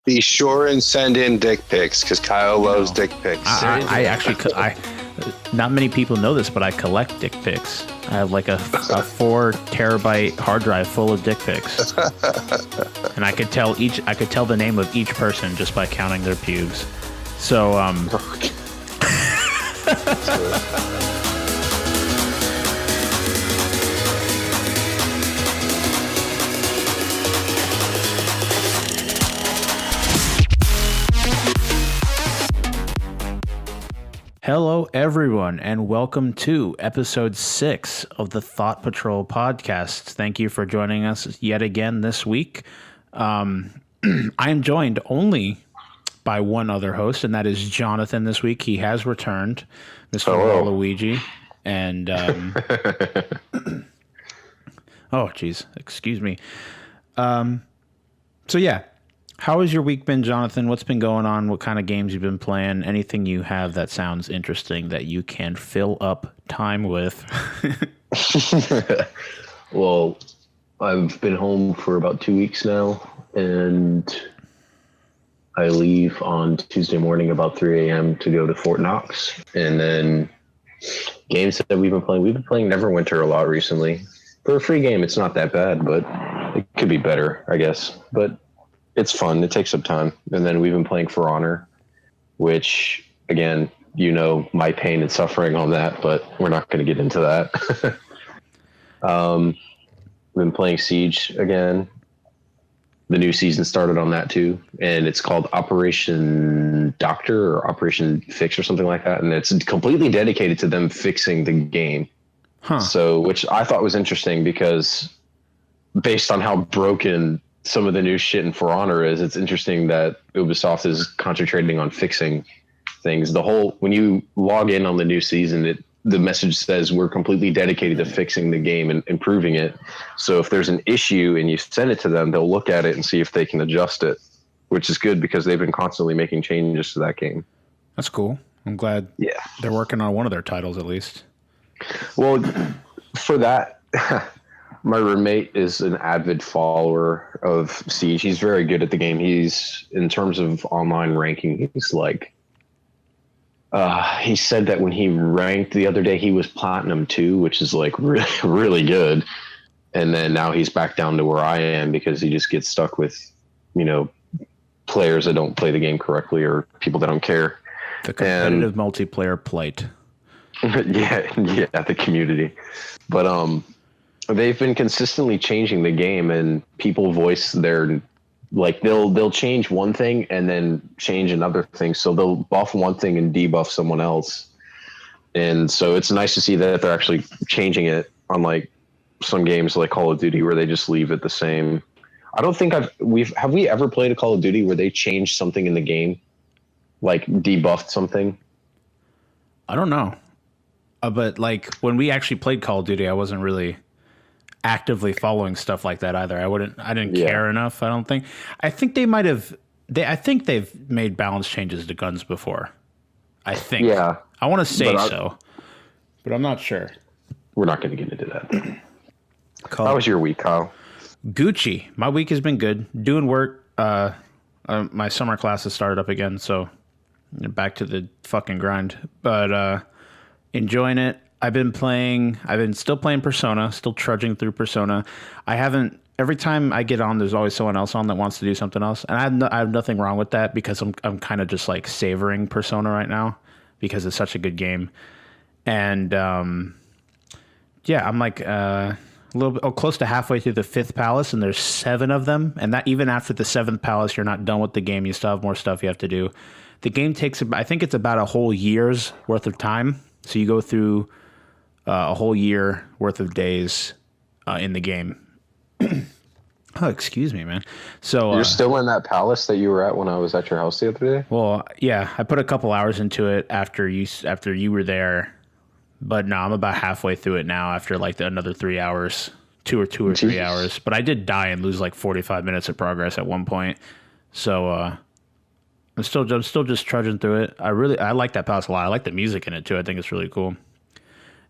Be sure and send in dick pics because Kyle loves dick pics. I actually, not many people know this, but I collect dick pics. I have like a 4 terabyte hard drive full of dick pics, and I could tell the name of each person just by counting their pubes. So, Hello, everyone, and welcome to episode 6 of the Thought Patrol podcast. Thank you for joining us yet again this week. I am joined only by one other host, and that is Jonathan this week. He has returned, Mr. Waluigi. And, oh, geez, excuse me. So, yeah. How has your week been, Jonathan? What's been going on? What kind of games you've been playing? Anything you have that sounds interesting that you can fill up time with? Well, I've been home for about 2 weeks now, and I leave on Tuesday morning about 3 a.m. to go to Fort Knox. And then games that we've been playing Neverwinter a lot recently. For a free game, it's not that bad, but it could be better, I guess. But it's fun. It takes some time. And then we've been playing For Honor, which, again, you know my pain and suffering on that, but we're not going to get into that. We've been playing Siege again. The new season started on that too, and it's called Operation Doctor or Operation Fix or something like that, and it's completely dedicated to them fixing the game. So, which I thought was interesting because based on how broken some of the new shit in For Honor is, it's interesting that Ubisoft is concentrating on fixing things. When you log in on the new season, the message says we're completely dedicated to fixing the game and improving it. So if there's an issue and you send it to them, they'll look at it and see if they can adjust it, which is good because they've been constantly making changes to that game. That's cool. I'm glad they're working on one of their titles at least. Well, for that, my roommate is an avid follower of Siege. He's very good at the game. He's, in terms of online ranking, he's like, he said that when he ranked the other day, he was Platinum 2, which is like really, really good. And then now he's back down to where I am because he just gets stuck with, players that don't play the game correctly or people that don't care. The competitive multiplayer plight. yeah, the community. But, they've been consistently changing the game, and people voice their, like, they'll change one thing and then change another thing. So they'll buff one thing and debuff someone else. And so it's nice to see that they're actually changing it, unlike some games like Call of Duty where they just leave it the same. I don't think have we ever played a Call of Duty where they changed something in the game, like debuffed something? I don't know. But like when we actually played Call of Duty, I wasn't really actively following stuff like that either. I didn't care enough. I don't think. I think they might have. I think they've made balance changes to guns before. I think. Yeah. I want to say so, but I'm not sure. We're not going to get into that. How was your week, Kyle? Gucci. My week has been good. Doing work. My summer classes started up again, so back to the fucking grind. But enjoying it. I've been still playing Persona, still trudging through Persona. Every time I get on, there's always someone else on that wants to do something else. And I have nothing wrong with that because I'm kind of just like savoring Persona right now because it's such a good game. And I'm like a little bit close to halfway through the 5th palace, and there's 7 of them. And that even after the 7th palace, you're not done with the game. You still have more stuff you have to do. The game takes, I think it's about a whole year's worth of time. So you go through a whole year worth of days in the game. Oh, excuse me, man. So you're still in that palace that you were at when I was at your house the other day? Well, yeah, I put a couple hours into it after you were there, but no, I'm about halfway through it now after like another 3 hours, two or 3 hours. But I did die and lose like 45 minutes of progress at one point. So I'm still just trudging through it. I like that palace a lot. I like the music in it too. I think it's really cool.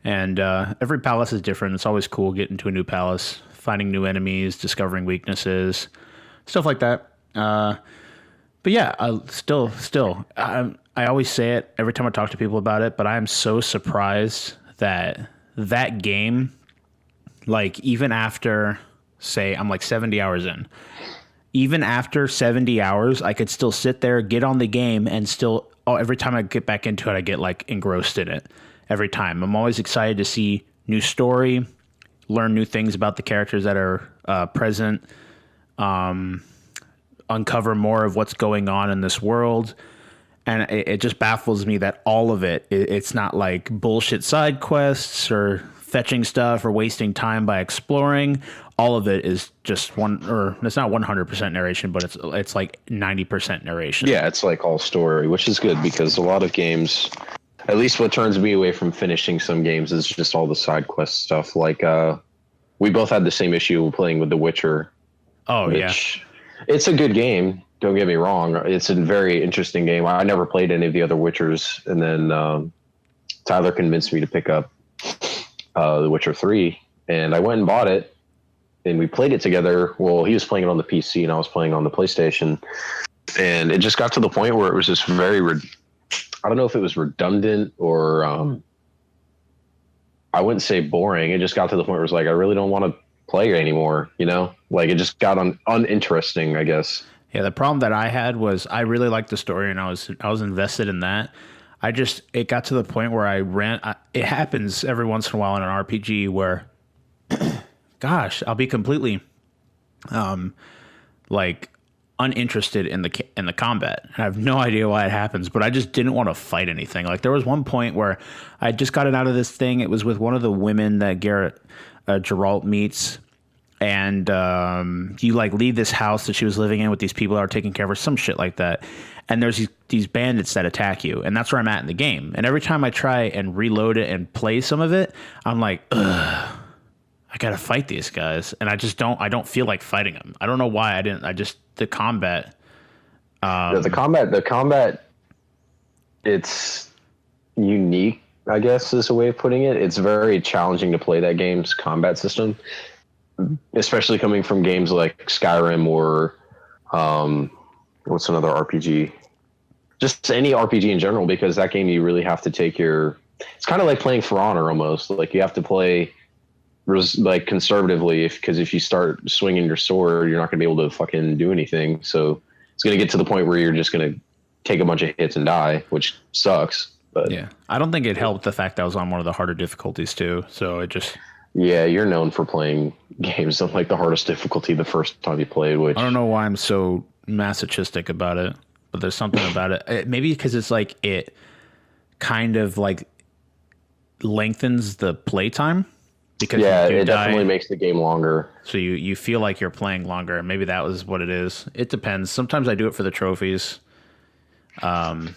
And every palace is different. It's always cool getting to a new palace, finding new enemies, discovering weaknesses, stuff like that. But yeah, I always say it every time I talk to people about it, but I am so surprised that that game, like even after, say, I'm like 70 hours in, even after 70 hours, I could still sit there, get on the game, and still, every time I get back into it, I get like engrossed in it every time. I'm always excited to see new story, learn new things about the characters that are present, uncover more of what's going on in this world. And it just baffles me that all of it's not like bullshit side quests or fetching stuff or wasting time by exploring. All of it is just it's not 100% narration, but it's like 90% narration. Yeah, it's like all story, which is good because a lot of games, at least what turns me away from finishing some games is just all the side quest stuff. Like we both had the same issue playing with The Witcher. Oh, yeah. It's a good game. Don't get me wrong. It's a very interesting game. I never played any of the other Witchers. And then Tyler convinced me to pick up The Witcher 3. And I went and bought it. And we played it together. Well, he was playing it on the PC and I was playing on the PlayStation. And it just got to the point where it was just very, I don't know if it was redundant or I wouldn't say boring. It just got to the point where it was like, I really don't want to play it anymore, you know? Like it just got uninteresting, I guess. Yeah, the problem that I had was I really liked the story and I was invested in that. It got to the point where it happens every once in a while in an RPG where, gosh, I'll be completely, like uninterested in the combat. I have no idea why it happens, but I just didn't want to fight anything. Like there was one point where I just gotten out of this thing. It was with one of the women that Geralt meets. And you like leave this house that she was living in with these people that are taking care of her, some shit like that. And there's these bandits that attack you, and that's where I'm at in the game. And every time I try and reload it and play some of it, I'm like, ugh, I gotta fight these guys, and I don't feel like fighting them. I don't know why the combat. The combat, it's unique, I guess is a way of putting it. It's very challenging to play that game's combat system. Especially coming from games like Skyrim or what's another RPG? Just any RPG in general, because that game you really have to take it's kind of like playing For Honor almost. Like you have to play like conservatively because if you start swinging your sword, you're not going to be able to fucking do anything. So it's going to get to the point where you're just going to take a bunch of hits and die, which sucks. But yeah, I don't think it helped the fact that I was on one of the harder difficulties too. So it just... Yeah, you're known for playing games on like the hardest difficulty the first time you played, which... I don't know why I'm so masochistic about it, but there's something about it. Maybe because it's like it kind of like lengthens the playtime. Because it definitely makes the game longer. So you feel like you're playing longer. Maybe that was what it is. It depends. Sometimes I do it for the trophies. I'm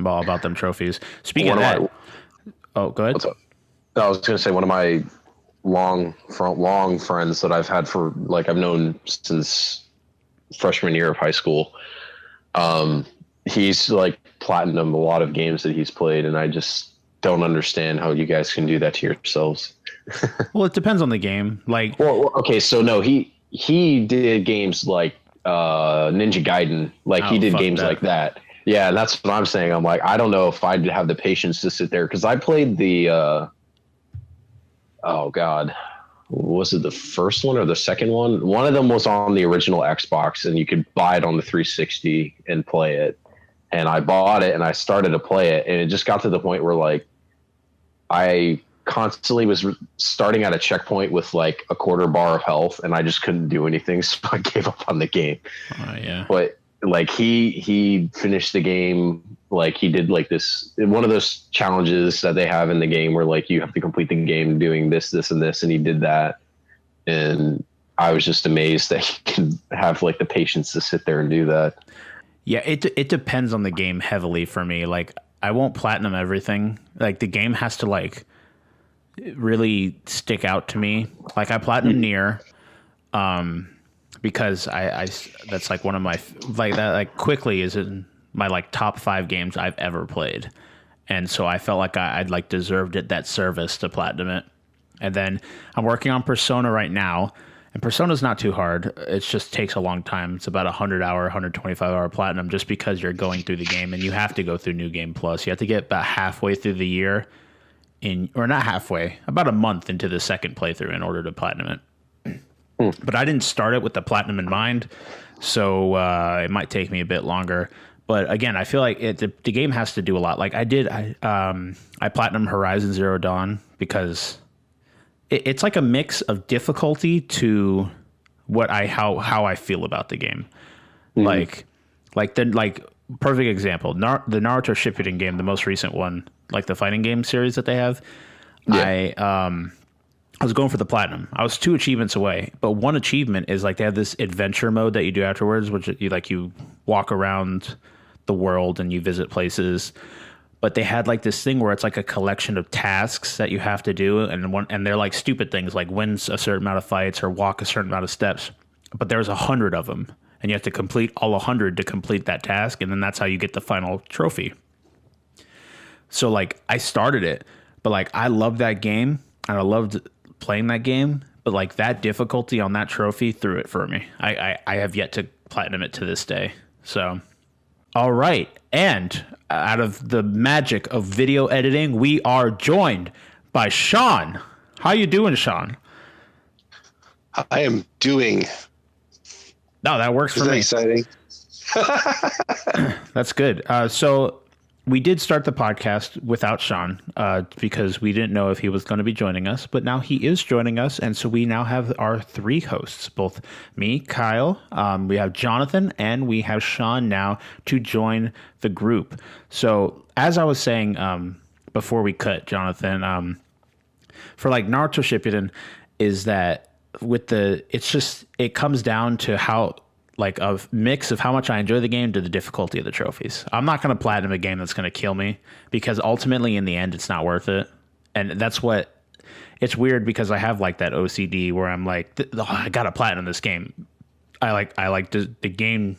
all about them trophies. Speaking of that... Oh, go ahead. What's up? I was going to say one of my long friends that I've had for like I've known since freshman year of high school. He's like platinum a lot of games that he's played, and I just don't understand how you guys can do that to yourselves. Well, it depends on the game. Like, well, okay, so no, he did games like Ninja Gaiden, like he did games like that. Yeah, that's what I'm saying. I'm like, I don't know if I'd have the patience to sit there because I played the. Oh God, was it the first one or the second one? One of them was on the original Xbox, and you could buy it on the 360 and play it. And I bought it, and I started to play it, and it just got to the point where like I constantly was starting at a checkpoint with like a quarter bar of health, and I just couldn't do anything, so I gave up on the game. Yeah. But like he finished the game. Like he did like this, one of those challenges that they have in the game where like you have to complete the game doing this, and this, and he did that. And I was just amazed that he can have like the patience to sit there and do that. Yeah, it depends on the game heavily for me. Like I won't platinum everything. Like the game has to like really stick out to me. Like I platinum Nier, because I that's like one of my like that like quickly is in my like top 5 games I've ever played. And so I felt like I'd like deserved that service to platinum it. And then I'm working on Persona right now. And Persona's not too hard. It just takes a long time. It's about 100-hour, 125-hour platinum just because you're going through the game, and you have to go through New Game Plus. You have to get about halfway through the year, or not halfway, about a month into the second playthrough in order to platinum it. But I didn't start it with the platinum in mind, so it might take me a bit longer. But again, I feel like the game has to do a lot. Like I platinum Horizon Zero Dawn because it's like a mix of difficulty to how I feel about the game. Like perfect example, the Naruto Shippuden game, the most recent one, like the fighting game series that they have. Yeah. I was going for the platinum. I was 2 achievements away, but one achievement is like they have this adventure mode that you do afterwards, which you walk around the world and you visit places. But they had like this thing where it's like a collection of tasks that you have to do, and they're like stupid things like win a certain amount of fights or walk a certain amount of steps. But there's 100 of them, and you have to complete all 100 to complete that task, and then that's how you get the final trophy. So like I started it, but like I loved that game and I loved playing that game, but like that difficulty on that trophy threw it for me. I have yet to platinum it to this day. So. All right, and out of the magic of video editing, we are joined by Shawn. How you doing, Shawn? I am doing. No, that works for me. Exciting. That's good. So we did start the podcast without Shawn because we didn't know if he was going to be joining us, but now he is joining us, and so we now have our 3 hosts, both me, Kyle, we have Jonathan, and we have Shawn now to join the group. So as I was saying before we cut, Jonathan, for like Naruto Shippuden, is that it comes down to how like a mix of how much I enjoy the game to the difficulty of the trophies. I'm not going to platinum a game that's going to kill me because ultimately in the end, it's not worth it. And that's what it's weird because I have like that OCD where I'm like, I got to platinum this game. I like the game.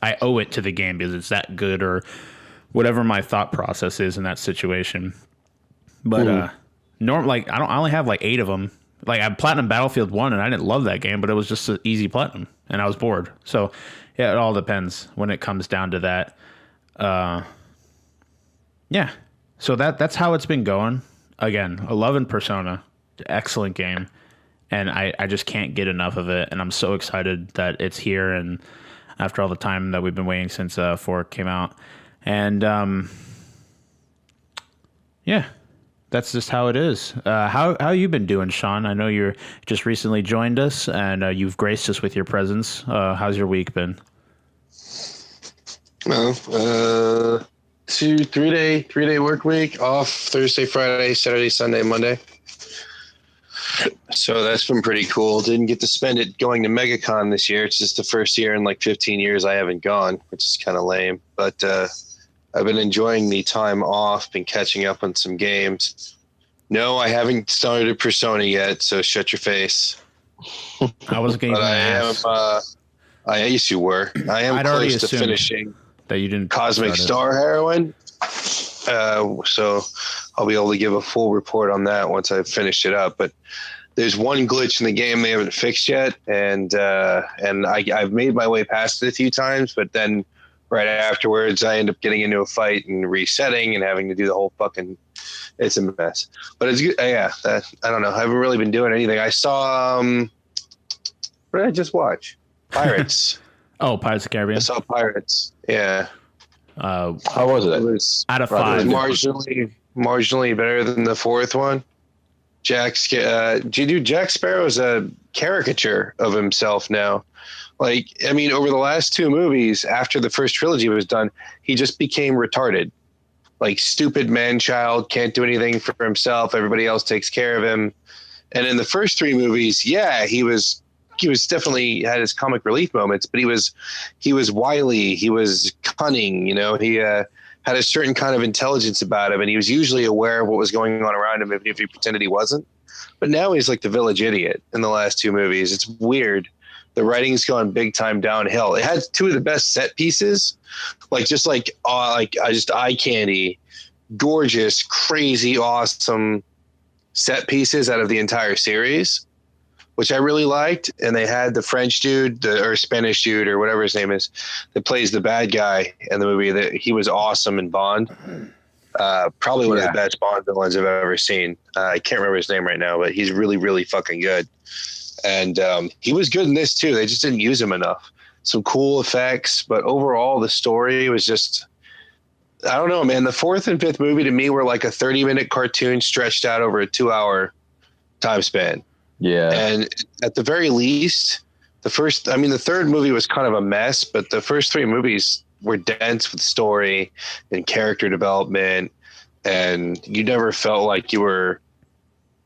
I owe it to the game because it's that good or whatever my thought process is in that situation. But, I only have like 8 of them. Like I platinum Battlefield 1 and I didn't love that game, but it was just an easy platinum and I was bored. So yeah, it all depends when it comes down to that. Yeah. So that's how it's been going. Again, 11 Persona, excellent game. And I just can't get enough of it. And I'm so excited that it's here. And after all the time that we've been waiting since 4 came out. And yeah. That's just how it is. How you been doing, Shawn? I know you're just recently joined us, and you've graced us with your presence. How's your week been? Well, 3-day work week, off Thursday, Friday, Saturday, Sunday, Monday. So that's been pretty cool. Didn't get to spend it going to MegaCon this year. It's just the first year in like 15 years I haven't gone, which is kind of lame. But I've been enjoying the time off, been catching up on some games. No, I haven't started Persona yet, so shut your face. I was going to ask. Yes, you were. I am close to finishing that you didn't Cosmic Star Heroine. So I'll be able to give a full report on that once I've finished it up. But there's one glitch in the game they haven't fixed yet, and I've made my way past it a few times, but then right afterwards, I end up getting into a fight and resetting and having to do the whole fucking. It's a mess, but it's good. Yeah, I don't know. I haven't really been doing anything. I saw. What did I just watch? Pirates. Oh, Pirates of the Caribbean. I saw Pirates. Yeah. How was it? It was out of 5. It was marginally better than the 4th one. Jack Sparrow is a caricature of himself now. Like, I mean, over the last 2 movies, after the first trilogy was done, he just became retarded. Like, stupid man-child, can't do anything for himself. Everybody else takes care of him. And in the first 3 movies, yeah, he was definitely had his comic relief moments, but he was wily. He was cunning, you know, he had a certain kind of intelligence about him, and he was usually aware of what was going on around him, even if he pretended he wasn't. But now he's like the village idiot in the last 2 movies. It's weird. The writing's gone big time downhill. It had 2 of the best set pieces, just eye candy, gorgeous, crazy, awesome set pieces out of the entire series. which I really liked. And they had the French dude, or Spanish dude, or whatever his name is, that plays the bad guy in the movie. That he was awesome in Bond. Probably one of the best Bond villains I've ever seen. I can't remember his name right now, but he's really, really fucking good. And he was good in this too. They just didn't use him enough. Some cool effects, but overall the story was just, I don't know, man. The fourth and fifth movie to me were like a 30-minute cartoon stretched out over a 2-hour time span. Yeah. And at the very least, the third movie was kind of a mess, but the first three movies were dense with story and character development, and you never felt like you were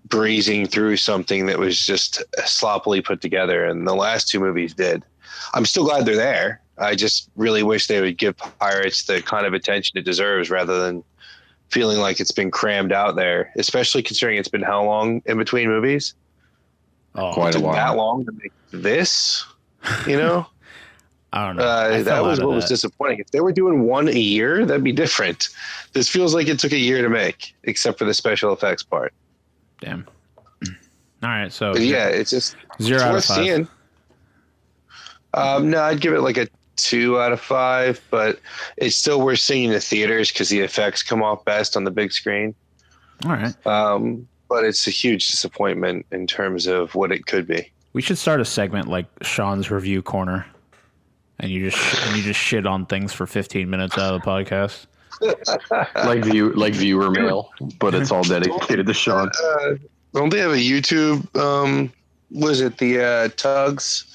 breezing through something that was just sloppily put together. And the last two movies did. I'm still glad they're there. I just really wish they would give Pirates the kind of attention it deserves rather than feeling like it's been crammed out there, especially considering it's been how long in between movies? Oh, quite a while. That long to make this, you know? I don't know. That was what was disappointing. If they were doing one a year, that'd be different. This feels like it took a year to make, except for the special effects part. Damn. All right, so but yeah, it's just 0 out of 5. Seeing. No, I'd give it like a 2 out of 5, but it's still worth seeing in the theaters because the effects come off best on the big screen. All right. But it's a huge disappointment in terms of what it could be. We should start a segment like Shawn's Review Corner. And you just shit on things for 15 minutes out of the podcast, like viewer mail, but it's all dedicated to Shawn. Don't they have a YouTube? Was it the Tugs?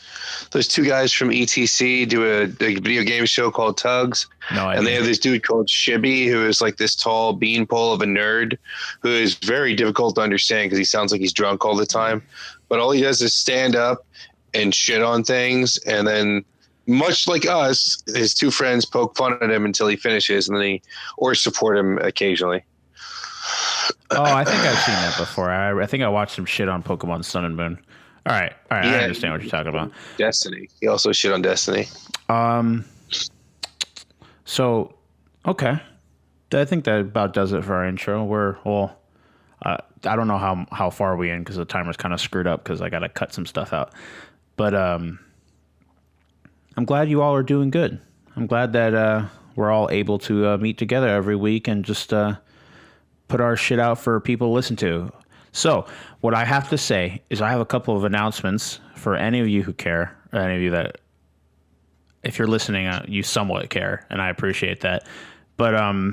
Those two guys from ETC do a video game show called Tugs. No, and they have this dude called Shibby, who is like this tall beanpole of a nerd, who is very difficult to understand because he sounds like he's drunk all the time. But all he does is stand up and shit on things, and then, much like us, his two friends poke fun at him until he finishes, and then or support him occasionally. Oh, I think I've seen that before. I think I watched some shit on Pokemon Sun and Moon. All right, yeah, I understand what you're talking about. Destiny. He also shit on Destiny. So, okay. I think that about does it for our intro. I don't know how far are we in because the timer's kind of screwed up because I got to cut some stuff out. But I'm glad you all are doing good. I'm glad that we're all able to meet together every week and just put our shit out for people to listen to. So what I have to say is I have a couple of announcements for any of you who care, or any of you that, if you're listening, you somewhat care, and I appreciate that. But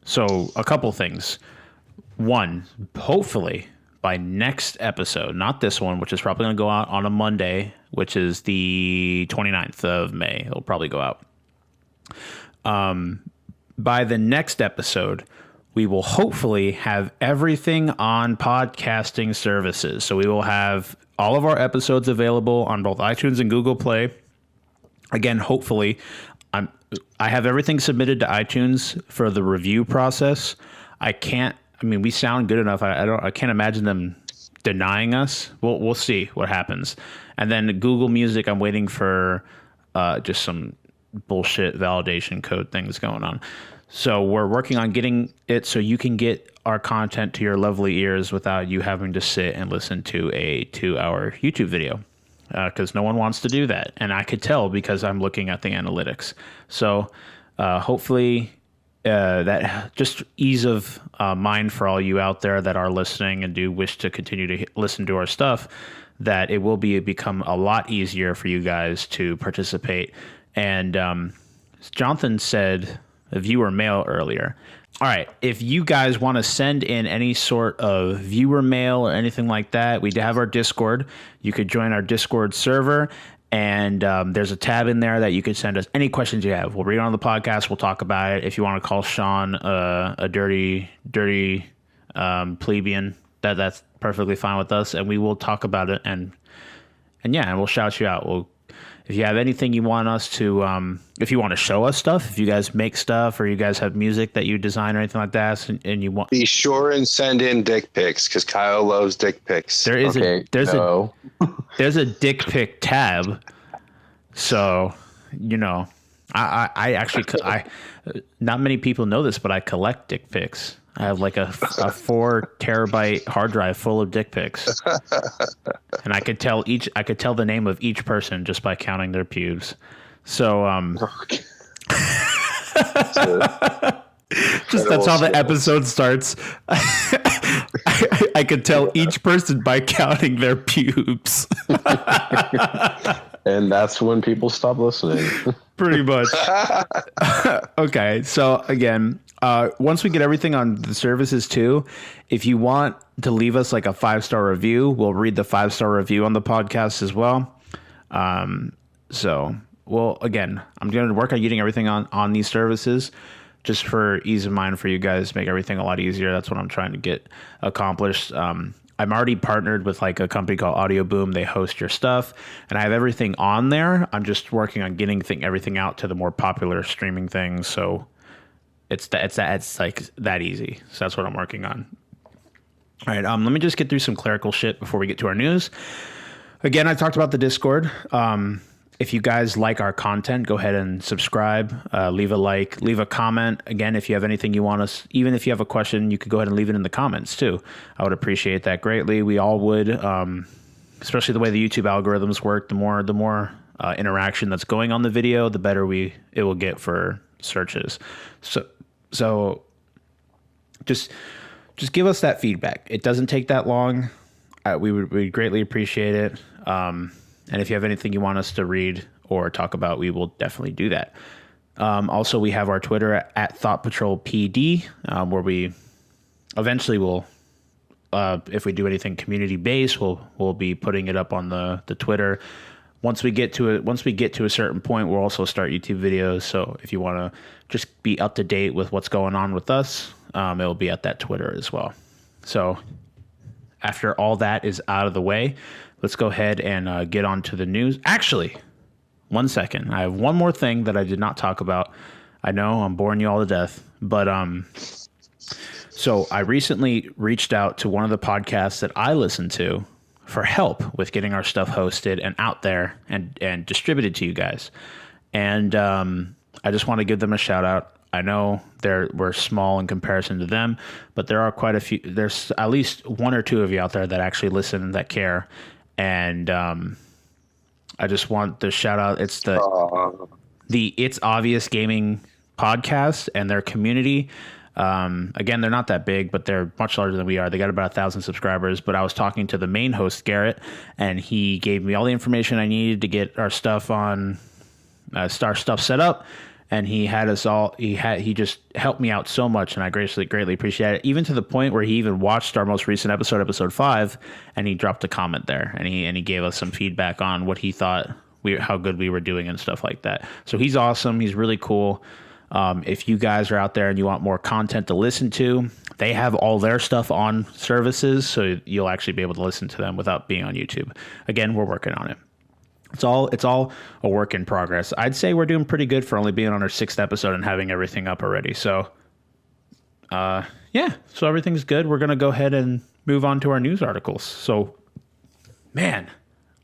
so a couple things. One, hopefully by next episode, not this one, which is probably going to go out on a Monday, which is the 29th of May. It'll probably go out. By the next episode, we will hopefully have everything on podcasting services. So we will have all of our episodes available on both iTunes and Google Play. Again, hopefully, I have everything submitted to iTunes for the review process. We sound good enough. I can't imagine them denying us. We'll see what happens. And then Google Music, I'm waiting for just some bullshit validation code things going on. So we're working on getting it so you can get our content to your lovely ears without you having to sit and listen to a 2-hour YouTube video, because no one wants to do that. And I could tell because I'm looking at the analytics. So hopefully that just ease of mind for all you out there that are listening and do wish to continue to listen to our stuff, that it will become a lot easier for you guys to participate. And Jonathan said a viewer mail earlier. All right, if you guys want to send in any sort of viewer mail or anything like that, we have our Discord. You could join our Discord server, and there's a tab in there that you could send us any questions you have. We'll read it on the podcast. We'll talk about it. If you want to call Shawn a dirty plebeian, that's perfectly fine with us, and we will talk about it. And we'll shout you out. If you have anything you want us to, if you want to show us stuff, if you guys make stuff or you guys have music that you design or anything like that, and you want, be sure and send in dick pics because Kyle loves dick pics. There's a dick pic tab. So, I actually, not many people know this, but I collect dick pics. I have like a 4 terabyte hard drive full of dick pics, and I could tell the name of each person just by counting their pubes. So just that's how the episode starts. I could tell each person by counting their pubes. And that's when people stop listening. Pretty much. Okay, so again, once we get everything on the services too, if you want to leave us like a 5-star review, we'll read the 5-star review on the podcast as well. Well, again, I'm going to work on getting everything on these services just for ease of mind for you guys, make everything a lot easier. That's what I'm trying to get accomplished. I'm already partnered with like a company called Audio Boom. They host your stuff, and I have everything on there. I'm just working on getting everything out to the more popular streaming things. So it's like that easy. So that's what I'm working on. All right. Let me just get through some clerical shit before we get to our news. Again, I talked about the Discord. If you guys like our content, go ahead and subscribe, leave a like, leave a comment. Again, if you have anything you want us, even if you have a question, you could go ahead and leave it in the comments too. I would appreciate that greatly. We all would, especially the way the YouTube algorithms work. The more interaction that's going on the video, the better it will get for searches. So just give us that feedback. It doesn't take that long. We'd greatly appreciate it. And if you have anything you want us to read or talk about, we will definitely do that. Also, we have our Twitter at Thought Patrol PD, where we eventually will, if we do anything community based, we'll be putting it up on the Twitter. Once we get to a certain point, we'll also start YouTube videos. So if you want to just be up to date with what's going on with us, it'll be at that Twitter as well. So after all that is out of the way, let's go ahead and get on to the news. Actually, 1 second. I have one more thing that I did not talk about. I know I'm boring you all to death, but so I recently reached out to one of the podcasts that I listen to for help with getting our stuff hosted and out there and distributed to you guys. And I just want to give them a shout out. I know we're small in comparison to them, but there are quite a few. There's at least 1 or 2 of you out there that actually listen and that care. And I just want to shout out. It's the It's Obvious Gaming podcast and their community. Again, they're not that big, but they're much larger than we are. They got about 1,000 subscribers. But I was talking to the main host, Garrett, and he gave me all the information I needed to get our stuff on, our stuff set up. And he had us all. He just helped me out so much, and I greatly appreciate it. Even to the point where he even watched our most recent episode 5, and he dropped a comment there, and he gave us some feedback on what he thought how good we were doing and stuff like that. So he's awesome. He's really cool. If you guys are out there and you want more content to listen to, they have all their stuff on services, so you'll actually be able to listen to them without being on YouTube. Again, we're working on it. It's all a work in progress. I'd say we're doing pretty good for only being on our 6th episode and having everything up already. So, so everything's good. We're going to go ahead and move on to our news articles. So, man,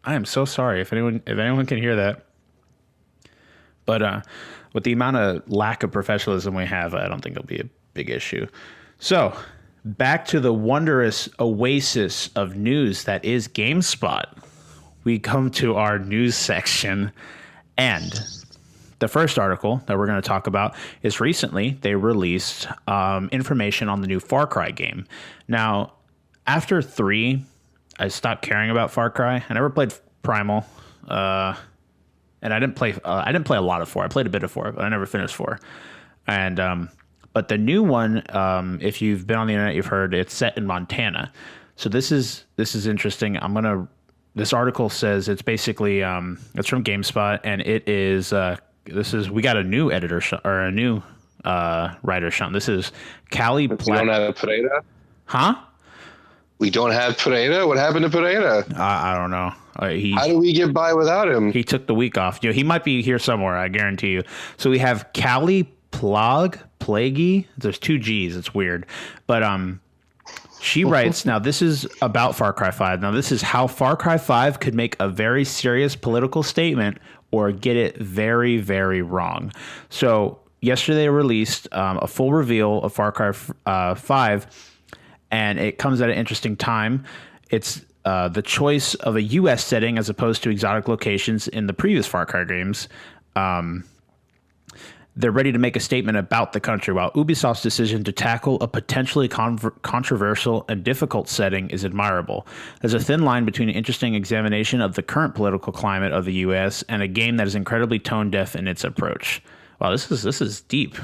I am so sorry if anyone can hear that. But with the amount of lack of professionalism we have, I don't think it'll be a big issue. So, back to the wondrous oasis of news that is GameSpot. We come to our news section, and the first article that we're going to talk about is recently they released information on the new Far Cry game. Now, after 3, I stopped caring about Far Cry. I never played Primal, and I didn't play a lot of 4. I played a bit of 4, but I never finished 4. And but the new one, if you've been on the internet, you've heard it's set in Montana. So this is interesting. This article says it's basically it's from GameSpot, and it is we got a new editor or a new writer, Shawn. This is Callie We don't have Pereira? Huh? We don't have Pereira? What happened to Pereira? I don't know. How do we get by without him? He took the week off. He might be here somewhere, I guarantee you. So we have Callie Plaguey. There's 2 G's. It's weird. But she writes, now this is about Far Cry 5. Now this is how Far Cry 5 could make a very serious political statement or get it very, very wrong. So yesterday released a full reveal of Far Cry 5, and it comes at an interesting time. It's the choice of a U.S. setting as opposed to exotic locations in the previous Far Cry games. They're ready to make a statement about the country, while Ubisoft's decision to tackle a potentially controversial and difficult setting is admirable. There's a thin line between an interesting examination of the current political climate of the U.S. and a game that is incredibly tone-deaf in its approach. Wow, this is deep.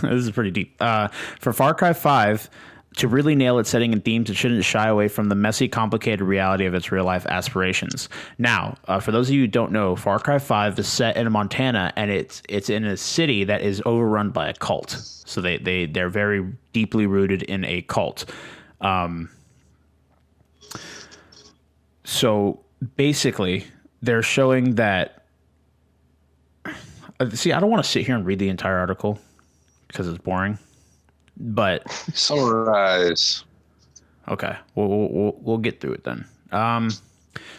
This is pretty deep. For Far Cry 5 to really nail its setting and themes, it shouldn't shy away from the messy, complicated reality of its real-life aspirations. Now, for those of you who don't know, Far Cry 5 is set in Montana, and it's in a city that is overrun by a cult. So they're very deeply rooted in a cult. So basically, they're showing that... See, I don't want to sit here and read the entire article because it's boring. But summarize. Okay, we'll get through it then.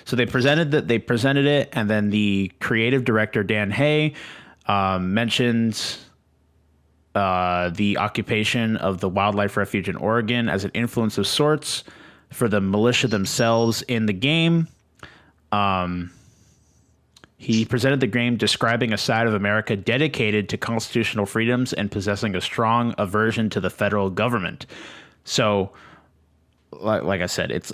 So they presented it, and then the creative director Dan Hay mentions the occupation of the wildlife refuge in Oregon as an influence of sorts for the militia themselves in the game. He presented the game describing a side of America dedicated to constitutional freedoms and possessing a strong aversion to the federal government. So, like I said, it's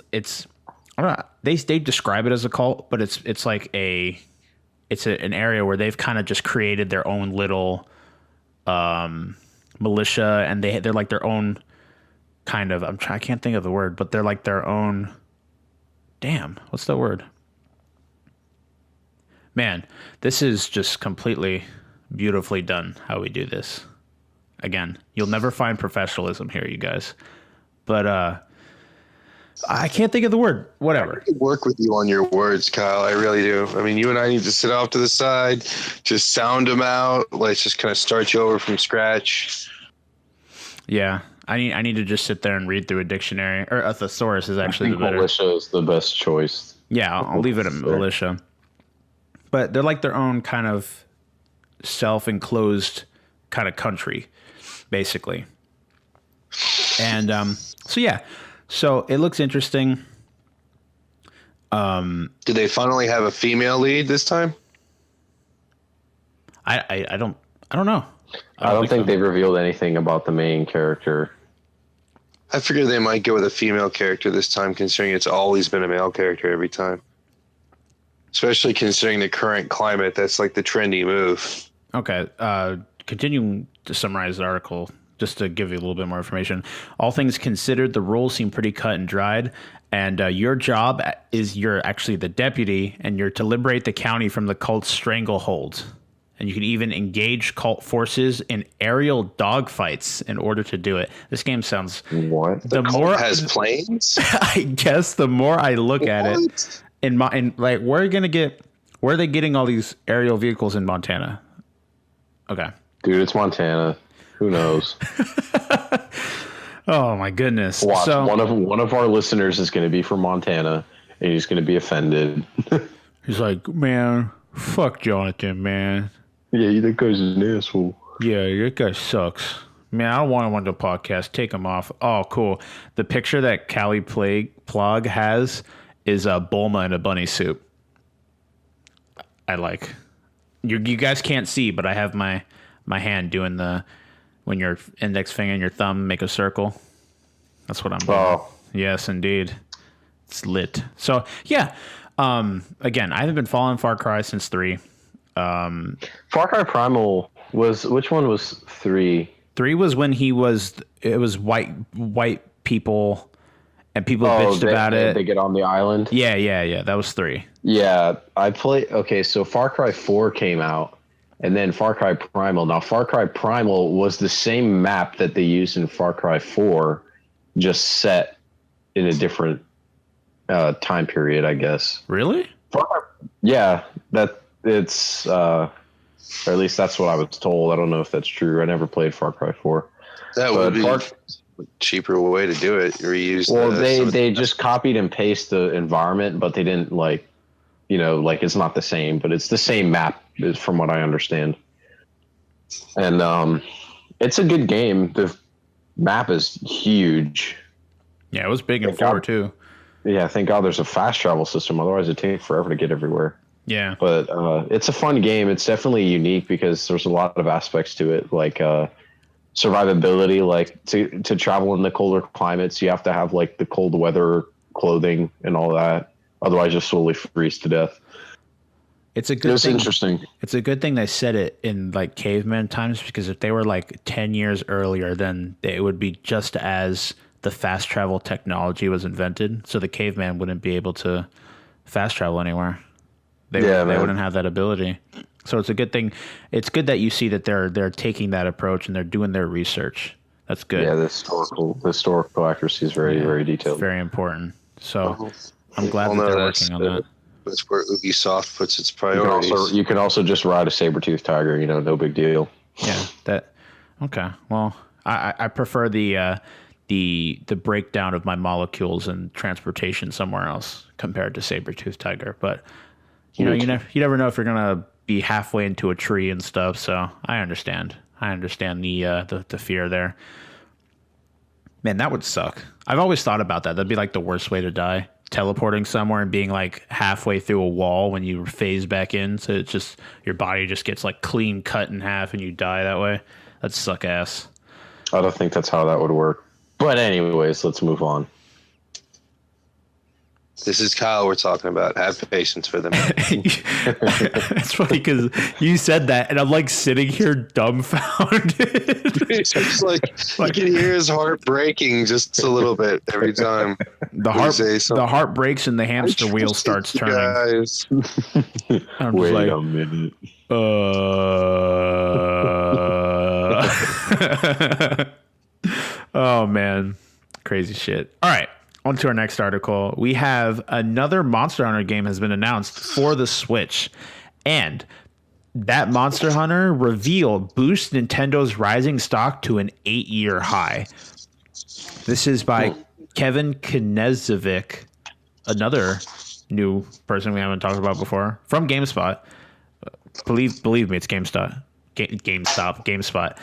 I don't know, they describe it as a cult, but it's like an area where they've kind of just created their own little militia, and they're like their own kind of I can't think of the word, but they're like their own. Damn, what's the word? Man, this is just completely beautifully done how we do this. Again, you'll never find professionalism here, you guys. But I can't think of the word. Whatever. I work with you on your words, Kyle. I really do. I mean, you and I need to sit off to the side, just sound them out. Let's just kind of start you over from scratch. Yeah, I need to just sit there and read through a dictionary. Or a thesaurus is actually the better. Militia is the best choice. Yeah, I'll leave it at militia. But they're like their own kind of self-enclosed kind of country, basically. And so it looks interesting. Did they finally have a female lead this time? I don't know. I don't think they've revealed anything about the main character. I figured they might go with a female character this time, considering it's always been a male character every time. Especially considering the current climate, that's like the trendy move. Okay, continuing to summarize the article, just to give you a little bit more information. All things considered, the roles seem pretty cut and dried, and your job is you're actually the deputy, and you're to liberate the county from the cult's stranglehold. And you can even engage cult forces in aerial dogfights in order to do it. This game sounds... What? The cult has planes? I guess the more I look at it... where are they getting all these aerial vehicles in Montana? Okay. Dude, it's Montana. Who knows? Oh my goodness. Watch, so, one of our listeners is going to be from Montana, and he's going to be offended. He's like, man, fuck Jonathan, man. Yeah, that guy's an asshole. Yeah, that guy sucks. Man, I don't want him on the podcast. Take him off. Oh, cool. The picture that Callie Plug has is Bulma in a bunny suit. I like. You guys can't see, but I have my hand doing when your index finger and your thumb make a circle. That's what I'm doing. Oh. Yes, indeed. It's lit. So, yeah. Again, I haven't been following Far Cry since 3. Far Cry Primal which one was 3? 3 was when it was white people and people bitched about it. They get on the island? Yeah. That was 3. Yeah, so Far Cry 4 came out, and then Far Cry Primal. Now, Far Cry Primal was the same map that they used in Far Cry 4, just set in a different time period, I guess. Really? Yeah, it's or at least that's what I was told. I don't know if that's true. I never played Far Cry 4. That would be a cheaper way to do it. Reuse. Well, they just copied and pasted the environment, but they didn't it's not the same, but it's the same map from what I understand. And it's a good game. The map is huge. Yeah, it was big in 4 too. Yeah, thank God there's a fast travel system. Otherwise, it'd take forever to get everywhere. Yeah. But it's a fun game. It's definitely unique because there's a lot of aspects to it, like survivability. Like to travel in the colder climates, you have to have like the cold weather clothing and all that. Otherwise, you'll slowly freeze to death. It's a good thing. Interesting. It's a good thing they said it in like caveman times, because if they were like 10 years earlier, then it would be just as the fast travel technology was invented. So the caveman wouldn't be able to fast travel anywhere. They wouldn't have that ability. So it's a good thing. It's good that you see that they're taking that approach and they're doing their research. That's good. Yeah, the historical accuracy is very, very detailed. It's very important. So I'm glad that they're working on that. That's where Ubisoft puts its priorities. You can also just ride a saber-toothed tiger. No big deal. Yeah. Okay. Well, I prefer the breakdown of my molecules and transportation somewhere else compared to saber-toothed tiger. But you never know if you're gonna be halfway into a tree and stuff. So I understand. The fear there. Man, that would suck. I've always thought about that. That'd be like the worst way to die. Teleporting somewhere and being like halfway through a wall when you phase back in, so it's just your body just gets like clean cut in half and you die that way. That'd suck ass. I don't think that's how that would work. But anyways, let's move on. This is Kyle we're talking about. Have patience for them. It's funny because you said that, and I'm like sitting here dumbfounded. It's just like you can hear his heart breaking just a little bit every time. The heart breaks and the hamster wheel starts turning. Guys. I'm Wait like, a minute. Oh man, crazy shit. All right. On to our next article. We have another Monster Hunter game has been announced for the Switch. And that Monster Hunter reveal boosts Nintendo's rising stock to an 8-year high. This is by Kevin Knezevic, another new person we haven't talked about before, from GameSpot. Believe me, it's GameSpot. GameSpot.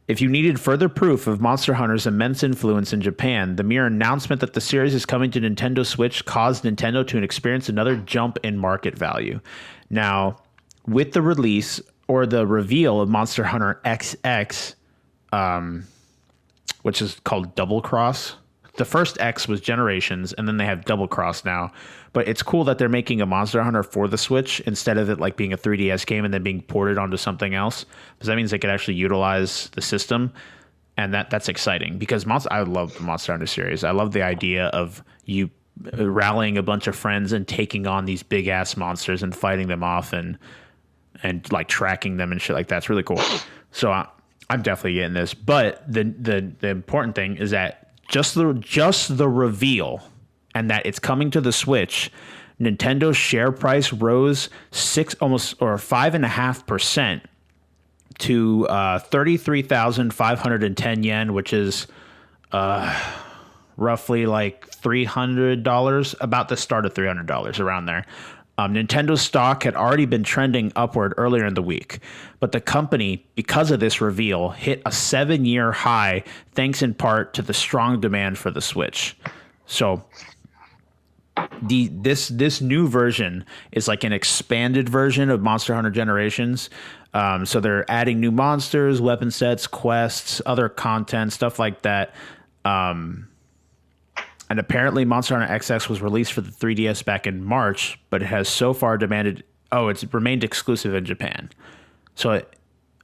If you needed further proof of Monster Hunter's immense influence in Japan, the mere announcement that the series is coming to Nintendo Switch caused Nintendo to experience another jump in market value. Now, with the release or the reveal of Monster Hunter XX, which is called Double Cross, the first X was Generations, and then they have Double Cross now. But it's cool that they're making a Monster Hunter for the Switch instead of it like being a 3DS game and then being ported onto something else, because that means they could actually utilize the system, and that's exciting. Because I love the Monster Hunter series. I love the idea of you rallying a bunch of friends and taking on these big ass monsters and fighting them off and like tracking them and shit like that. It's really cool. So I'm definitely getting this. But the important thing is that just the reveal and that it's coming to the Switch, Nintendo's share price rose 5.5% to 33,510 yen, which is roughly like $300, about the start of $300 around there. Nintendo's stock had already been trending upward earlier in the week, but the company, because of this reveal, hit a 7-year high, thanks in part to the strong demand for the Switch. So this new version is like an expanded version of Monster Hunter Generations. So they're adding new monsters, weapon sets, quests, other content, stuff like that. And apparently Monster Hunter XX was released for the 3DS back in March, but it has so far it's remained exclusive in Japan. So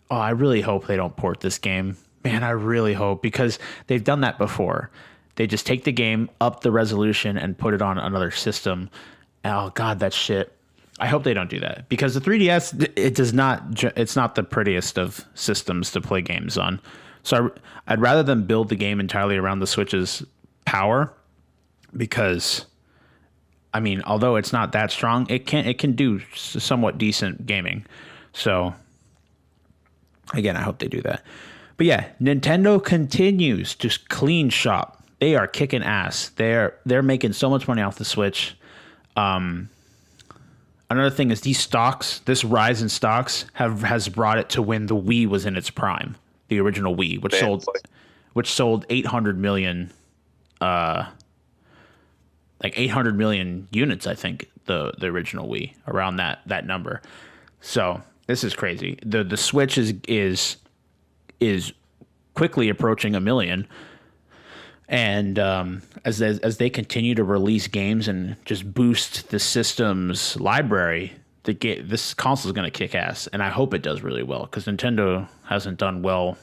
I really hope they don't port this game. Man, I really hope, because they've done that before. They just take the game, up the resolution, and put it on another system. Oh God, that shit. I hope they don't do that, because the 3DS, it's not the prettiest of systems to play games on. So I'd rather them build the game entirely around the Switch's power, because I mean, although it's not that strong, it can do somewhat decent gaming. So again, I hope they do that. But yeah, Nintendo continues to clean shop. They are kicking ass. They're making so much money off the Switch. another thing is these stocks, this rise in stocks has brought it to when the Wii was in its prime, the original Wii, which sold 800 million, like 800 million units, I think, the original Wii, around that number. So this is crazy. The Switch is quickly approaching 1 million. And as they continue to release games and just boost the system's library, this console is going to kick ass. And I hope it does really well, because Nintendo hasn't done well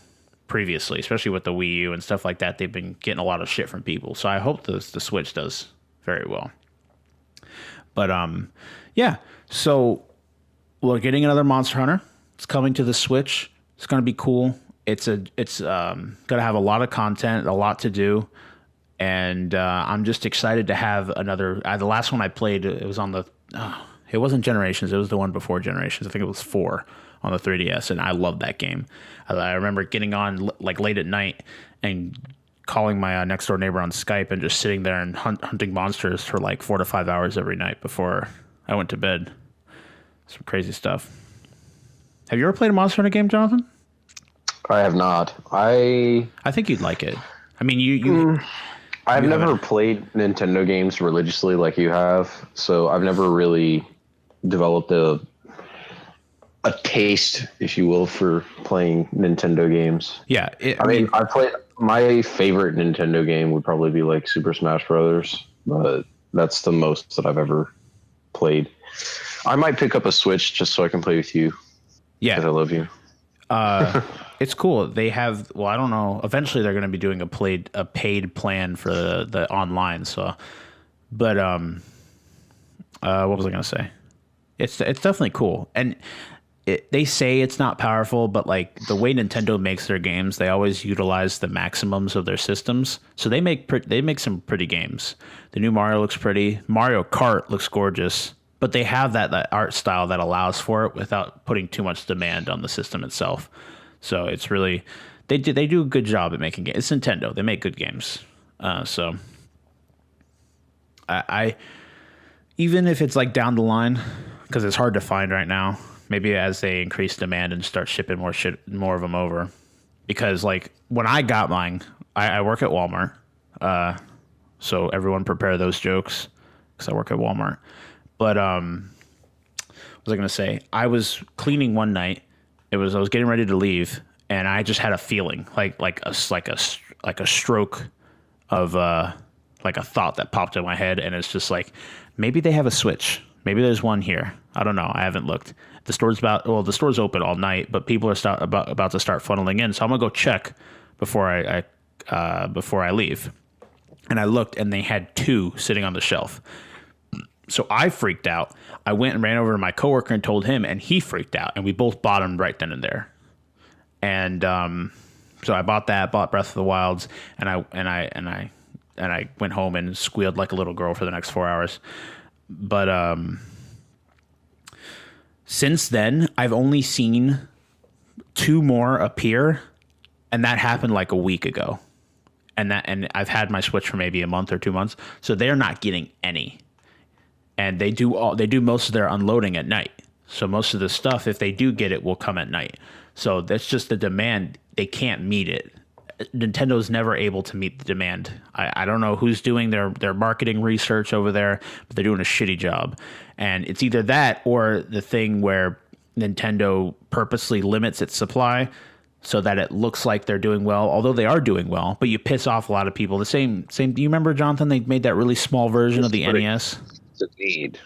previously, especially with the Wii U and stuff like that. They've been getting a lot of shit from people. So I hope the Switch does very well. But yeah, so we're getting another Monster Hunter. It's coming to the Switch. It's going to be cool. It's going to have a lot of content, a lot to do, and I'm just excited to have another. The last one I played, it was on the. It wasn't Generations. It was the one before Generations. I think it was 4 on the 3DS, and I loved that game. I remember getting on like late at night and calling my next door neighbor on Skype and just sitting there and hunting monsters for like 4 to 5 hours every night before I went to bed. Some crazy stuff. Have you ever played a Monster Hunter game, Jonathan? I have not. I think you'd like it. I mean, I've never played Nintendo games religiously like you have, so I've never really developed a taste, if you will, for playing Nintendo games. Yeah, I played. My favorite Nintendo game would probably be like Super Smash Brothers, but that's the most that I've ever played. I might pick up a Switch just so I can play with you. Yeah, because I love you. It's cool. They have, well, I don't know. Eventually, they're going to be doing a paid plan for the online. So, but what was I going to say? It's definitely cool, and they say it's not powerful, but like the way Nintendo makes their games, they always utilize the maximums of their systems. So they make some pretty games. The new Mario looks pretty. Mario Kart looks gorgeous. But they have that art style that allows for it without putting too much demand on the system itself. So it's really, they do a good job at making games. It's Nintendo. They make good games. So I even if it's like down the line, because it's hard to find right now, maybe as they increase demand and start shipping more of them over. Because like when I got mine, I work at Walmart. So everyone prepare those jokes, because I work at Walmart. But what was I going to say? I was cleaning one night. I was getting ready to leave, and I just had a feeling like a stroke of like a thought that popped in my head, and it's just like, maybe they have a Switch. Maybe there's one here. I don't know. I haven't looked. The store's open all night, but people are about to start funneling in. So I'm gonna go check before I leave. And I looked, and they had 2 sitting on the shelf. So I freaked out. I went and ran over to my coworker and told him, and he freaked out, and we both bought them right then and there. And so I bought Breath of the Wilds, and I went home and squealed like a little girl for the next 4 hours. But since then, I've only seen 2 more appear, and that happened like a week ago. And I've had my Switch for maybe a month or 2 months, so they're not getting any. And they do most of their unloading at night. So most of the stuff, if they do get it, will come at night. So that's just the demand. They can't meet it. Nintendo's never able to meet the demand. I don't know who's doing their marketing research over there, but they're doing a shitty job. And it's either that or the thing where Nintendo purposely limits its supply so that it looks like they're doing well, although they are doing well, but you piss off a lot of people. The same. Do you remember, Jonathan? They made that really small version of the NES. Need.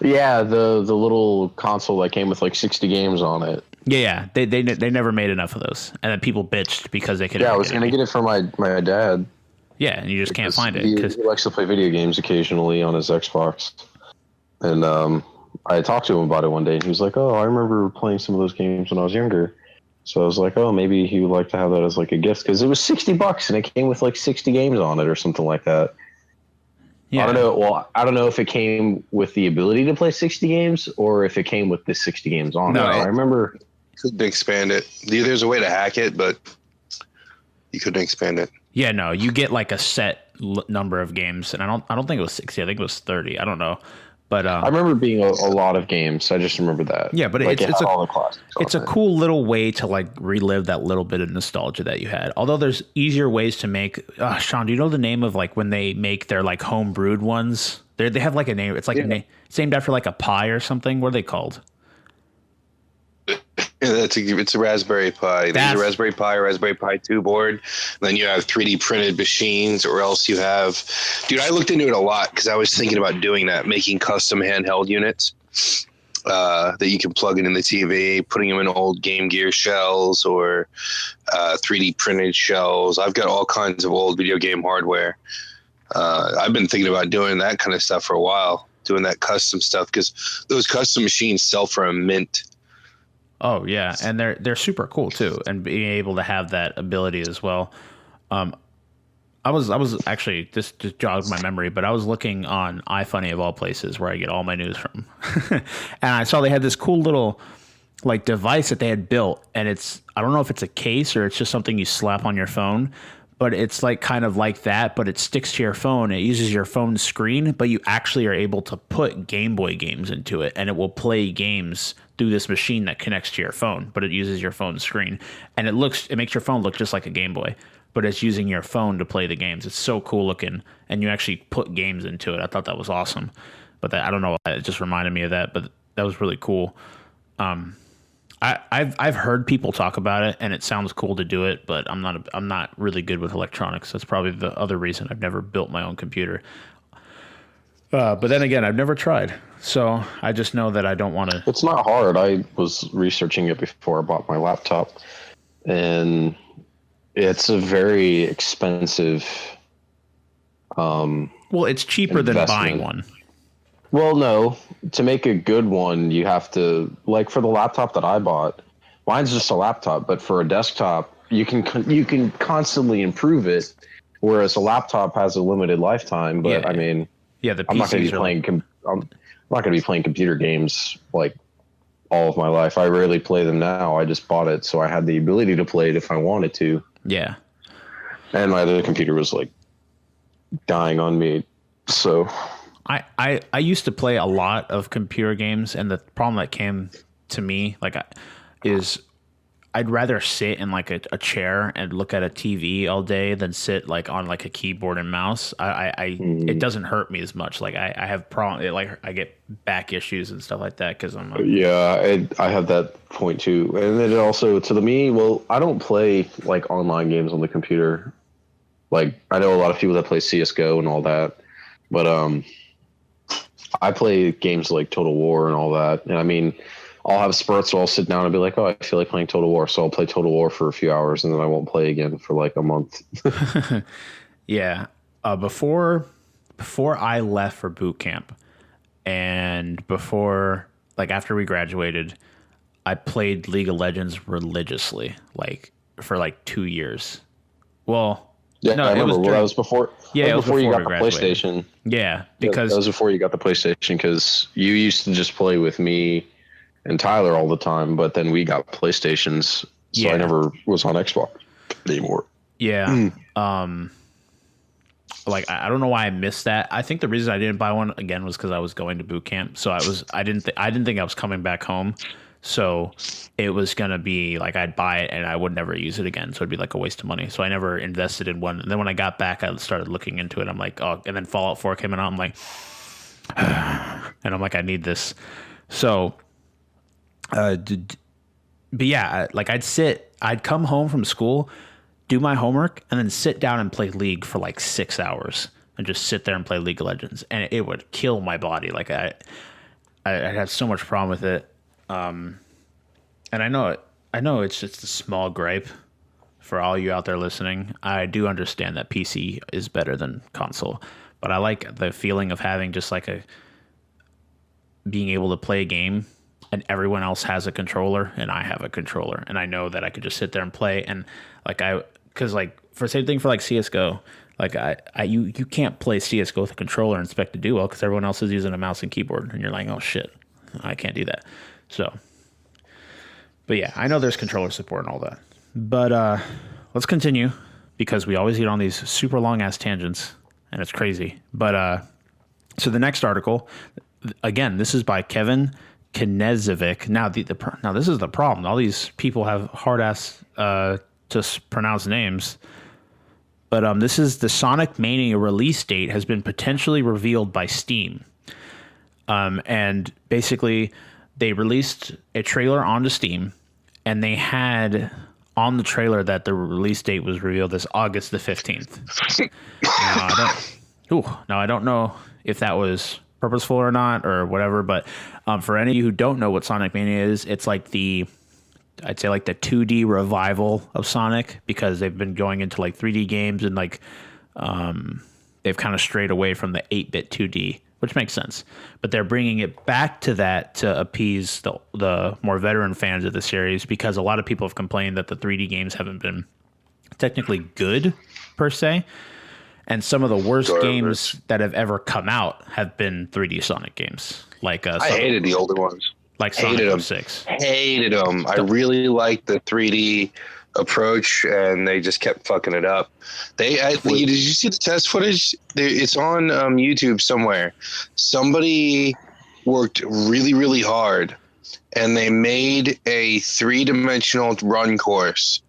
Yeah, the little console that came with like 60 games on it. Yeah, they never made enough of those, and then people bitched because they could. Yeah, I was gonna get it for my dad. Yeah, and you just can't find it because he likes to play video games occasionally on his Xbox. And I talked to him about it one day, and he was like, "Oh, I remember playing some of those games when I was younger." So I was like, "Oh, maybe he would like to have that as like a gift," because it was $60 and it came with like 60 games on it or something like that. Yeah. I don't know. Well, I don't know if it came with the ability to play 60 games or if it came with the 60 games on it. I remember. Couldn't expand it. There's a way to hack it, but you couldn't expand it. Yeah, no, you get like a set number of games, and I don't think it was 60. I think it was 30. I don't know, But I remember being a lot of games. I just remember that. Yeah, but like, it's a all the classics. It's a cool little way to like relive that little bit of nostalgia that you had. Although there's easier ways to make. Shawn, do you know the name of like when they make their like home brewed ones? They have like a name. It's like it's named after like a pie or something. What are they called? Yeah, it's a Raspberry Pi. There's a Raspberry Pi or Raspberry Pi 2 board. Then you have 3D printed machines, or else you have. Dude, I looked into it a lot because I was thinking about doing that, making custom handheld units that you can plug in the TV, putting them in old Game Gear shells or 3D printed shells. I've got all kinds of old video game hardware. I've been thinking about doing that kind of stuff for a while, doing that custom stuff, because those custom machines sell for a mint. Oh yeah, and they're super cool too, and being able to have that ability as well. I was actually just jogged my memory, but I was looking on iFunny of all places where I get all my news from, and I saw they had this cool little like device that they had built, and I don't know if it's a case or it's just something you slap on your phone, but it's like kind of like that, but it sticks to your phone. It uses your phone screen, but you actually are able to put Game Boy games into it, and it will play games through this machine that connects to your phone, but it uses your phone screen, and it makes your phone look just like a Game Boy, but it's using your phone to play the games. It's so cool looking, and you actually put games into it. I thought that was awesome, but I don't know, it just reminded me of that, but that was really cool. I've heard people talk about it, and it sounds cool to do it, but I'm not really good with electronics. That's probably the other reason I've never built my own computer. But then again, I've never tried, so I just know that I don't want to. It's not hard. I was researching it before I bought my laptop, and it's a very expensive. Well, it's cheaper than buying one. Well, no. To make a good one, you have to, like for the laptop that I bought, mine's just a laptop, but for a desktop, you can constantly improve it, whereas a laptop has a limited lifetime. But yeah. I mean, yeah, the PCs I'm not going to be playing. I'm not going to be playing computer games like all of my life. I rarely play them now. I just bought it, so I had the ability to play it if I wanted to. Yeah. And my other computer was like dying on me, so. I used to play a lot of computer games, and the problem that came to me is I'd rather sit in like a chair and look at a TV all day than sit like on like a keyboard and mouse. It doesn't hurt me as much. Like I have like I get back issues and stuff like that because I'm I have that point too. And then also to me, well, I don't play like online games on the computer. Like I know a lot of people that play CS:GO and all that, but I play games like Total War and all that. And I mean, I'll have spurts where I'll sit down and be like, oh, I feel like playing Total War. So I'll play Total War for a few hours and then I won't play again for like a month. Yeah. Before I left for boot camp and before, like after we graduated, I played League of Legends religiously, like for like 2 years. Well, yeah, no, I remember. That was before. Yeah, it was before you got the PlayStation. Yeah, because that was before you got the PlayStation. Because you used to just play with me and Tyler all the time, but then we got PlayStations, so I never was on Xbox anymore. Yeah. Like I don't know why I missed that. I think the reason I didn't buy one again was because I was going to boot camp, so I didn't think I was coming back home. So it was going to be like I'd buy it and I would never use it again. So it'd be like a waste of money. So I never invested in one. And then when I got back, I started looking into it. I'm like, oh, and then Fallout 4 came out. I'm like, and I'm like, I need this. So, but yeah, like I'd come home from school, do my homework, and then sit down and play League for like 6 hours and just sit there and play League of Legends. And it would kill my body. Like I'd have so much problem with it. And I know it's just a small gripe for all you out there listening. I do understand that PC is better than console, but I like the feeling of having just like being able to play a game and everyone else has a controller and I have a controller and I know that I could just sit there and play. And like cause like for same thing for like CS:GO, like you can't play CS:GO with a controller and expect to do well because everyone else is using a mouse and keyboard and you're like, oh shit, I can't do that. So, but yeah, I know there's controller support and all that. But let's continue because we always get on these super long ass tangents and it's crazy. But so the next article again, this is by Kevin Knezevic. Now, now this is the problem. All these people have hard ass to pronounce names. But this is the Sonic Mania release date has been potentially revealed by Steam. And basically, they released a trailer onto Steam, and they had on the trailer that the release date was revealed as August the 15th. Now, I don't know if that was purposeful or not or whatever, but for any of you who don't know what Sonic Mania is, it's like I'd say like the 2D revival of Sonic, because they've been going into like 3D games and like they've kind of strayed away from the 8-bit 2D, which makes sense. But they're bringing it back to that to appease the more veteran fans of the series, because a lot of people have complained that the 3D games haven't been technically good per se. And some of the worst games that have ever come out have been 3D Sonic games. Like I hated the older ones. Like Sonic 06. Hated them. I really liked the 3D approach, and they just kept fucking it up. Did you see the test footage? It's on YouTube somewhere. Somebody worked really, really hard, and they made a 3-dimensional run course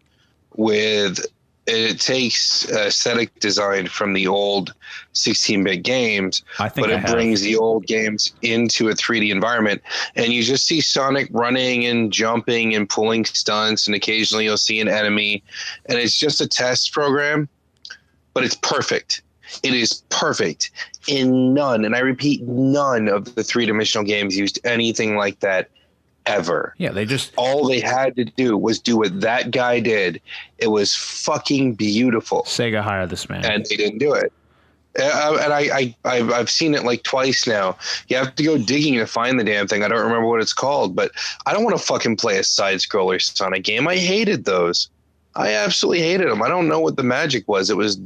with. It takes aesthetic design from the old 16-bit games, but it brings the old games into a 3D environment. And you just see Sonic running and jumping and pulling stunts, and occasionally you'll see an enemy. And it's just a test program, but it's perfect. It is perfect. In none, and I repeat, none of the 3-dimensional games used anything like that ever. Yeah, all they had to do was do what that guy did. It was fucking beautiful. Sega hired this man, and they didn't do it. And I've seen it like twice now. You have to go digging to find the damn thing. I don't remember what it's called, but I don't want to fucking play a side scroller Sonic game. I hated those. I absolutely hated them. I don't know what the magic was. It was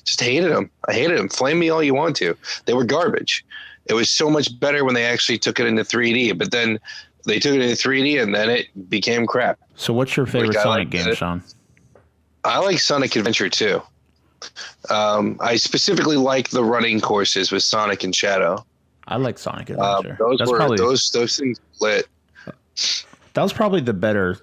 just hated them. I hated them. Flame me all you want to. They were garbage. It was so much better when they actually took it into 3D, but then they took it into 3D, and then it became crap. So what's your favorite Sonic game, Shawn? I like Sonic Adventure 2. I specifically like the running courses with Sonic and Shadow. I like Sonic Adventure. Those things lit. That was probably the better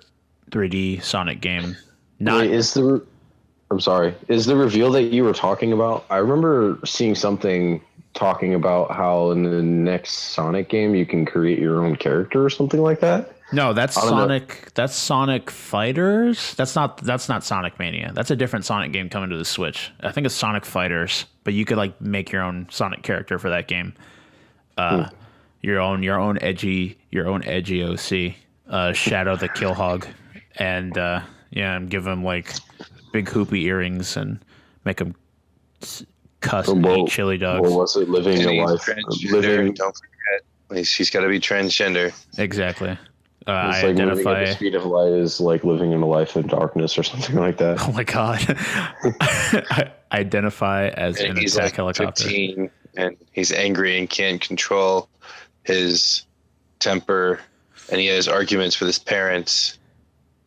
3D Sonic game. I'm sorry. Is the reveal that you were talking about? I remember seeing something talking about how in the next Sonic game you can create your own character or something like that. No, that's Sonic. That's Sonic Fighters. That's not Sonic Mania. That's a different Sonic game coming to the Switch. I think it's Sonic Fighters, but you could like make your own Sonic character for that game. Your own edgy OC. Shadow the Killhog, and and give him like big hoopy earrings and make him cuss and eat chili dogs. Or was it living a life? Don't forget, she's got to be transgender. Exactly. I like identify. Living at the speed of light is like living in a life in darkness or something like that. Oh my god! I identify as an attack like helicopter. 15, and he's angry and can't control his temper, and he has arguments with his parents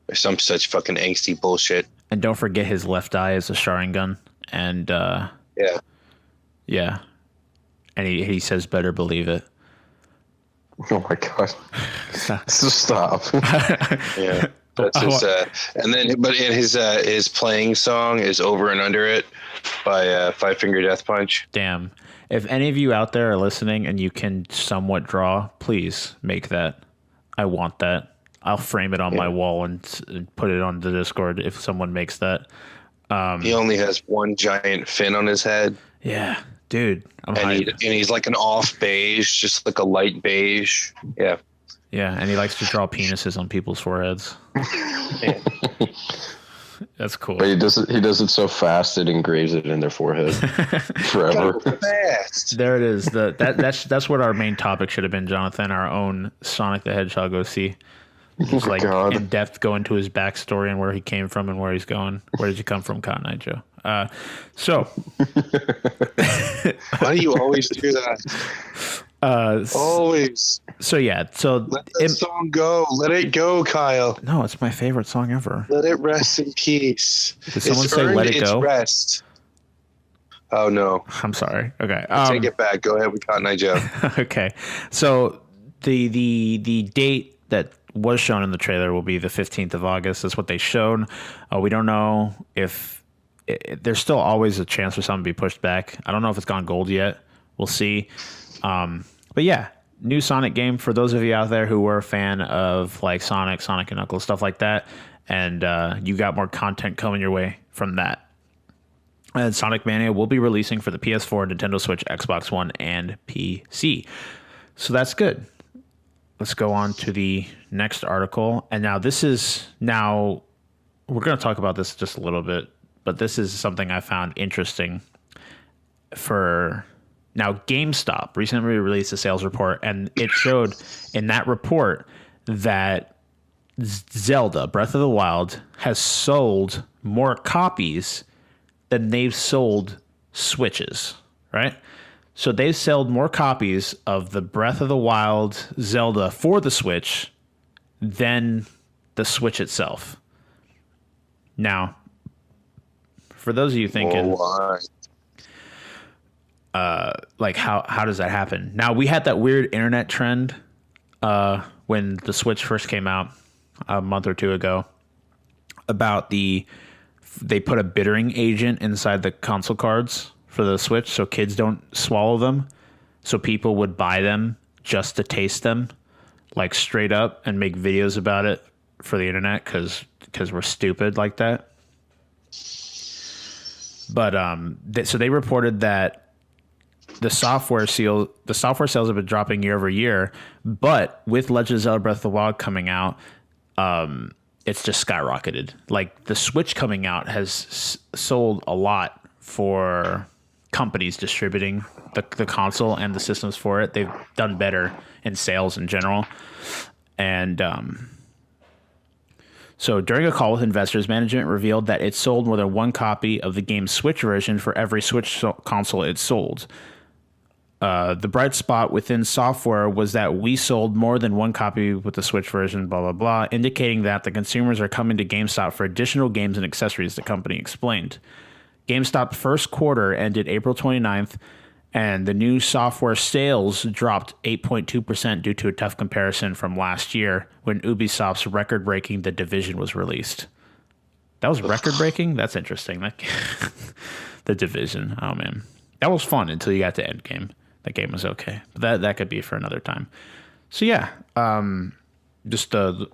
or some such fucking angsty bullshit. And don't forget his left eye is a Sharingan, and yeah, and he says, "Better believe it." Oh my god! Stop. Yeah, that's his. And then, but in his playing song is "Over and Under It" by Five Finger Death Punch. Damn! If any of you out there are listening and you can somewhat draw, please make that. I want that. I'll frame it on my wall and put it on the Discord if someone makes that. He only has one giant fin on his head. Yeah, dude. And he's like an off beige, just like a light beige. Yeah. Yeah, and he likes to draw penises on people's foreheads. Yeah. That's cool. But he does it so fast it engraves it in their forehead forever. Fast. There it is. That's what our main topic should have been, Jonathan. Our own Sonic the Hedgehog OC. Just like in depth go into his backstory and where he came from and where he's going. Where did you come from, Cotton Eye Joe? So why do you always do that? Always. So yeah. So let that song go. Let it go, Kyle. No, it's my favorite song ever. Let it rest in peace. Did someone say "Let it go"? Rest. Oh no. I'm sorry. Okay. Take it back. Go ahead with Cotton Eye Joe. Okay. So the date that was shown in the trailer will be the 15th of August. That's what they showed. We don't know if there's still always a chance for something to be pushed back. I don't know if it's gone gold yet. We'll see. But yeah, new Sonic game for those of you out there who were a fan of like Sonic and Knuckles, stuff like that, and you got more content coming your way from that. And Sonic Mania will be releasing for the PS4, Nintendo Switch, Xbox One, and PC. So that's good. Let's go on to the next article. And now we're going to talk about this just a little bit, but this is something I found interesting. Now, GameStop recently released a sales report, and it showed in that report that Zelda Breath of the Wild has sold more copies than they've sold Switches, right? So they've sold more copies of the Breath of the Wild Zelda for the Switch than the Switch itself. Now, for those of you thinking, like how does that happen? Now, we had that weird internet trend when the Switch first came out a month or two ago about they put a bittering agent inside the console cards for the Switch so kids don't swallow them. So people would buy them just to taste them, like straight up, and make videos about it for the internet because we're stupid like that. But so they reported that the software sales have been dropping year over year, but with Legend of Zelda Breath of the Wild coming out, it's just skyrocketed. Like the Switch coming out has sold a lot for companies distributing the console and the systems for it. They've done better in sales in general. And so during a call with investors, management revealed that it sold more than one copy of the game's Switch version for every Switch console it sold. The bright spot within software was that we sold more than one copy with the Switch version, blah, blah, blah, indicating that the consumers are coming to GameStop for additional games and accessories, the company explained. GameStop first quarter ended April 29th, and the new software sales dropped 8.2% due to a tough comparison from last year when Ubisoft's record-breaking The Division was released. That was record-breaking? That's interesting. The Division. Oh, man. That was fun until you got to Endgame. That game was okay, but that could be for another time. So yeah, just to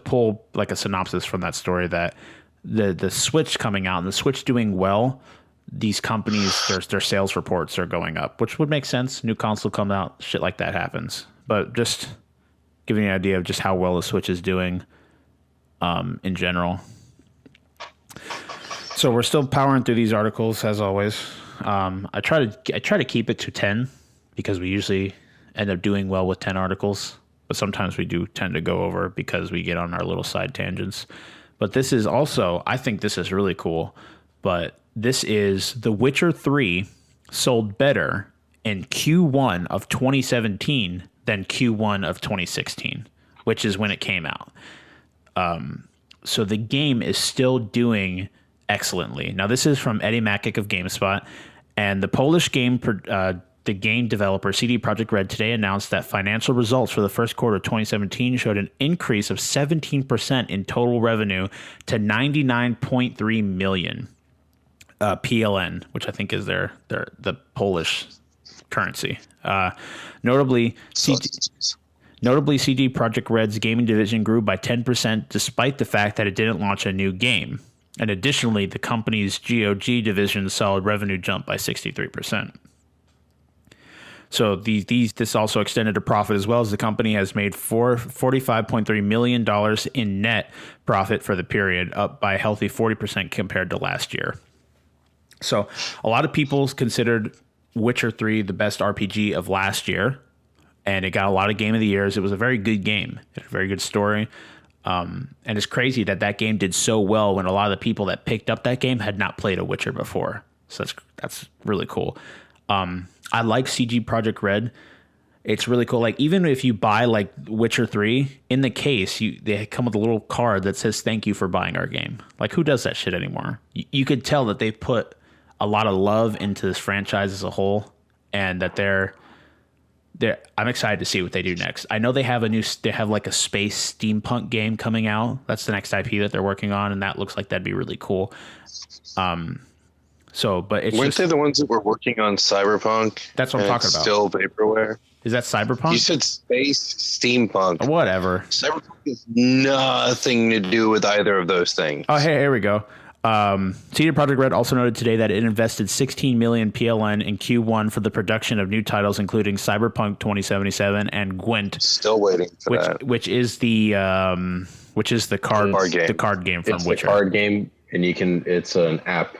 pull like a synopsis from that story, that the Switch coming out and the Switch doing well, these companies their sales reports are going up, which would make sense. New console comes out, shit like that happens. But just giving you an idea of just how well the Switch is doing in general. So we're still powering through these articles as always. I try to keep it to 10 because we usually end up doing well with 10 articles, but sometimes we do tend to go over because we get on our little side tangents. But this is also, I think this is really cool, but this is The Witcher 3 sold better in Q1 of 2017 than Q1 of 2016, which is when it came out. So the game is still doing excellently. Now, this is from Eddie Makic of GameSpot, and the Polish game developer CD Projekt Red today announced that financial results for the first quarter of 2017 showed an increase of 17% in total revenue to 99.3 million PLN, which I think is the Polish currency. Notably, CD Projekt Red's gaming division grew by 10% despite the fact that it didn't launch a new game. And additionally, the company's GOG division saw revenue jump by 63%. So this also extended to profit as well, as the company has made $45.3 million in net profit for the period, up by a healthy 40% compared to last year. So a lot of people considered Witcher 3 the best RPG of last year, and it got a lot of Game of the Years. It was a very good game. It had a very good story. And it's crazy that game did so well when a lot of the people that picked up that game had not played a Witcher before. So that's really cool. I like CG Projekt Red. It's really cool. Like, even if you buy like Witcher 3, in the case, they come with a little card that says, "Thank you for buying our game." Like, who does that shit anymore? You could tell that they put a lot of love into this franchise as a whole, and that I'm excited to see what they do next. I know they have like a space steampunk game coming out. That's the next IP that they're working on, and that looks like that'd be really cool. But it's weren't they the ones that were working on Cyberpunk? That's what I'm talking about. Still vaporware. Is that Cyberpunk? You said space steampunk. Whatever. Cyberpunk has nothing to do with either of those things. Oh, hey, here we go. CD Projekt Red also noted today that it invested 16 million PLN in Q1 for the production of new titles, including Cyberpunk 2077 and Gwent. Still waiting for that. Which is the card game. The card game from It's Witcher. a card game, and it's an app.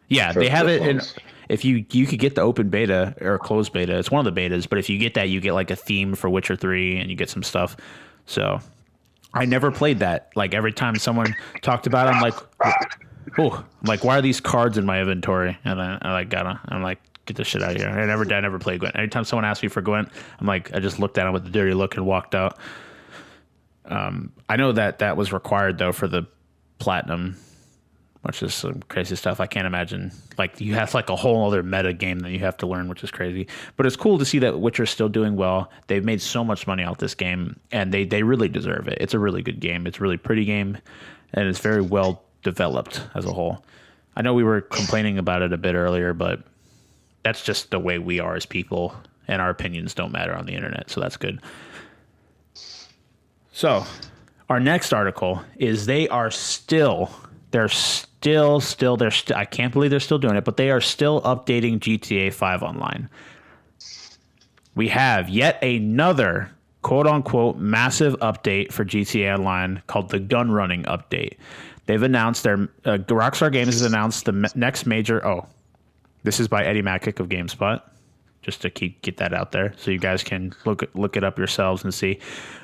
Yeah, they have it in. If you could get the open beta or closed beta, it's one of the betas. But if you get that, you get like a theme for Witcher 3, and you get some stuff. So I never played that. Like every time someone talked about it, I'm like, why are these cards in my inventory? And I'm like, get this shit out of here. I never played Gwent. Anytime someone asked me for Gwent, I'm like, I just looked at him with a dirty look and walked out. I know that was required though for the platinum, which is some crazy stuff. I can't imagine. Like you have like a whole other meta game that you have to learn, which is crazy. But it's cool to see that Witcher's still doing well. They've made so much money out this game, and they really deserve it. It's a really good game. It's a really pretty game, and it's very well developed as a whole. I know we were complaining about it a bit earlier, but that's just the way we are as people, and our opinions don't matter on the internet, so that's good. So our next article is I can't believe they're still doing it, but they are still updating GTA 5 Online. We have yet another quote-unquote massive update for GTA Online called the gun running update. They've announced Rockstar Games has announced the next major... Oh, this is by Eddie Macick of GameSpot, just to get that out there so you guys can look it up yourselves and see.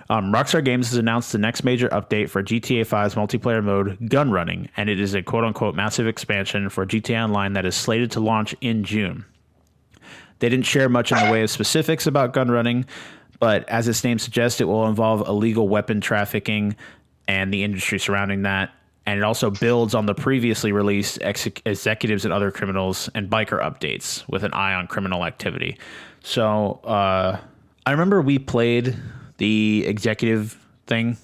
Rockstar Games has announced the next major update for GTA 5's multiplayer mode, Gun Running, and it is a quote-unquote massive expansion for GTA Online that is slated to launch in June. They didn't share much in the way of specifics about Gun Running, but as its name suggests, it will involve illegal weapon trafficking and the industry surrounding that. And it also builds on the previously released executives and other criminals and biker updates with an eye on criminal activity. So I remember we played the executive thing.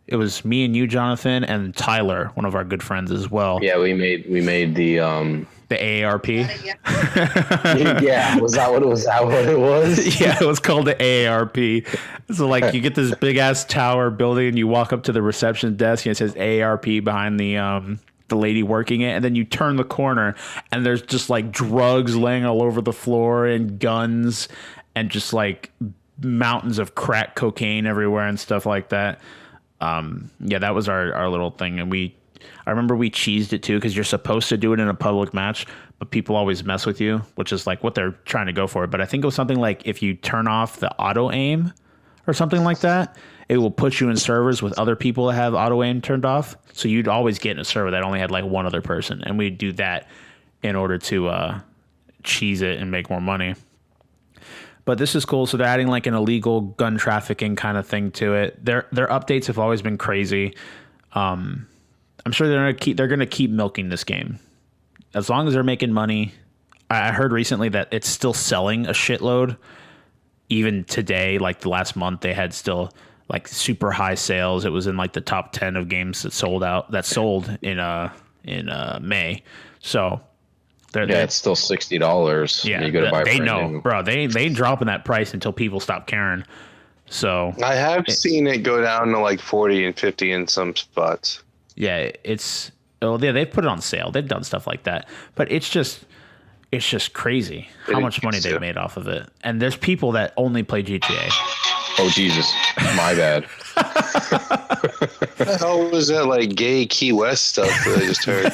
It was me and you, Jonathan, and Tyler, one of our good friends as well. Yeah, we made the AARP. Yeah, was that what it was? Yeah, it was called the AARP. So like you get this big ass tower building and you walk up to the reception desk and it says AARP behind the lady working it, and then you turn the corner and there's just like drugs laying all over the floor and guns and just like mountains of crack cocaine everywhere and stuff like that. Yeah, that was our little thing, and I remember we cheesed it too because you're supposed to do it in a public match, but people always mess with you, which is like what they're trying to go for. But I think it was something like if you turn off the auto aim or something like that, it will put you in servers with other people that have auto aim turned off. So you'd always get in a server that only had like one other person, and we'd do that in order to cheese it and make more money. But this is cool. So they're adding like an illegal gun trafficking kind of thing to it. Their updates have always been crazy. I'm sure they're gonna keep milking this game as long as they're making money. I heard recently that it's still selling a shitload. Even today, like the last month, they had still like super high sales. It was in like the top 10 of games that sold in May. So it's still $60. Yeah, you go to buy they know, bro. They ain't dropping that price until people stop caring. So I have seen it go down to like 40 and 50 in some spots. Yeah, they've put it on sale. They've done stuff like that, but it's just crazy how much money they've made off of it. And there's people that only play GTA. Oh Jesus, my bad. What the hell was that like gay Key West stuff that I just heard?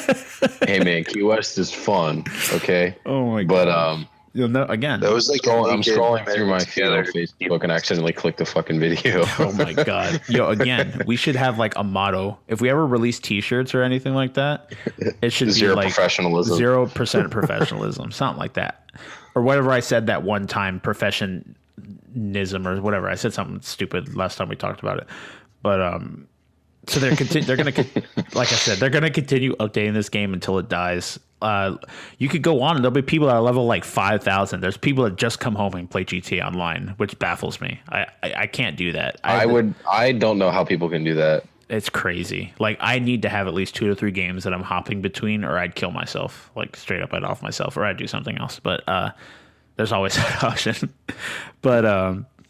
Hey man, Key West is fun. Okay. Oh my god. But you'll know again. That was like I'm scrolling through my feed on Facebook and accidentally clicked the fucking video. Oh my god. Yo, again, we should have like a motto. If we ever release T-shirts or anything like that, it should be like professionalism. 0% professionalism, something like that, or whatever I said that one time, professionism or whatever. I said something stupid last time we talked about it, but so they're gonna like I said, they're gonna continue updating this game until it dies. You could go on and there'll be people that are level like 5,000. There's people that just come home and play GTA Online, which baffles me. I can't do that. I don't know how people can do that. It's crazy. Like, I need to have at least 2 to 3 games that I'm hopping between, or I'd kill myself. Like, straight up, I'd off myself, or I'd do something else. But there's always that option. But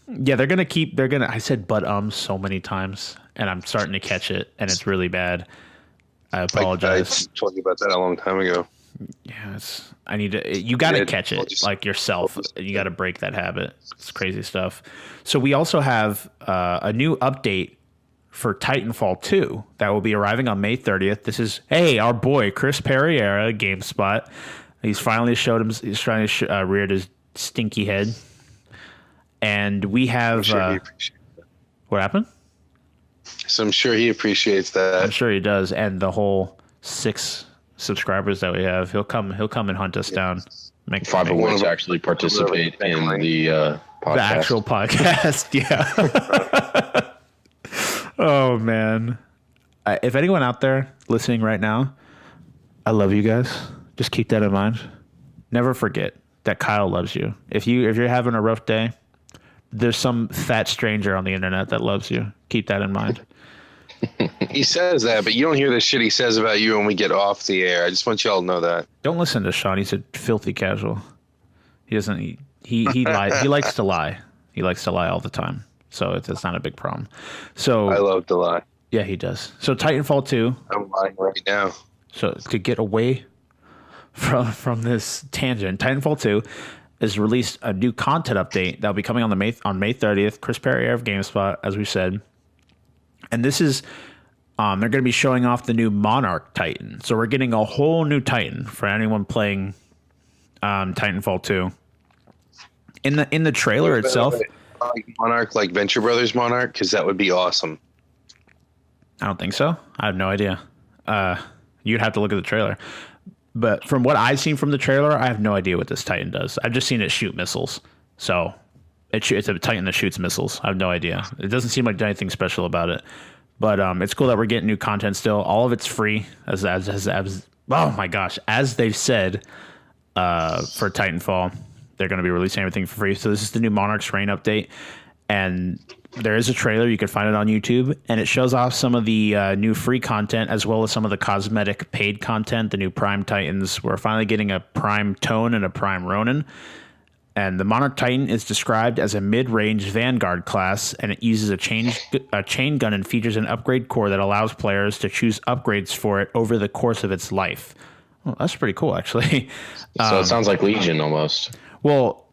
yeah, I said so many times, and I'm starting to catch it, and it's really bad. I apologize. I told you about that a long time ago. Yeah, you got to catch it like yourself. You got to break that habit. It's crazy stuff. So we also have a new update for Titanfall 2 that will be arriving on May 30th. This is, our boy, Chris Pereira, GameSpot. He's finally he's trying to reared his stinky head. And we have, what happened? So I'm sure he appreciates that. I'm sure he does. And the whole 6 subscribers that we have, he'll come and hunt us down. Make 5 of which actually participate in the podcast. The actual podcast. Yeah. Oh, man. If anyone out there listening right now, I love you guys. Just keep that in mind. Never forget that Kyle loves you. If you're having a rough day, there's some fat stranger on the internet that loves you. Keep that in mind. He says that, but you don't hear the shit he says about you when we get off the air. I just want y'all to know that. Don't listen to Shawn. He's a filthy casual. He doesn't. He lies. He likes to lie. He likes to lie all the time. So it's not a big problem. So I love to lie. Yeah, he does. So Titanfall 2. I'm lying right now. So to get away from this tangent, Titanfall 2 has released a new content update that'll be coming on May 30th. Chris Pereira of GameSpot, as we said, and this is they're going to be showing off the new Monarch Titan. So we're getting a whole new Titan for anyone playing Titanfall 2. In the trailer itself. Like Monarch, like Venture Brothers Monarch, because that would be awesome. I don't think so. I have no idea. You'd have to look at the trailer. But from what I've seen from the trailer, I have no idea what this Titan does. I've just seen it shoot missiles. So it's a Titan that shoots missiles. I have no idea. It doesn't seem like anything special about it. But it's cool that we're getting new content still. All of it's free. As oh my gosh, as they've said for Titanfall. They're going to be releasing everything for free. So this is the new Monarch's Reign update. And there is a trailer. You can find it on YouTube. And it shows off some of the new free content as well as some of the cosmetic paid content. The new Prime Titans. We're finally getting a Prime Tone and a Prime Ronin. And the Monarch Titan is described as a mid-range Vanguard class. And it uses a chain gun and features an upgrade core that allows players to choose upgrades for it over the course of its life. Well, that's pretty cool, actually. So it sounds like Legion almost. Well,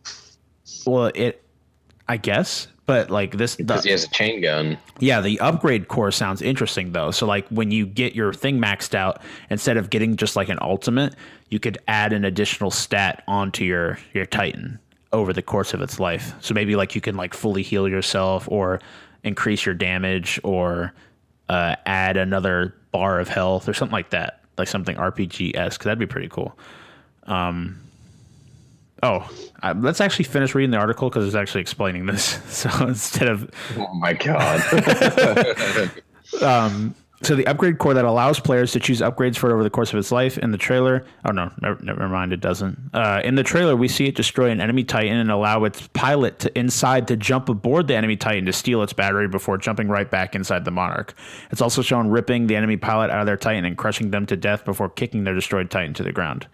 I guess, but like this, because he has a chain gun. Yeah, the upgrade core sounds interesting though. So like when you get your thing maxed out, instead of getting just like an ultimate, you could add an additional stat onto your Titan over the course of its life. So maybe like you can like fully heal yourself or increase your damage or add another bar of health or something like that, like something RPG-esque. That'd be pretty cool. Let's actually finish reading the article because it's actually explaining this. So instead of... Oh, my God. So the upgrade core that allows players to choose upgrades for it over the course of its life. In the trailer... Oh, no. Never mind. It doesn't. In the trailer, we see it destroy an enemy Titan and allow its pilot to jump aboard the enemy Titan to steal its battery before jumping right back inside the Monarch. It's also shown ripping the enemy pilot out of their Titan and crushing them to death before kicking their destroyed Titan to the ground.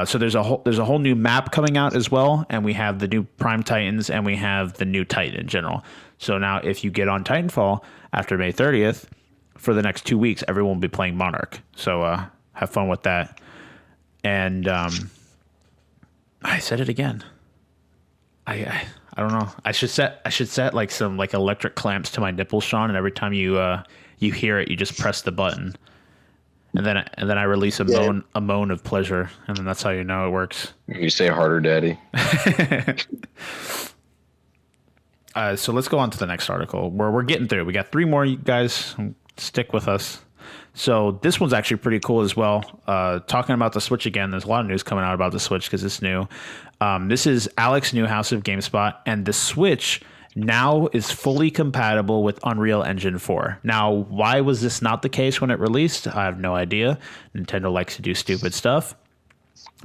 So there's a whole new map coming out as well, and we have the new Prime Titans, and we have the new Titan in general. So now if you get on Titanfall after May 30th, for the next 2 weeks, everyone will be playing Monarch. So have fun with that. And I said it again. I don't know. I should set like some like electric clamps to my nipples, Shawn, and every time you hear it, you just press the button. And then I release a moan of pleasure, and then that's how you know it works. You say harder, Daddy. So let's go on to the next article where we're getting through. We got 3 more, you guys. Stick with us. So this one's actually pretty cool as well. Talking about the Switch again, there's a lot of news coming out about the Switch because it's new. This is Alex Newhouse of GameSpot, and the Switch now is fully compatible with Unreal Engine 4. Now, why was this not the case when it released? I have no idea. Nintendo likes to do stupid stuff.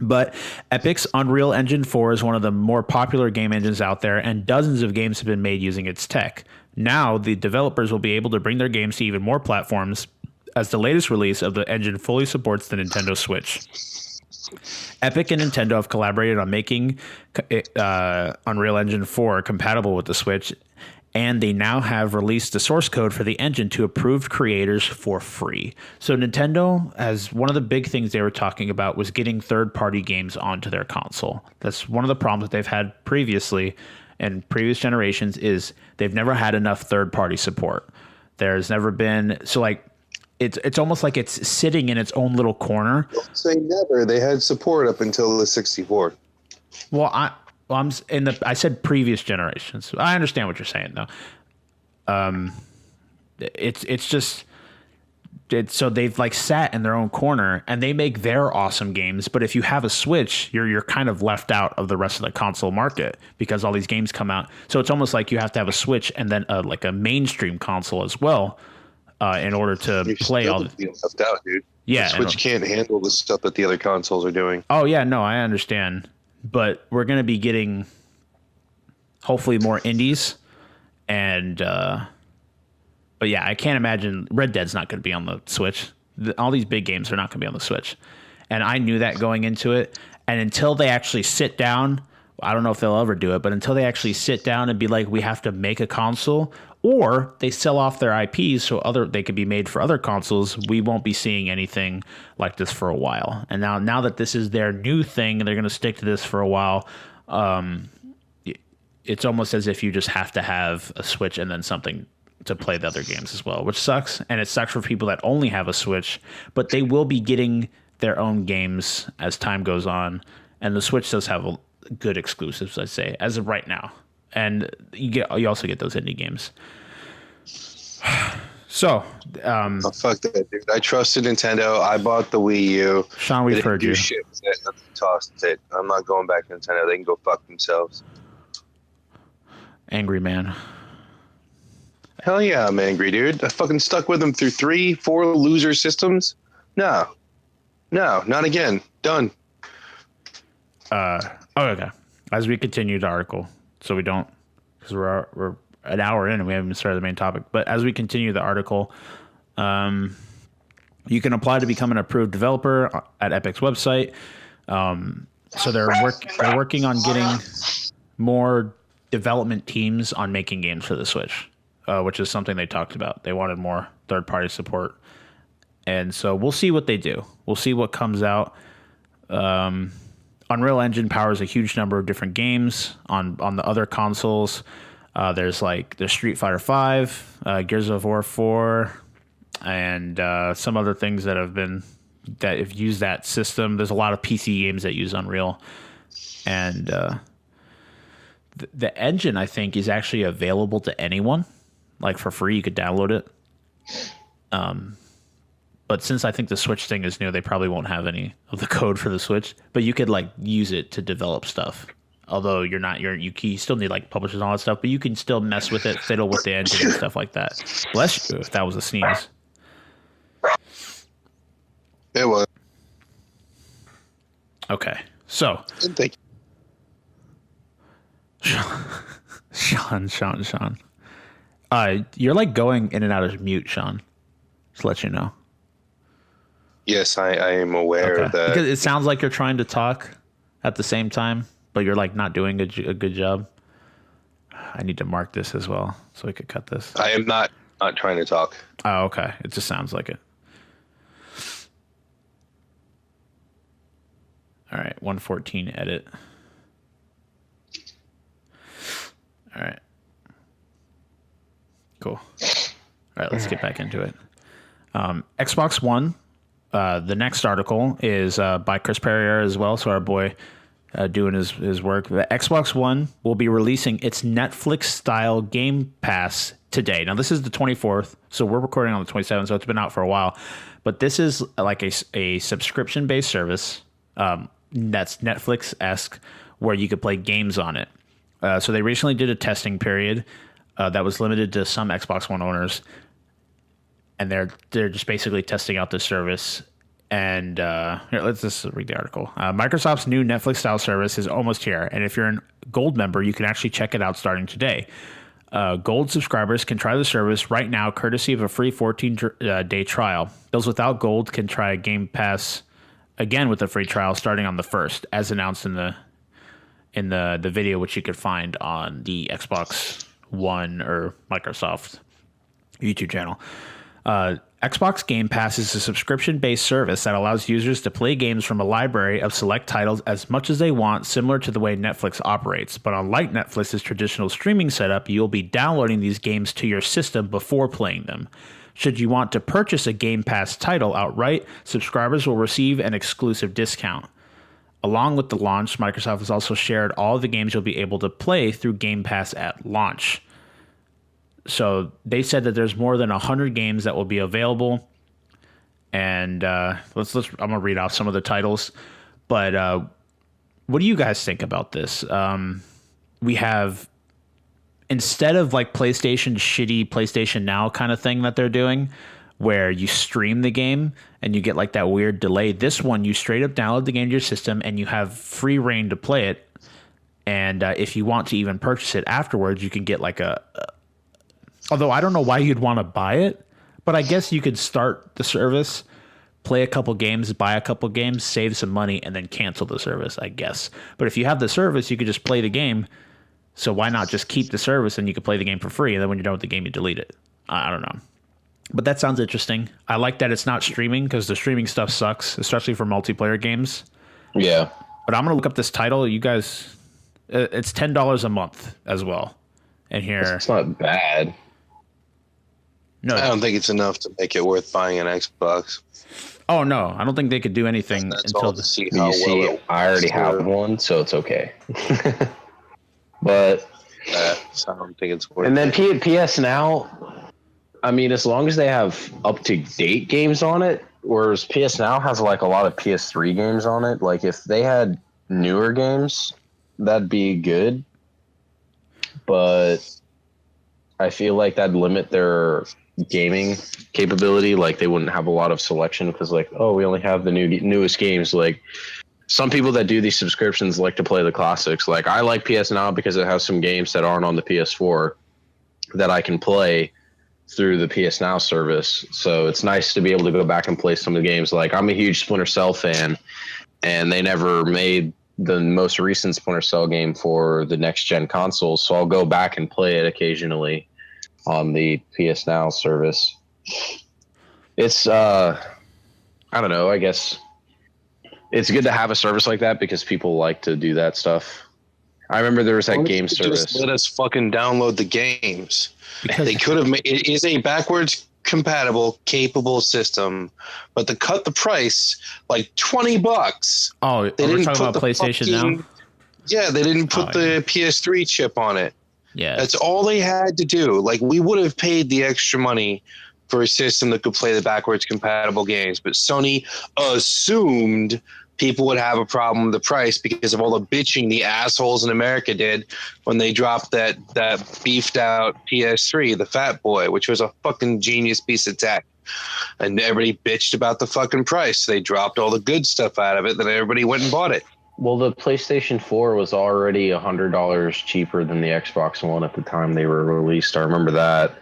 But Epic's Unreal Engine 4 is one of the more popular game engines out there, and dozens of games have been made using its tech. Now, the developers will be able to bring their games to even more platforms, as the latest release of the engine fully supports the Nintendo Switch. Epic and Nintendo have collaborated on making Unreal Engine 4 compatible with the Switch, and they now have released the source code for the engine to approved creators for free. So Nintendo, as one of the big things they were talking about, was getting third-party games onto their console. That's one of the problems that they've had previously in previous generations, is they've never had enough third-party support. There's never been, so like, it's almost like it's sitting in its own little corner. Don't say never. They had support up until the 64. Well, I said previous generations. I understand what you're saying, though. So they've like sat in their own corner and they make their awesome games. But if you have a Switch, you're kind of left out of the rest of the console market because all these games come out. So it's almost like you have to have a Switch and then like a mainstream console as well. In order to play all the left out, dude. Yeah, the Switch can't handle the stuff that the other consoles are doing. Oh yeah, no, I understand, but we're gonna be getting hopefully more indies, and but yeah, I can't imagine Red Dead's not gonna be on the Switch. All these big games are not gonna be on the Switch, and I knew that going into it. And until they actually sit down, I don't know if they'll ever do it, but until they actually sit down and be like, we have to make a console. Or they sell off their IPs so they could be made for other consoles, we won't be seeing anything like this for a while. And now that this is their new thing and they're going to stick to this for a while, it's almost as if you just have to have a Switch and then something to play the other games as well, which sucks. And it sucks for people that only have a Switch, but they will be getting their own games as time goes on. And the Switch does have good exclusives, I'd say, as of right now. And you also get those indie games. So, oh, fuck that, dude. I trusted Nintendo. I bought the Wii U. Sean, we've heard you. Shit with it. Nothing tossed it. I'm not going back to Nintendo. They can go fuck themselves. Angry man. Hell yeah, I'm angry, dude. I fucking stuck with them through 3-4 loser systems. No, not again. Done. Okay. As we continue the article. So we don't, because we're an hour in and we haven't even started the main topic. But as we continue the article, you can apply to become an approved developer at Epic's website. So they're working on getting more development teams on making games for the Switch, which is something they talked about. They wanted more third-party support. And so we'll see what they do. We'll see what comes out. Unreal Engine powers a huge number of different games on the other consoles. There's Street Fighter V, Gears of War 4, and some other things that have used that system. There's a lot of PC games that use Unreal, and the engine, I think, is actually available to anyone, like for free. You could download it. But since I think the Switch thing is new, they probably won't have any of the code for the Switch. But you could like use it to develop stuff. Although you still need like publishers and all that stuff, but you can still mess with it, fiddle with the engine and stuff like that. Bless you if that was a sneeze. It was. Okay, so. Thank you. Sean. You're like going in and out of mute, Sean. Just to let you know. Yes, I am aware of that. Because it sounds like you're trying to talk at the same time, but you're like not doing a good job. I need to mark this as well so we could cut this. I am not trying to talk. Oh, okay. It just sounds like it. All right, 114 edit. All right. Cool. All right, let's get back into it. Xbox One. The next article is by Chris Perrier as well, so our boy doing his work. The Xbox One will be releasing its Netflix-style Game Pass today. Now, this is the 24th, so we're recording on the 27th, so it's been out for a while. But this is like a subscription-based service that's Netflix-esque, where you could play games on it. So they recently did a testing period that was limited to some Xbox One owners, and they're just basically testing out this service. And here, let's just read the article. Microsoft's new Netflix-style service is almost here, and if you're a Gold member, you can actually check it out starting today. Gold subscribers can try the service right now, courtesy of a free 14-day trial. Those without Gold can try Game Pass again with a free trial starting on the 1st, as announced in the video, which you could find on the Xbox One or Microsoft YouTube channel. Xbox Game Pass is a subscription-based service that allows users to play games from a library of select titles as much as they want, similar to the way Netflix operates. But unlike Netflix's traditional streaming setup, you'll be downloading these games to your system before playing them. Should you want to purchase a Game Pass title outright, subscribers will receive an exclusive discount. Along with the launch, Microsoft has also shared all of the games you'll be able to play through Game Pass at launch. So they said that there's more than 100 games that will be available, and I'm gonna read off some of the titles. But what do you guys think about this? We have, instead of like PlayStation's shitty PlayStation Now kind of thing that they're doing, where you stream the game and you get like that weird delay. This one, you straight up download the game to your system and you have free reign to play it. And if you want to even purchase it afterwards, you can get like although I don't know why you'd want to buy it, but I guess you could start the service, play a couple games, buy a couple games, save some money, and then cancel the service, I guess. But if you have the service, you could just play the game. So why not just keep the service and you can play the game for free, and then when you're done with the game, you delete it. I don't know. But that sounds interesting. I like that it's not streaming, because the streaming stuff sucks, especially for multiplayer games. Yeah. But I'm going to look up this title. You guys, it's $10 a month as well. And here, It's not bad. no, I don't think it's enough to make it worth buying an Xbox. oh no, I don't think they could do anything That's until all to see how You see, well it I already have one, so it's okay. But so I don't think it's worth and then it. PS Now, I mean, as long as they have up-to-date games on it, whereas PS Now has like a lot of PS3 games on it. Like if they had newer games, that'd be good. But I feel like that'd limit their gaming capability. Like they wouldn't have a lot of selection because like, oh, we only have the newest games. Like some people that do these subscriptions like to play the classics. Like I like PS Now because it has some games that aren't on the PS4 that I can play through the PS Now service. So it's nice to be able to go back and play some of the games. Like I'm a huge Splinter Cell fan, and they never made the most recent Splinter Cell game for the next gen consoles. So I'll go back and play it occasionally on the PS Now service. It's I don't know, I guess it's good to have a service like that because people like to do that stuff. I remember there was that game service. Just let us fucking download the games. because They could have made it is a backwards compatible, capable system, but to cut the price like $20. oh, They we're didn't talking put about the PlayStation fucking- now. Yeah, they didn't put Oh, the PS3 chip on it. Yeah, That's all they had to do. Like we would have paid the extra money for a system that could play the backwards compatible games, but Sony assumed people would have a problem with the price because of all the bitching the assholes in America did when they dropped that beefed out PS3, the Fat Boy, which was a fucking genius piece of tech. And everybody bitched about the fucking price. They dropped all the good stuff out of it, then everybody went and bought it. Well, the PlayStation 4 was already $100 cheaper than the Xbox One at the time they were released. I remember that.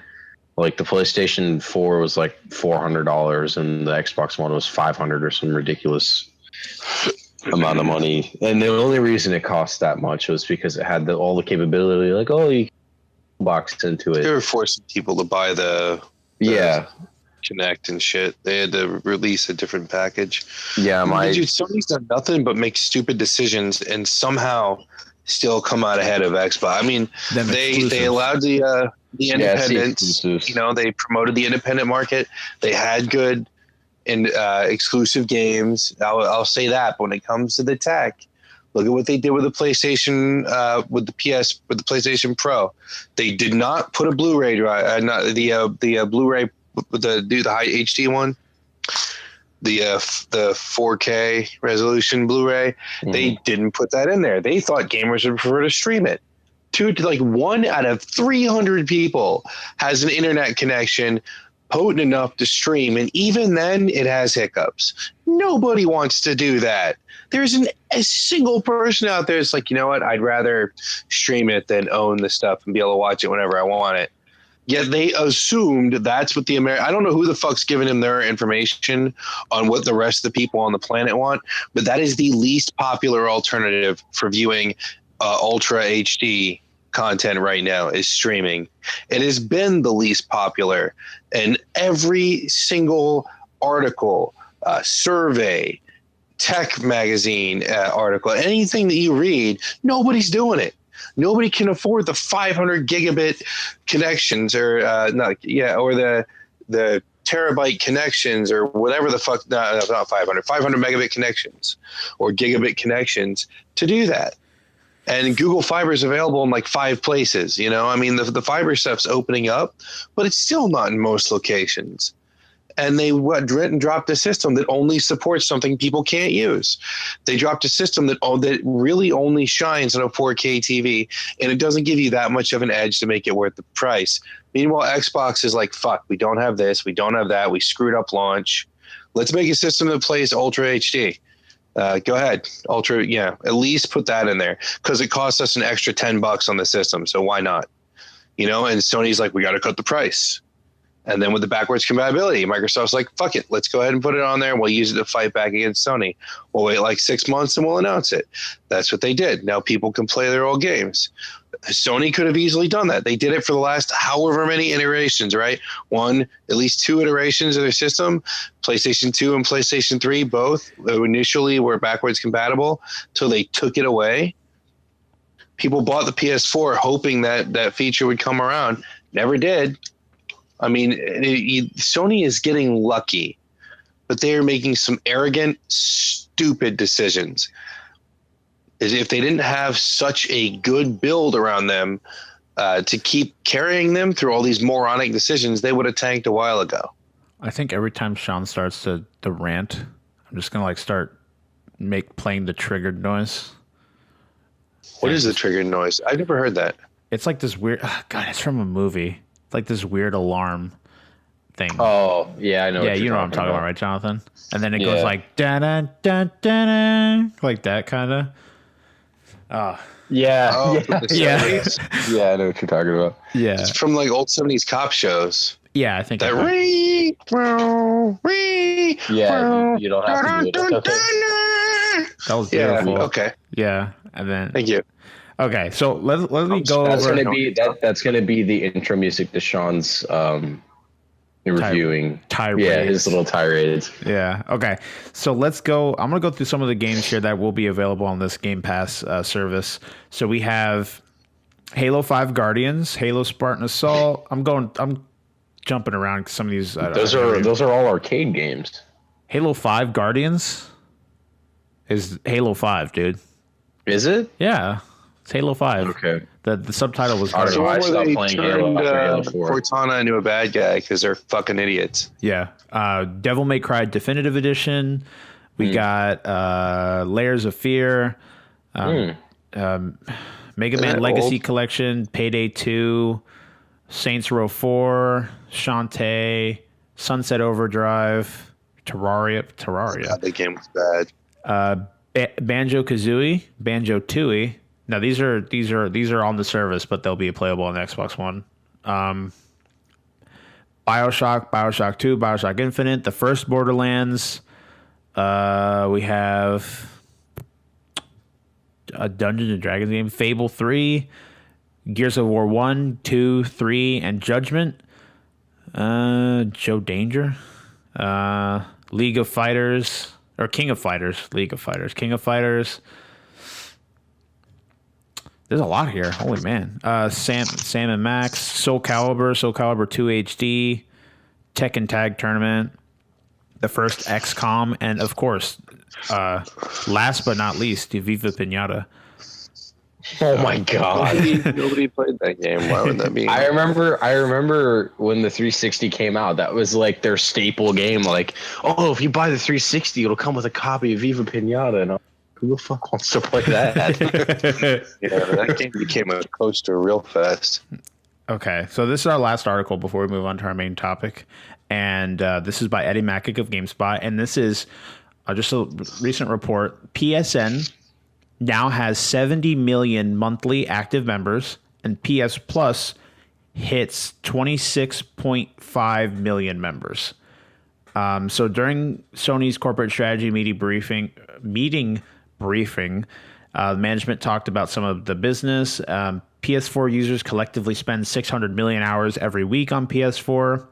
Like the PlayStation 4 was like $400 and the Xbox One was $500 or some ridiculous amount of money. And the only reason it cost that much was because it had all the capability. Like, oh, you can box into They it. were forcing people to buy the Yeah, Connect and shit. They had to release a different package. yeah. Dude, Sony's done nothing but make stupid decisions and somehow still come out ahead of Xbox. I mean, Them they exclusives. allowed the independents. exclusives. You know, they promoted the independent market. They had good and exclusive games. I'll say that. But when it comes to the tech, look at what they did with the PlayStation, with the PlayStation Pro. They did not put a Blu-ray drive, not the Blu-ray with the high HD one, the 4K resolution Blu-ray. They didn't put that in there. They thought gamers would prefer to stream it. Like 1 out of 300 people has an internet connection potent enough to stream, and even then it has hiccups. Nobody wants to do that. There isn't a single person out there that's like, you know what, I'd rather stream it than own the stuff and be able to watch it whenever I want it. Yet they assumed that's what the I don't know who the fuck's giving them their information on what the rest of the people on the planet want, but that is the least popular alternative for viewing Ultra HD content right now is streaming. It has been the least popular, and every single article, survey, tech magazine article, anything that you read, nobody's doing it. Nobody can afford the 500 gigabit connections or the terabyte connections or whatever the fuck. No, not 500 megabit connections or gigabit connections to do that. And Google Fiber is available in like 5 places. You know, I mean, the fiber stuff's opening up, but it's still not in most locations. And they dropped a system that only supports something people can't use. They dropped a system that really only shines on a 4K TV, and it doesn't give you that much of an edge to make it worth the price. Meanwhile, Xbox is like, fuck, we don't have this, we don't have that, we screwed up launch. Let's make a system that plays Ultra HD. Go ahead, Ultra, yeah, at least put that in there because it costs us an extra $10 on the system, so why not? You know, and Sony's like, we got to cut the price. And then with the backwards compatibility, Microsoft's like, fuck it, let's go ahead and put it on there and we'll use it to fight back against Sony. We'll wait like 6 months and we'll announce it. That's what they did. Now people can play their old games. Sony could have easily done that. They did it for the last however many iterations, right? At least 2 iterations of their system. PlayStation 2 and PlayStation 3 both initially were backwards compatible till they took it away. People bought the PS4 hoping that feature would come around. Never did. I mean, Sony is getting lucky, but they are making some arrogant, stupid decisions. If they didn't have such a good build around them to keep carrying them through all these moronic decisions, they would have tanked a while ago. I think every time Shawn starts to rant, I'm just going to start playing the triggered noise. What is the triggered noise? I've never heard that. It's like this weird, God, it's from a movie. It's like this weird alarm thing. Oh, yeah, I know. Yeah, you know what I'm talking about, right, Jonathan? And then it goes like da da da da, like that kind of. Yeah. Oh, Yeah. Yeah, I know what you're talking about. Yeah. It's from like old 70s cop shows. Yeah, I think that yeah, you don't have to do it. Okay. That was beautiful. Yeah, okay. Yeah, and then thank you. Okay, so let me go that's over. That's gonna be the intro music to Shawn's reviewing tirade. Yeah, his little tirades. Yeah. Okay. So let's go. I'm gonna go through some of the games here that will be available on this Game Pass service. So we have Halo 5 Guardians, Halo Spartan Assault. I'm jumping around 'cause some of these. Those are all arcade games. Halo 5 Guardians is Halo 5, dude. Is it? Yeah. It's Halo 5. Okay. The subtitle was I don't know. I stopped playing Halo after Halo 4. Cortana into a bad guy because they're fucking idiots. Yeah. Devil May Cry Definitive Edition. We got Layers of Fear. Mega Man Legacy Collection. Payday 2. Saints Row 4. Shantae. Sunset Overdrive. Terraria. God, that game was bad. Banjo-Kazooie. Banjo-Tooie. Now these are on the service, but they'll be playable on the Xbox One. BioShock 2, BioShock Infinite, the first Borderlands. We have a Dungeons and Dragons game, Fable 3, Gears of War 1, 2, 3, and Judgment. Joe Danger. League of Fighters, or King of Fighters, League of Fighters, King of Fighters. There's a lot here. Holy man. Sam and Max, Soul Calibur 2 HD, Tekken Tag Tournament, the first XCOM, and of course, last but not least, the Viva Pinata. Oh my god! Nobody played that game. Why would that be? I remember when the 360 came out. That was like their staple game. Like, oh, if you buy the 360, it'll come with a copy of Viva Pinata. And who the fuck wants to play that? Yeah, that game became a coaster real fast. Okay, so this is our last article before we move on to our main topic. And this is by Eddie Macick of GameSpot. And this is just a recent report. PSN now has 70 million monthly active members, and PS Plus hits 26.5 million members. So during Sony's corporate strategy meeting briefing, management talked about some of the business. PS4 users collectively spend 600 million hours every week on PS4.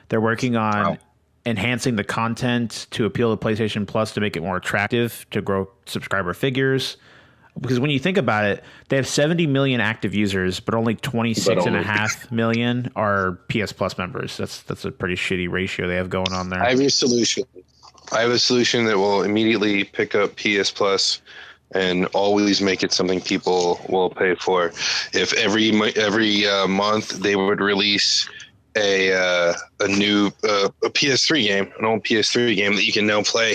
They're working on enhancing the content to appeal to PlayStation Plus to make it more attractive to grow subscriber figures. Because when you think about it, they have 70 million active users, but only 26.5 million are PS Plus members. That's a pretty shitty ratio they have going on there. I have a solution. That will immediately pick up PS Plus and always make it something people will pay for. If every month they would release a new PS3 game, an old PS3 game that you can now play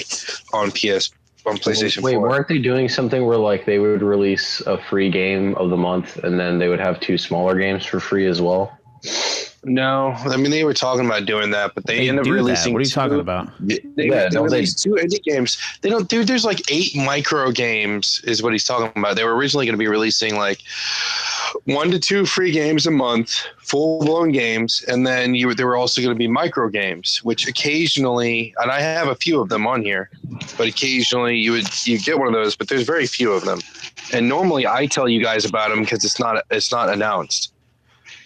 on PlayStation 4. Wait, weren't they doing something where like they would release a free game of the month and then they would have 2 smaller games for free as well? No, I mean they were talking about doing that, but they ended up releasing. What are you talking about? They released 2 indie games. They don't, dude. There's like 8 micro games, is what he's talking about. They were originally going to be releasing like 1 to 2 free games a month, full blown games, and then there were also going to be micro games, which occasionally, and I have a few of them on here, but occasionally you get one of those, but there's very few of them, and normally I tell you guys about them because it's not announced.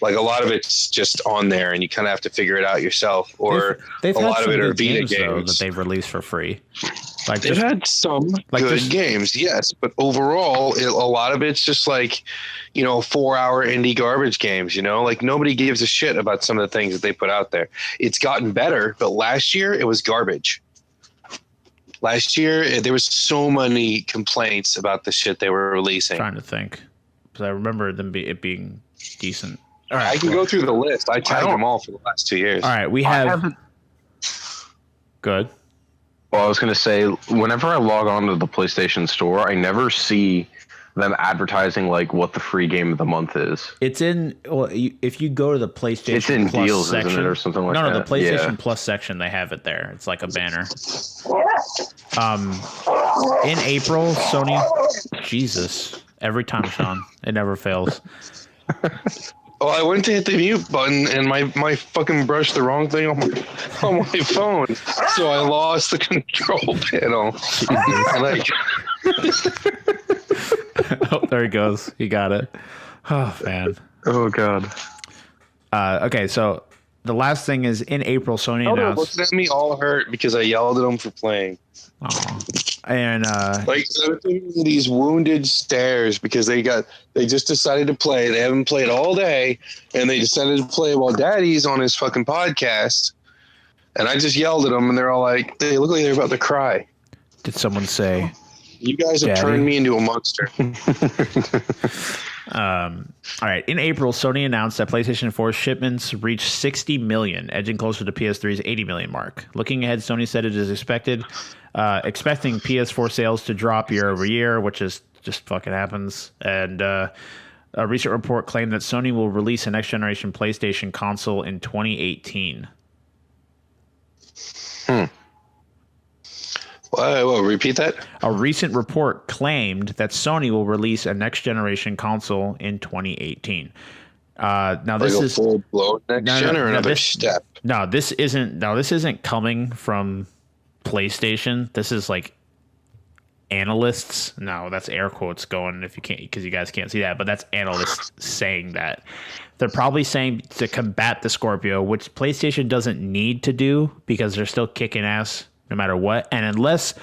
Like a lot of it's just on there, and you kind of have to figure it out yourself. Or they've a lot of it are Vita games though, that they've released for free. Like they've had some good games, yes, but overall, a lot of it's just like 4-hour indie garbage games. Like nobody gives a shit about some of the things that they put out there. It's gotten better, but last year it was garbage. Last year there was so many complaints about the shit they were releasing. I'm trying to think, because I remember it being decent. All right, I can go through the list. I tagged them all for the last 2 years. All right, we have. Good. Well, I was going to say, whenever I log on to the PlayStation Store, I never see them advertising like what the free game of the month is. It's in. Well, if you go to the PlayStation, it's in Plus deals, section, isn't it, or something like that? No, the PlayStation Plus section, they have it there. It's like a banner. In April, Sony. Jesus, every time, Shawn, it never fails. Oh, I went to hit the mute button and my fucking brushed the wrong thing on my phone, so I lost the control panel. Oh, there he goes. He got it. Oh man. Oh god. Okay, so the last thing is in April, Sony announced. Looking at me all hurt because I yelled at them for playing. Oh. And like these wounded stares because they just decided to play. They haven't played all day, and they decided to play while Daddy's on his fucking podcast. And I just yelled at them, and they're all like, they look like they're about to cry. Did someone say, "You guys have turned me into a monster"? All right. In April, Sony announced that PlayStation 4 shipments reached 60 million, edging closer to PS3's 80 million mark. Looking ahead, Sony said it is expecting PS4 sales to drop year over year, which is just fucking happens. And a recent report claimed that Sony will release a next generation PlayStation console in 2018. Well, repeat that. A recent report claimed that Sony will release a next generation console in 2018. Now this is full blown next gen or another step. No, this isn't coming from PlayStation. This is like analysts. No, that's air quotes going if you can't, because you guys can't see that, but that's analysts saying that. They're probably saying to combat the Scorpio, which PlayStation doesn't need to do because they're still kicking ass no matter what. And unless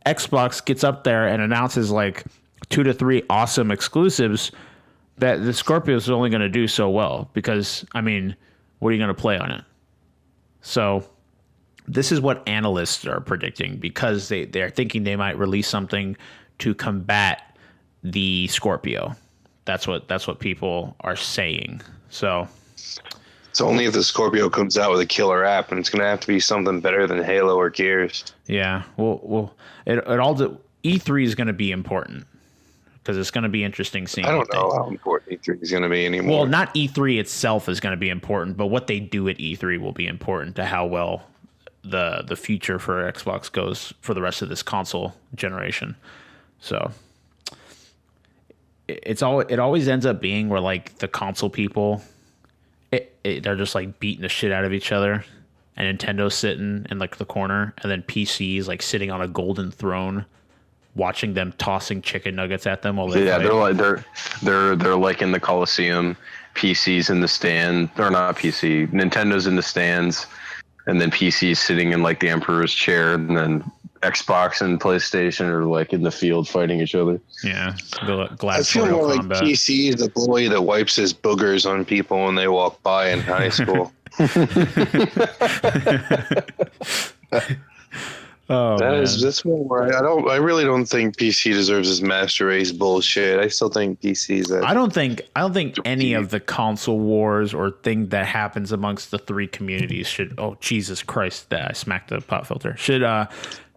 Xbox gets up there and announces like 2 to 3 awesome exclusives, that the Scorpio is only going to do so well because, I mean, what are you going to play on it? So this is what analysts are predicting because they're thinking they might release something to combat the Scorpio. That's what people are saying. So it's only if the Scorpio comes out with a killer app, and it's going to have to be something better than Halo or Gears. Yeah, well, E3 is going to be important because it's going to be interesting seeing. I don't know how important E3 is going to be anymore. Well, not E3 itself is going to be important, but what they do at E3 will be important to how well the future for Xbox goes for the rest of this console generation. So it always ends up being where like the console people, they're just like beating the shit out of each other, and Nintendo's sitting in like the corner, and then PC's like sitting on a golden throne, watching them tossing chicken nuggets at them while they fight. They're like in the Coliseum, PC's in the stand, or not PC, Nintendo's in the stands, and then PC's sitting in like the Emperor's chair, and then Xbox and PlayStation are like in the field fighting each other. Yeah, I feel more like PC is the boy that wipes his boogers on people when they walk by in high school. That's one where I really don't think PC deserves this master race bullshit. I still think PC's that. I don't think any of the console wars or thing that happens amongst the three communities should. Oh Jesus Christ! That I smacked the pop filter.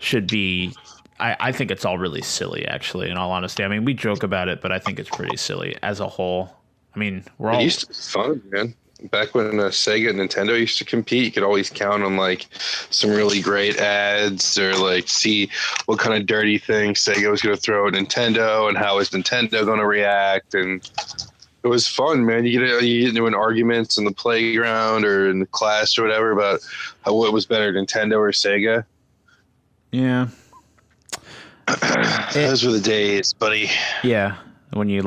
Should be. I think it's all really silly, actually. In all honesty, I mean, we joke about it, but I think it's pretty silly as a whole. I mean, we're all. It used to be fun, man. Back when Sega and Nintendo used to compete, you could always count on like some really great ads, or like see what kind of dirty thing Sega was going to throw at Nintendo and how is Nintendo going to react. And it was fun, man. You get into an arguments in the playground or in the class or whatever about what was better, Nintendo or Sega. Yeah. Those were the days, buddy. Yeah. When you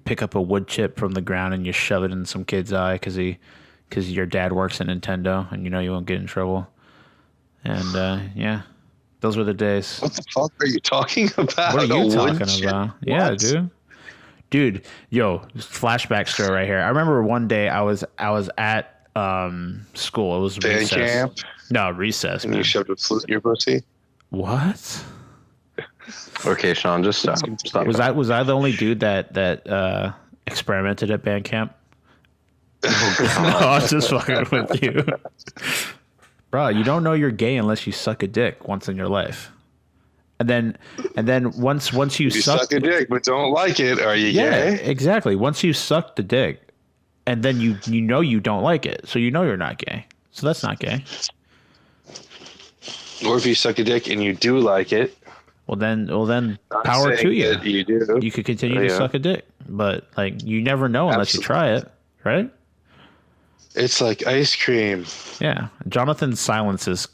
pick up a wood chip from the ground and you shove it in some kid's eye because your dad works at Nintendo and you know you won't get in trouble. And yeah, those were the days. What the fuck are you talking about? What are you talking about? Yeah, dude. Yo, flashback story right here. I remember one day I was at school. It was recess. Camp? No, recess. And man. you shoved a flute in your pussy? What? Okay, Shawn, just stop. Was I the only dude that experimented at band camp? No, I was just fucking with you, bro. You don't know you're gay unless you suck a dick once in your life, and then once you suck a dick but don't like it, are you gay? Exactly. Once you suck the dick, and then you know you don't like it, so you know you're not gay. So that's not gay. Or if you suck a dick and you do like it. Well then, power to you. You do. You could continue to suck a dick, but like you never know unless you try it, right? It's like ice cream. Yeah, Jonathan's silence is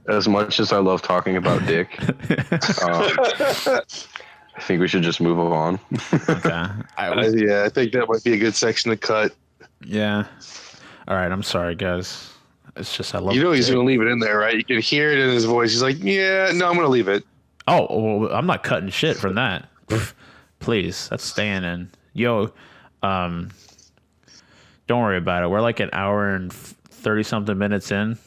as much as I love talking about dick. I think we should just move on. Okay. I think that might be a good section to cut. Yeah. All right. I'm sorry, guys. It's just I love. You know he's going to leave it in there, right? You can hear it in his voice. He's like, "Yeah, no, I'm going to leave it." Oh, well, I'm not cutting shit from that. Please, that's staying in. Yo, don't worry about it. We're like an hour and 30-something minutes in.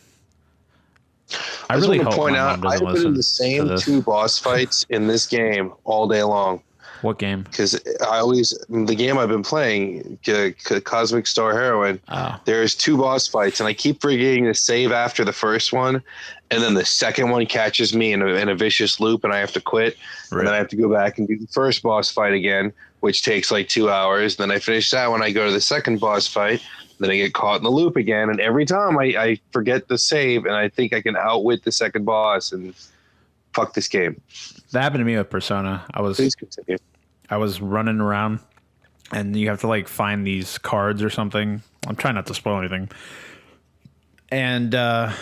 I really want hope to point my out mom doesn't I've been in the listen same two boss fights in this game all day long. What game? Because the game I've been playing, Cosmic Star Heroine, there's two boss fights, and I keep forgetting to save after the first one, and then the second one catches me in a vicious loop, and I have to quit, and then I have to go back and do the first boss fight again, which takes like 2 hours. Then I finish that when I go to the second boss fight, then I get caught in the loop again, and every time I forget to save, and I think I can outwit the second boss, and fuck this game. That happened to me with Persona. Please continue. I was running around, and you have to like find these cards or something. I'm trying not to spoil anything. And there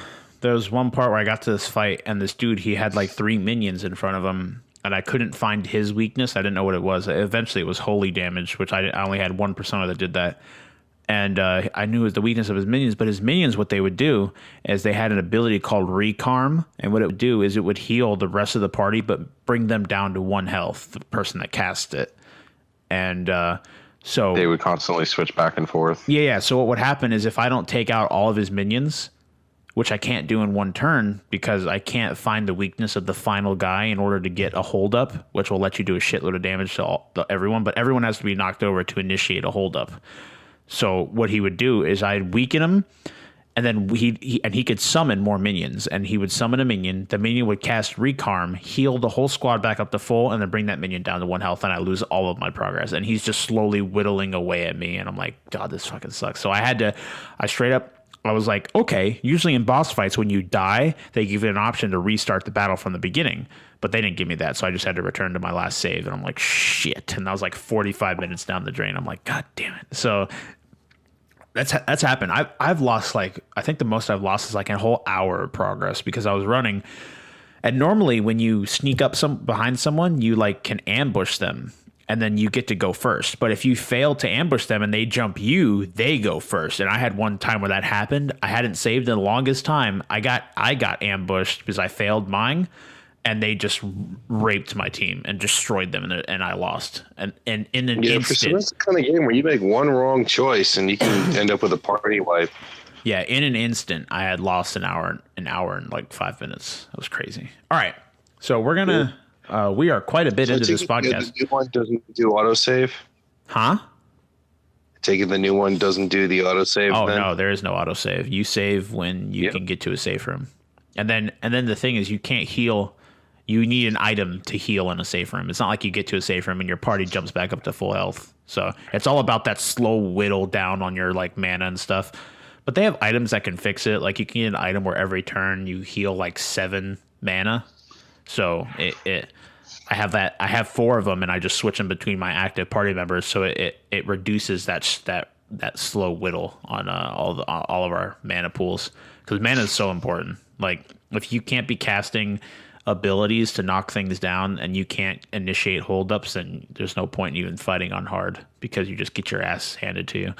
was one part where I got to this fight, and this dude, he had like 3 minions in front of him, and I couldn't find his weakness. I didn't know what it was. Eventually, it was holy damage, which I only had one persona that did that. And I knew it was the weakness of his minions, but his minions, what they would do is they had an ability called Recarm, and what it would do is it would heal the rest of the party, but bring them down to 1 health, the person that cast it. And so they would constantly switch back and forth. Yeah. So what would happen is if I don't take out all of his minions, which I can't do in 1 turn because I can't find the weakness of the final guy in order to get a hold up, which will let you do a shitload of damage to everyone, but everyone has to be knocked over to initiate a hold up. So what he would do is I'd weaken him, And then he could summon more minions, and he would summon a minion. The minion would cast Recarm, heal the whole squad back up to full, and then bring that minion down to 1 health, and I lose all of my progress. And he's just slowly whittling away at me, and I'm like, God, this fucking sucks. So I was like, okay, usually in boss fights, when you die, they give you an option to restart the battle from the beginning, but they didn't give me that, so I just had to return to my last save, and I'm like, shit. And I was like 45 minutes down the drain. I'm like, God damn it. So that's happened. I've lost, like, I think the most I've lost is like a whole hour of progress because I was running. And normally when you sneak up behind someone, you like can ambush them and then you get to go first. But if you fail to ambush them and they jump you, they go first. And I had one time where that happened. I hadn't saved in the longest time. I got ambushed because I failed mine. And they just raped my team and destroyed them, and I lost. And in an instant, for some, that's the kind of game where you make one wrong choice and you can end up with a party wipe. Yeah, in an instant, I had lost an hour and like 5 minutes. That was crazy. All right, so we're gonna we are quite a bit into this podcast. The new one doesn't do autosave, huh? Taking the new one doesn't do the autosave. Oh no, there is no autosave. You save when you can get to a safe room, and then the thing is, you can't heal. You need an item to heal in a safe room. It's not like you get to a safe room and your party jumps back up to full health. So it's all about that slow whittle down on your like mana and stuff. But they have items that can fix it. Like you can get an item where every turn you heal like 7 mana. So I have that. I have 4 of them, and I just switch them between my active party members. So it reduces that slow whittle on all of our mana pools, because mana is so important. Like if you can't be casting abilities to knock things down and you can't initiate holdups, then there's no point in even fighting on hard because you just get your ass handed to you.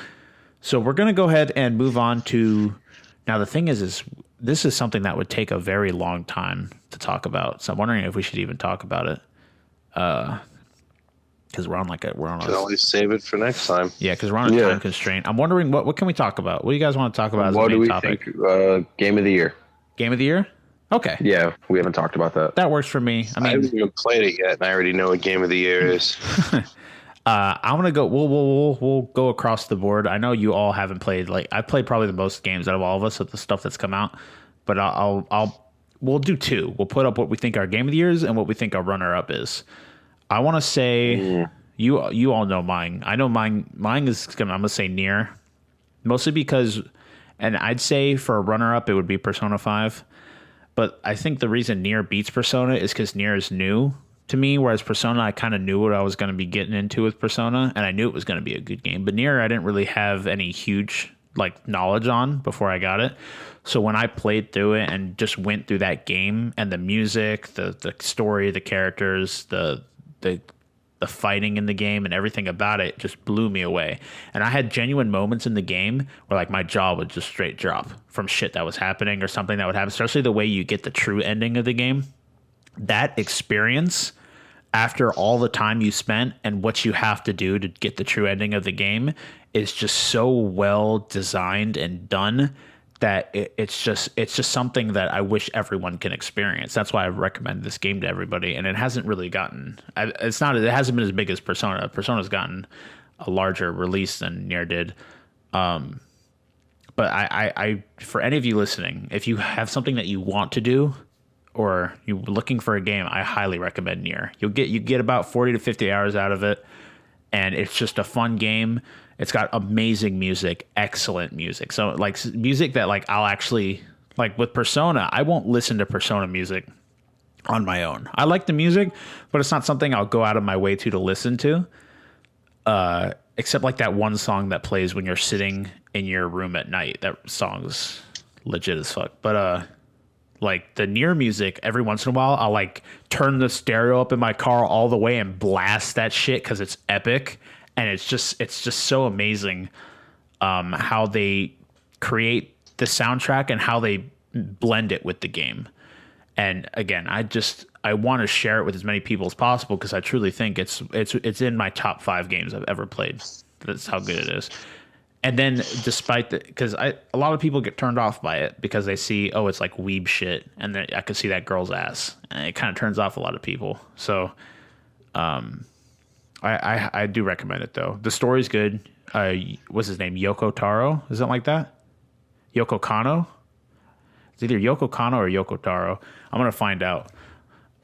So we're going to go ahead and move on to, now the thing is this is something that would take a very long time to talk about. So I'm wondering if we should even talk about it. Because we're on can always save it for next time. Yeah, because we're on a time constraint. I'm wondering what can we talk about? What do you guys want to talk about as a main topic? What do we think? Game of the year. Game of the year? Okay. Yeah, we haven't talked about that. That works for me. I haven't even played it yet, and I already know what game of the year is. I'm gonna go. We'll go across the board. I know you all haven't played. Like I've played probably the most games out of all of us of the stuff that's come out. But we'll do 2. We'll put up what we think our game of the year is and what we think our runner up is. I want to say you all know mine. I know mine. I'm gonna say Nier, mostly because, and I'd say for a runner up it would be Persona 5. But I think the reason Nier beats Persona is because Nier is new to me, whereas Persona, I kind of knew what I was going to be getting into with Persona, and I knew it was going to be a good game. But Nier, I didn't really have any huge like knowledge on before I got it. So when I played through it and just went through that game and the music, the story, the characters, the fighting in the game and everything about it just blew me away. And I had genuine moments in the game where like my jaw would just straight drop from shit that was happening or something that would happen, especially the way you get the true ending of the game. That experience after all the time you spent and what you have to do to get the true ending of the game is just so well designed and done that it's just something that I wish everyone can experience. That's why I recommend this game to everybody. And it hasn't really gotten, it hasn't been as big as Persona. Persona's gotten a larger release than Nier did. But I for any of you listening, if you have something that you want to do or you're looking for a game, I highly recommend Nier. You get about 40 to 50 hours out of it, and it's just a fun game. It's got amazing music, excellent music. So like music that like I'll actually like with Persona, I won't listen to Persona music on my own. I like the music, but it's not something I'll go out of my way to listen to. Except like that one song that plays when you're sitting in your room at night. That song's legit as fuck. But like the Nier music, every once in a while, I'll like turn the stereo up in my car all the way and blast that shit because it's epic. And it's just so amazing how they create the soundtrack and how they blend it with the game. And again, I want to share it with as many people as possible because I truly think it's in my top 5 games I've ever played. That's how good it is. And then despite because a lot of people get turned off by it because they see, oh, it's like weeb shit, and then I could see that girl's ass, and it kind of turns off a lot of people. So, I do recommend it though. The story's good. What's his name? Yoko Taro? Is it like that? Yoko Kanno. It's either Yoko Kanno or Yoko Taro. I'm gonna find out.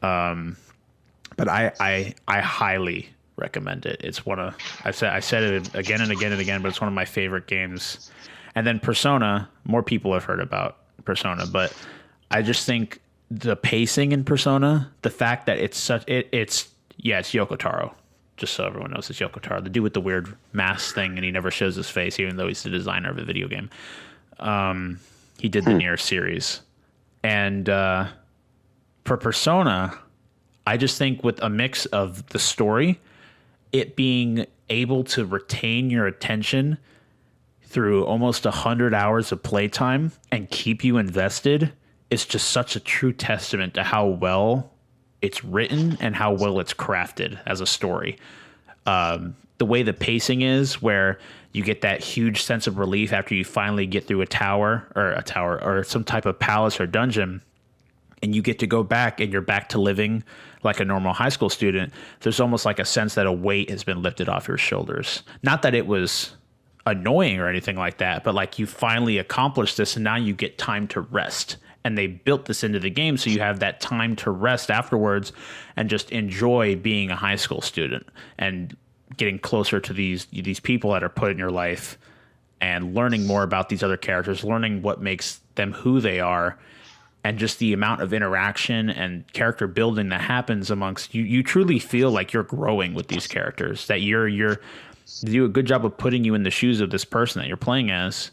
But I highly recommend it. It's one of I said it again and again and again, but it's one of my favorite games. And then Persona, more people have heard about Persona, but I just think the pacing in Persona, the fact that it's Yoko Taro. Just so everyone knows, it's Yoko Taro, the dude with the weird mask thing, and he never shows his face, even though he's the designer of the video game. He did the Nier series. And for Persona, I just think with a mix of the story, it being able to retain your attention through almost 100 hours of playtime and keep you invested is just such a true testament to how well it's written and how well it's crafted as a story. The way the pacing is, where you get that huge sense of relief after you finally get through a tower or some type of palace or dungeon, and you get to go back and you're back to living like a normal high school student. There's almost like a sense that a weight has been lifted off your shoulders. Not that it was annoying or anything like that, but like you finally accomplished this and now you get time to rest. And they built this into the game so you have that time to rest afterwards and just enjoy being a high school student and getting closer to these people that are put in your life and learning more about these other characters, learning what makes them who they are, and just the amount of interaction and character building that happens amongst you. You truly feel like you're growing with these characters, that you do a good job of putting you in the shoes of this person that you're playing as,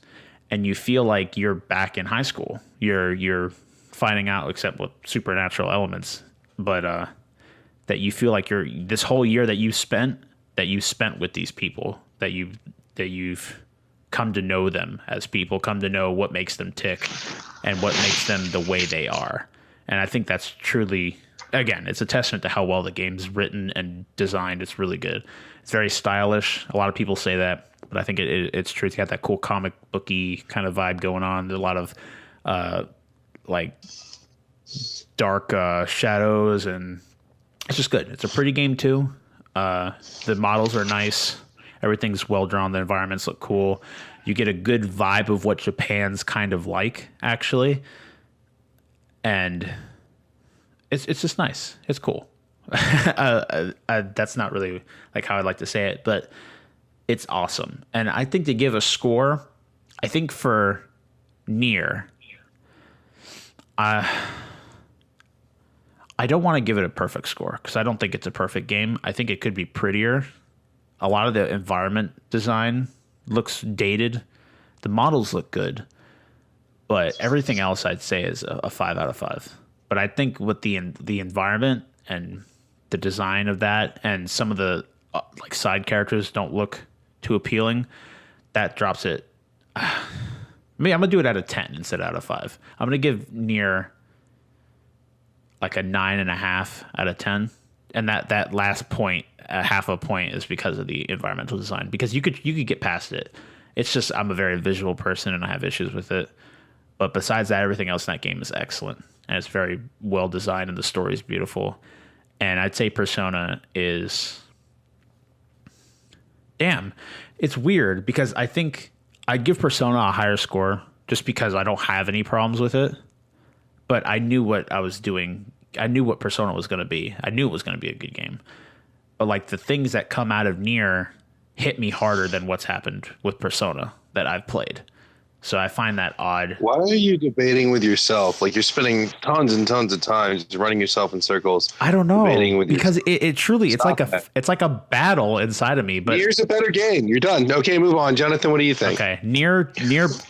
and you feel like you're back in high school. You're finding out, except with supernatural elements, but that you feel like you're this whole year that you spent with these people, that you've come to know them as people, come to know what makes them tick and what makes them the way they are. And I think that's truly, again, it's a testament to how well the game's written and designed. It's really good. It's very stylish. A lot of people say that, but I think it's true. It's got that cool comic booky kind of vibe going on. There's a lot of like dark shadows, and it's just good. It's a pretty game too. The models are nice. Everything's well drawn. The environments look cool. You get a good vibe of what Japan's kind of like, actually, and it's just nice. It's cool. That's not really like how I'd like to say it, but it's awesome. And I think to give a score, I think for Nier, I don't want to give it a perfect score because I don't think it's a perfect game. I think it could be prettier. A lot of the environment design looks dated. The models look good, but everything else I'd say is a 5 out of 5. But I think with the environment and the design of that, and some of the like side characters don't look too appealing, that drops it. I'm gonna do it out of 10 instead of out of 5. I'm gonna give Nier like a 9.5 out of 10, and that last point, half a point, is because of the environmental design. Because you could get past it. It's just I'm a very visual person and I have issues with it. But besides that, everything else in that game is excellent, and it's very well designed, and the story is beautiful. And I'd say Persona is, damn, it's weird because I think I'd give Persona a higher score just because I don't have any problems with it. But I knew what I was doing. I knew what Persona was going to be. I knew it was going to be a good game. But like the things that come out of Nier hit me harder than what's happened with Persona that I've played. So I find that odd. Why are you debating with yourself? Like you're spending tons and tons of time just running yourself in circles. I don't know, because it truly it's like a battle inside of me. But Nier's a better game. You're done. Okay, move on, Jonathan. What do you think? Okay, Nier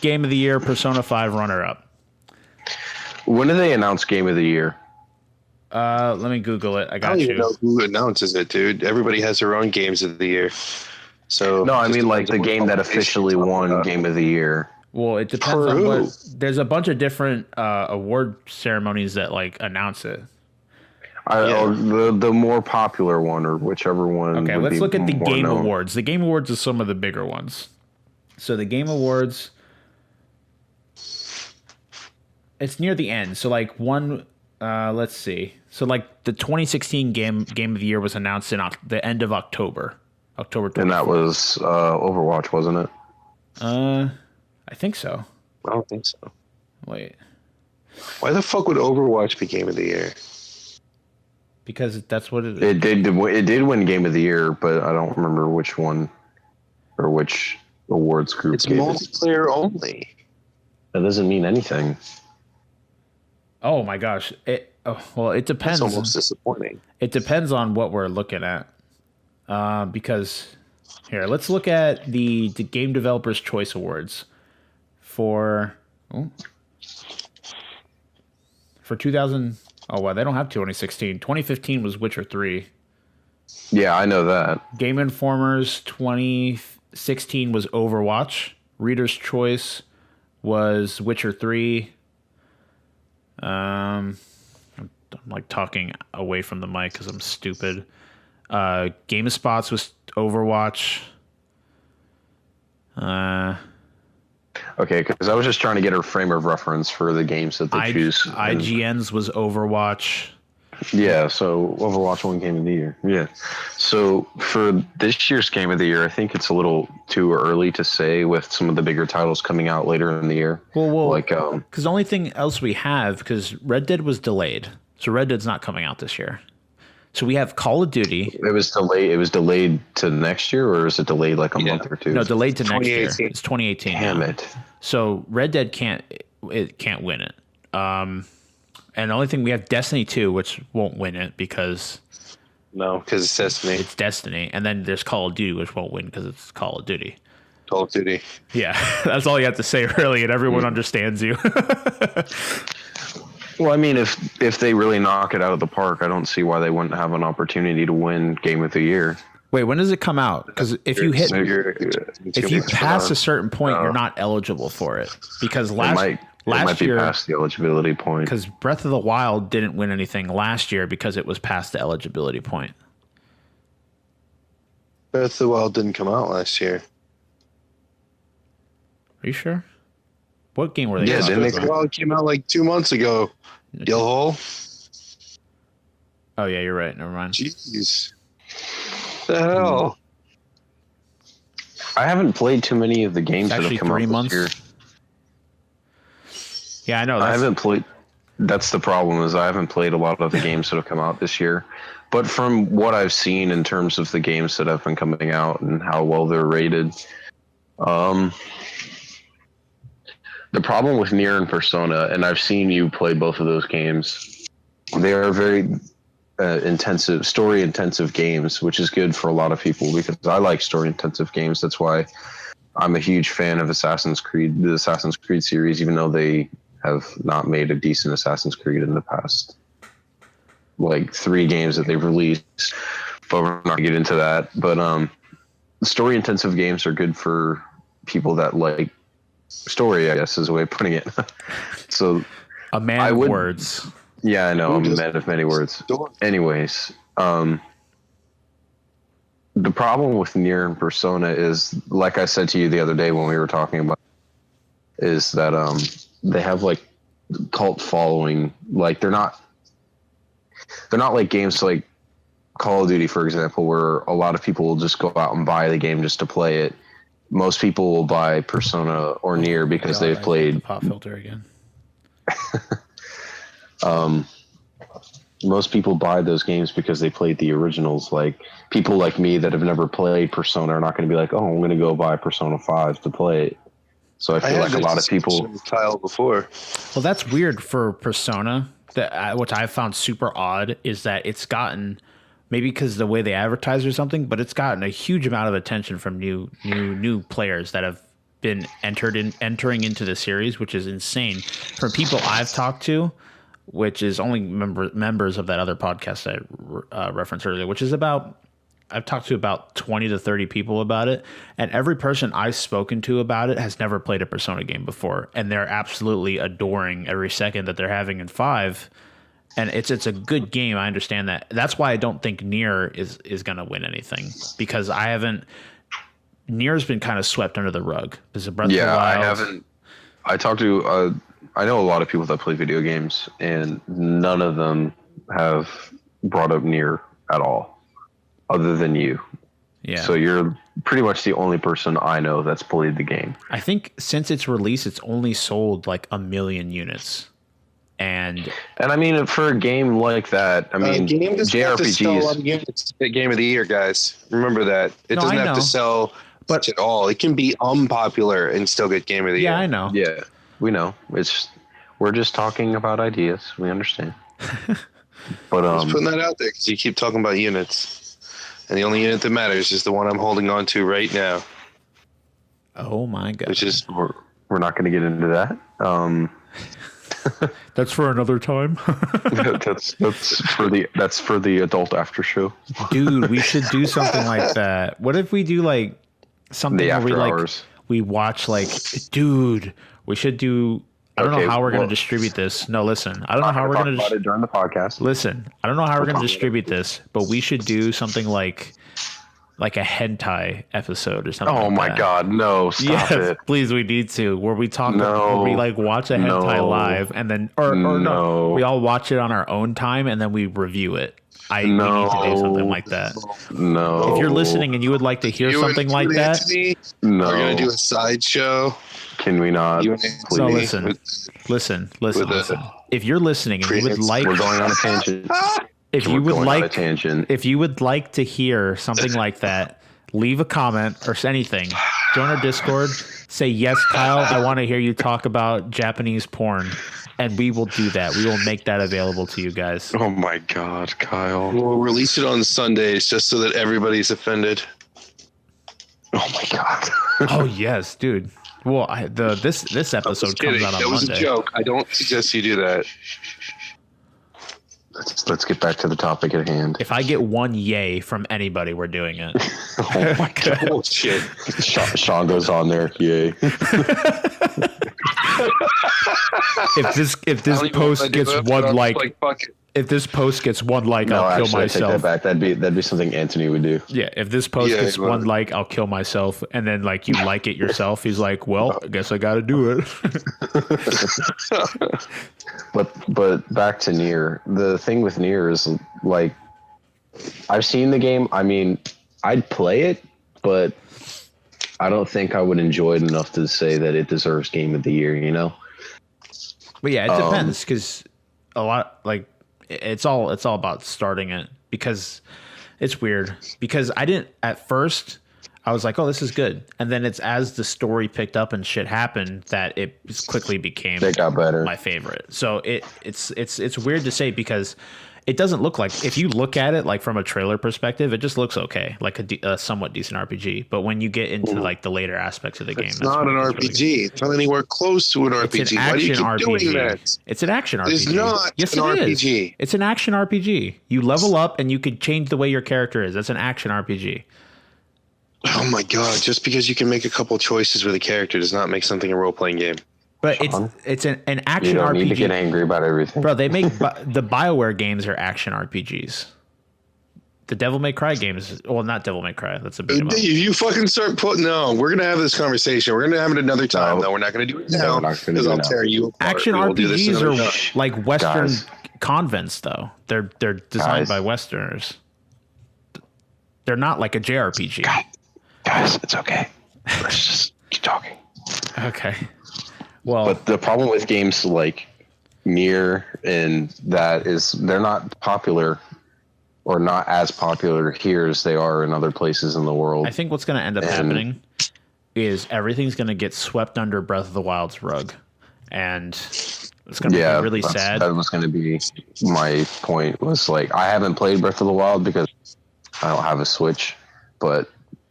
Game of the Year, Persona 5 runner up. When do they announce Game of the Year? Let me Google it. I got you. I don't even know who announces it, dude. Everybody has their own games of the year. So no, I mean like the game that officially won Game of the Year. Well, it depends on what. There's a bunch of different award ceremonies that like announce it. The more popular one, or whichever one. Okay, let's look at the Game Awards. The Game Awards is some of the bigger ones. So the Game Awards, it's near the end. So like one, let's see. So like the 2016 Game of the Year was announced in the end of October 24th. And that was Overwatch, wasn't it? I think so. I don't think so. Wait. Why the fuck would Overwatch be Game of the Year? Because that's what it is. It did win Game of the Year, but I don't remember which one or which awards group. It's multiplayer only. That doesn't mean anything. Oh my gosh! It depends. It's almost disappointing. It depends on what we're looking at. Because here, let's look at the Game Developers Choice Awards for 2000. Oh wow, they don't have 2016. 2015 was Witcher 3. Yeah, I know that. Game Informer's 2016 was Overwatch. Reader's Choice was Witcher 3. I'm like talking away from the mic because I'm stupid. GameSpots was Overwatch. Okay, because I was just trying to get a frame of reference for the games that they choose. IGN's was Overwatch. Yeah, so Overwatch won Game of the Year. Yeah. So for this year's Game of the Year, I think it's a little too early to say with some of the bigger titles coming out later in the year. Well, like because the only thing else we have, because Red Dead was delayed, so Red Dead's not coming out this year. So we have Call of Duty. It was delayed. It was delayed to next year, or is it delayed like a month or two? No, delayed to next year. It's 2018. Damn it! So Red Dead can't win it. And the only thing we have Destiny 2, which won't win it because it's Destiny. It's Destiny, and then there's Call of Duty, which won't win because it's Call of Duty. Call of Duty. Yeah, that's all you have to say, really, and everyone understands you. Well, I mean, if they really knock it out of the park, I don't see why they wouldn't have an opportunity to win Game of the Year. Wait, when does it come out? Because if you pass a certain point, you're not eligible for it. Because last year, past the eligibility point. Because Breath of the Wild didn't win anything last year because it was past the eligibility point. Breath of the Wild didn't come out last year. Are you sure? What game were they? Yeah, didn't they come out? It came out like 2 months ago. Yellowhole. Oh yeah, you're right. Never mind. Jeez. The hell? I haven't played too many of the games that have come out this year. Yeah, I know. I haven't played. That's the problem, is I haven't played a lot of the games that have come out this year. But from what I've seen in terms of the games that have been coming out and how well they're rated, the problem with Nier and Persona, and I've seen you play both of those games, they are very story-intensive games, which is good for a lot of people because I like story-intensive games. That's why I'm a huge fan of the Assassin's Creed series, even though they have not made a decent Assassin's Creed in the past, like 3 games that they've released. But we're not going to get into that. But story-intensive games are good for people that like story, I guess is a way of putting it. So a man of words. Yeah, I know. I'm a man of many words. Anyways, the problem with Nier and Persona is, like I said to you the other day when we were talking about it, is that they have like cult following. Like they're not like games like Call of Duty, for example, where a lot of people will just go out and buy the game just to play it. Most people will buy Persona or Nier because they've played. The pop filter again. Most people buy those games because they played the originals. Like people like me that have never played Persona are not going to be like, "Oh, I'm going to go buy Persona 5 to play it." So I feel like a lot of people. Kyle before. Well, that's weird for Persona. What I found super odd is that it's gotten, maybe because of the way they advertise or something, but it's gotten a huge amount of attention from new players that have been entering into the series, which is insane. From people I've talked to, which is only members of that other podcast I referenced earlier, which is I've talked to about 20 to 30 people about it, and every person I've spoken to about it has never played a Persona game before, and they're absolutely adoring every second that they're having in 5. And it's a good game. I understand that. That's why I don't think Nier is going to win anything, because Nier's been kind of swept under the rug. There's a Breath of the Wild. I haven't. I talked to. I know a lot of people that play video games, and none of them have brought up Nier at all, other than you. Yeah. So you're pretty much the only person I know that's played the game. I think since its release, it's only sold like 1 million units. And I mean, for a game like that, I mean, game doesn't have to sell a lot JRPGs. of units to get Game of the Year, guys. Remember that. It No, doesn't I have know. to sell much at all. It can be unpopular and still get Game of the Year. yeah, I know. Yeah, we know. We're just talking about ideas. We understand. But Just putting that out there because you keep talking about units, and the only unit that matters is the one I'm holding on to right now, Oh my god. which is we're not going to get into that. That's for another time. that's for the adult after show. Dude, we should do something like that. What if we do like something The where we after like hours. we watch like dude, we should do I don't know Okay, how we're going well- to distribute this. No, listen. I don't know how we're talk going about to it during the podcast. listen. I don't know how we're going to distribute this, but we should do something like a hentai episode or something. Oh like my that. god, no! Stop Yes, it. please. We need to where we talk, No. where we like watch a hentai No. live, and then or no, No. we all watch it on our own time, and then we review it. We need to do something like that. No. If you're listening and you would like to hear something like that, Antony No. are going to do a sideshow. Can we not? You and Please. no, Antony listen. with a- Listen. If you're listening and you would Pre- like, We're going on a tangent. if We're you would going on a like, tangent. if you would like to hear something like that, leave a comment or anything. Join our Discord. Say, yes, Kyle, I want to hear you talk about Japanese porn. And we will do that. We will make that available to you guys. Oh my god, Kyle. We'll release it on Sundays just so that everybody's offended. Oh my god. Oh, yes, dude. Well, this episode comes out on That was Monday. a joke. I don't suggest you do that. Let's get back to the topic at hand. If I get one yay from anybody, we're doing it. Oh my god. Oh shit! Sean goes on there. Yay. If this I don't even know post if I do gets that, but one I'm like, fuck it. if this post gets one like, No, I'll kill actually, I take that myself. back. That'd be something Antony would do. Yeah, if this post Yeah, gets well- one like, I'll kill myself. And then like you like it yourself. He's like, well, I guess I got to do it. But back to Nier. The thing with Nier is like I've seen the game. I mean, I'd play it, but I don't think I would enjoy it enough to say that it deserves Game of the Year, you know? But yeah, it depends because a lot like it's all about starting it because it's weird because I didn't at first. I was like, oh, this is good. And then it's as the story picked up and shit happened that it just quickly became They got better. my favorite. So it's weird to say because it doesn't look like, if you look at it like from a trailer perspective, it just looks okay, like a somewhat decent RPG. But when you get into like the later aspects of the game, It's not an really RPG. It's not anywhere close to an RPG. It's an Why do you action keep RPG. doing that? It's an action RPG. It's not yes, an it is. RPG. It's an action RPG. You level up and you could change the way your character is. That's an action RPG. Oh my god! Just because you can make a couple choices with a character does not make something a role playing game. But Sean? it's an You action don't need to RPG. get angry about everything. Bro, they make the BioWare games are action RPGs. The Devil May Cry games, well, not Devil May Cry. That's a beat 'em up. If you fucking start putting, no, we're gonna have this conversation. We're gonna have it another time. No. though. We're not gonna do it No, now we're not gonna because do it I'll now. tear you apart. Action We will do this RPGs another are time. like Western Guys. convents, though. They're Guys. designed by Westerners. They're not like a JRPG. Guys, it's okay. Let's just keep talking. Okay. Well, But the problem with games like Nier and that is they're not popular or not as popular here as they are in other places in the world. I think what's going to end up And- happening is everything's going to get swept under Breath of the Wild's rug. And it's going to be really that's- sad. That was going to be my point. Was like I haven't played Breath of the Wild because I don't have a Switch, but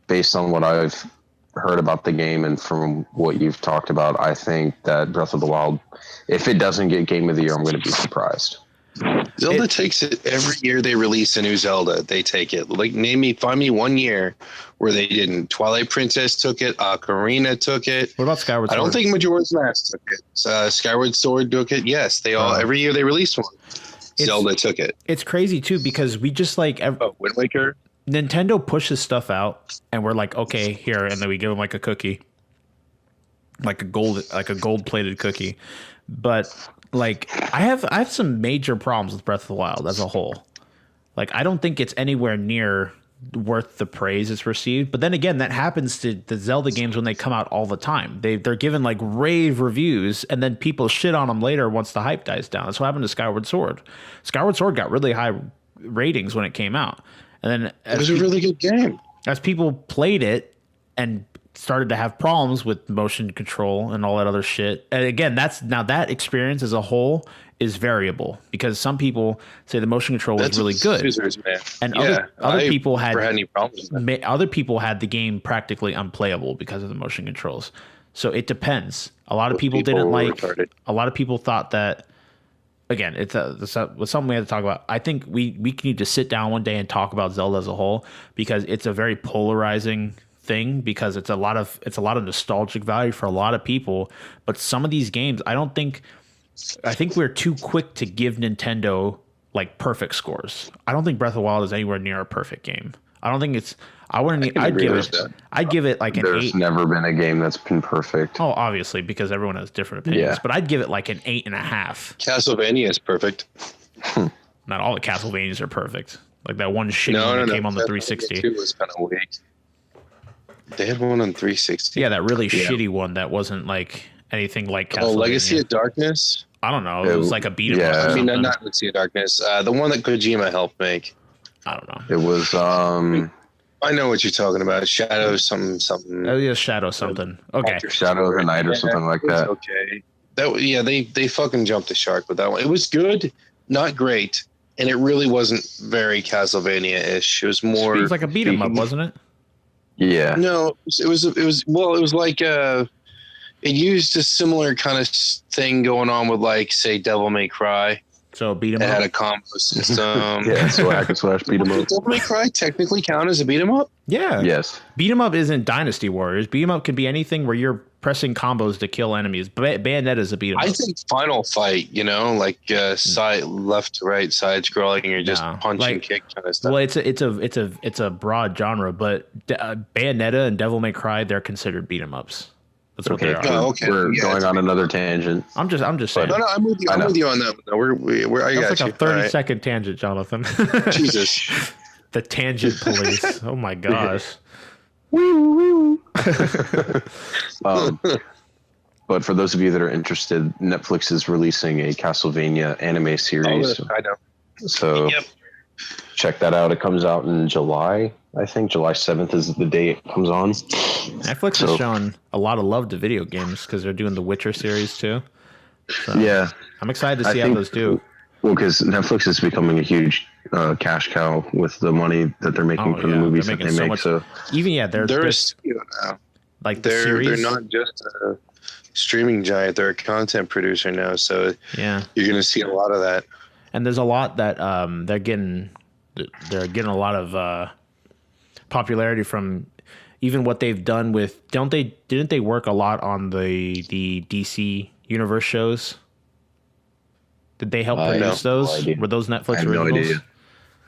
based on what I've heard about the game and from what you've talked about, I think that Breath of the Wild, if it doesn't get Game of the Year, I'm going to be surprised. Zelda takes it every year they release a new Zelda. They take it. Like, find me 1 year where they didn't. Twilight Princess took it. Ocarina took it. What about Skyward I Sword? don't think Majora's Mask took it. Skyward Sword took it. Yes, they all. Every year they release one. Zelda took it. It's crazy, too, because we just like... Wind Waker. Nintendo pushes stuff out, and we're like, okay, here, and then we give them like a cookie, like a gold-plated cookie. But like, I have some major problems with Breath of the Wild as a whole. Like, I don't think it's anywhere near worth the praise it's received. But then again, that happens to the Zelda games when they come out all the time. They're given like rave reviews, and then people shit on them later once the hype dies down. That's what happened to Skyward Sword. Skyward Sword got really high ratings when it came out, and then it was a really good game. As people played it and started to have problems with motion control and all that other shit. And again, that experience as a whole is variable, because some people say the motion control was really good, and other people had any problems. Other people had the game practically unplayable because of the motion controls. So it depends. A lot of people didn't like. Retarded. A lot of people thought that. Again, it's something we had to talk about. I think we need to sit down one day and talk about Zelda as a whole, because it's a very polarizing thing, because it's a lot of nostalgic value for a lot of people. But some of these games, I think we're too quick to give Nintendo like perfect scores. I don't think Breath of the Wild is anywhere near a perfect game. I don't think it's. I'd give it like an 8. There's never been a game that's been perfect. Oh, obviously, because everyone has different opinions. Yeah. But I'd give it like an 8.5. Castlevania is perfect. Not all the Castlevanias are perfect. Like that one shitty one that came on the 360. It was kind of weak. They had one on 360. Yeah, that really shitty one that wasn't like anything like Castlevania. Oh, Legacy of Darkness? I don't know. It was like a beat 'em up. I mean, not Legacy of Darkness. The one that Kojima helped make. I don't know. It was I know what you're talking about. Shadow something. Oh yeah, Shadow something. Okay. Shadow of the Night or something like that. Okay. They fucking jumped the shark with that one. It was good, not great, and it really wasn't very Castlevania-ish. It was more. It was like a beat 'em up, wasn't it? Yeah. No, it was like it used a similar kind of thing going on with, like, say, Devil May Cry. So beat 'em up. It had a combo system. Yeah, so hack and slash beat 'em up. Devil May Cry technically count as a beat 'em up? Yeah. Yes. Beat 'em up isn't Dynasty Warriors. Beat 'em up can be anything where you're pressing combos to kill enemies. Bayonetta is a beat 'em up. I think Final Fight, like side left to right side scrolling, you're just punching, kick kind of stuff. Well, it's a broad genre, but Bayonetta and Devil May Cry, they're considered beat 'em ups. That's what they are. Oh, okay. We're going on another tangent. I'm just saying. No, I'm with you. I'm with you on that. I got That's like a 30-second tangent, Jonathan. Jesus. The tangent police. Oh my gosh. But for those of you that are interested, Netflix is releasing a Castlevania anime series. Oh, I know. So check that out. It comes out in July. I think July 7th is the day it comes on. Netflix has shown a lot of love to video games because they're doing the Witcher series too. So yeah. I'm excited to see how those do. Well, because Netflix is becoming a huge cash cow with the money that they're making from the movies that they make. So even they're a studio now. Like they're not just a streaming giant; they're a content producer now. So you're going to see a lot of that. And there's a lot that they're getting a lot of popularity from even what they've done with. Didn't they work a lot on the DC Universe shows? Did they help produce those? Were those Netflix originals? No idea.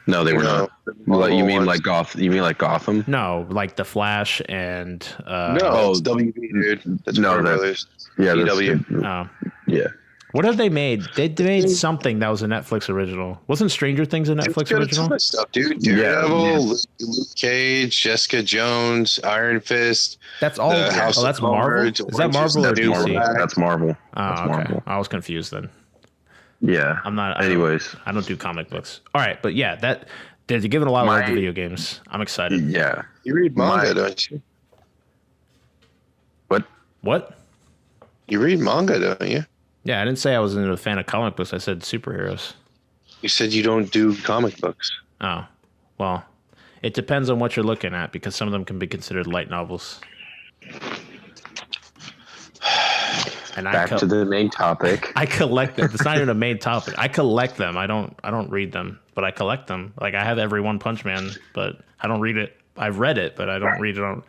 No, they were not. You mean like Gotham? No, like The Flash and it's WB, dude. That's Warner Brothers. Yeah, CW. Yeah. What have they made? They made something that was a Netflix original. Wasn't Stranger Things a Netflix original? Stuff, dude. Daredevil, Luke Cage, Jessica Jones, Iron Fist. That's all. That's Marvel. Is that Marvel or DC? That's Marvel. Oh, okay. Marvel. I was confused then. Yeah. I'm not. Anyways, I don't do comic books. All right, but yeah, they're giving a lot of love to video games. I'm excited. Yeah. You read manga, don't you? What? You read manga, don't you? Yeah, I didn't say I was a fan of comic books. I said superheroes. You said you don't do comic books. Oh, well, it depends on what you're looking at because some of them can be considered light novels. And back to the main topic. I collect them. It's not even a main topic. I collect them. I don't read them, but I collect them. Like I have every One Punch Man, but I don't read it. I've read it, but I don't read it.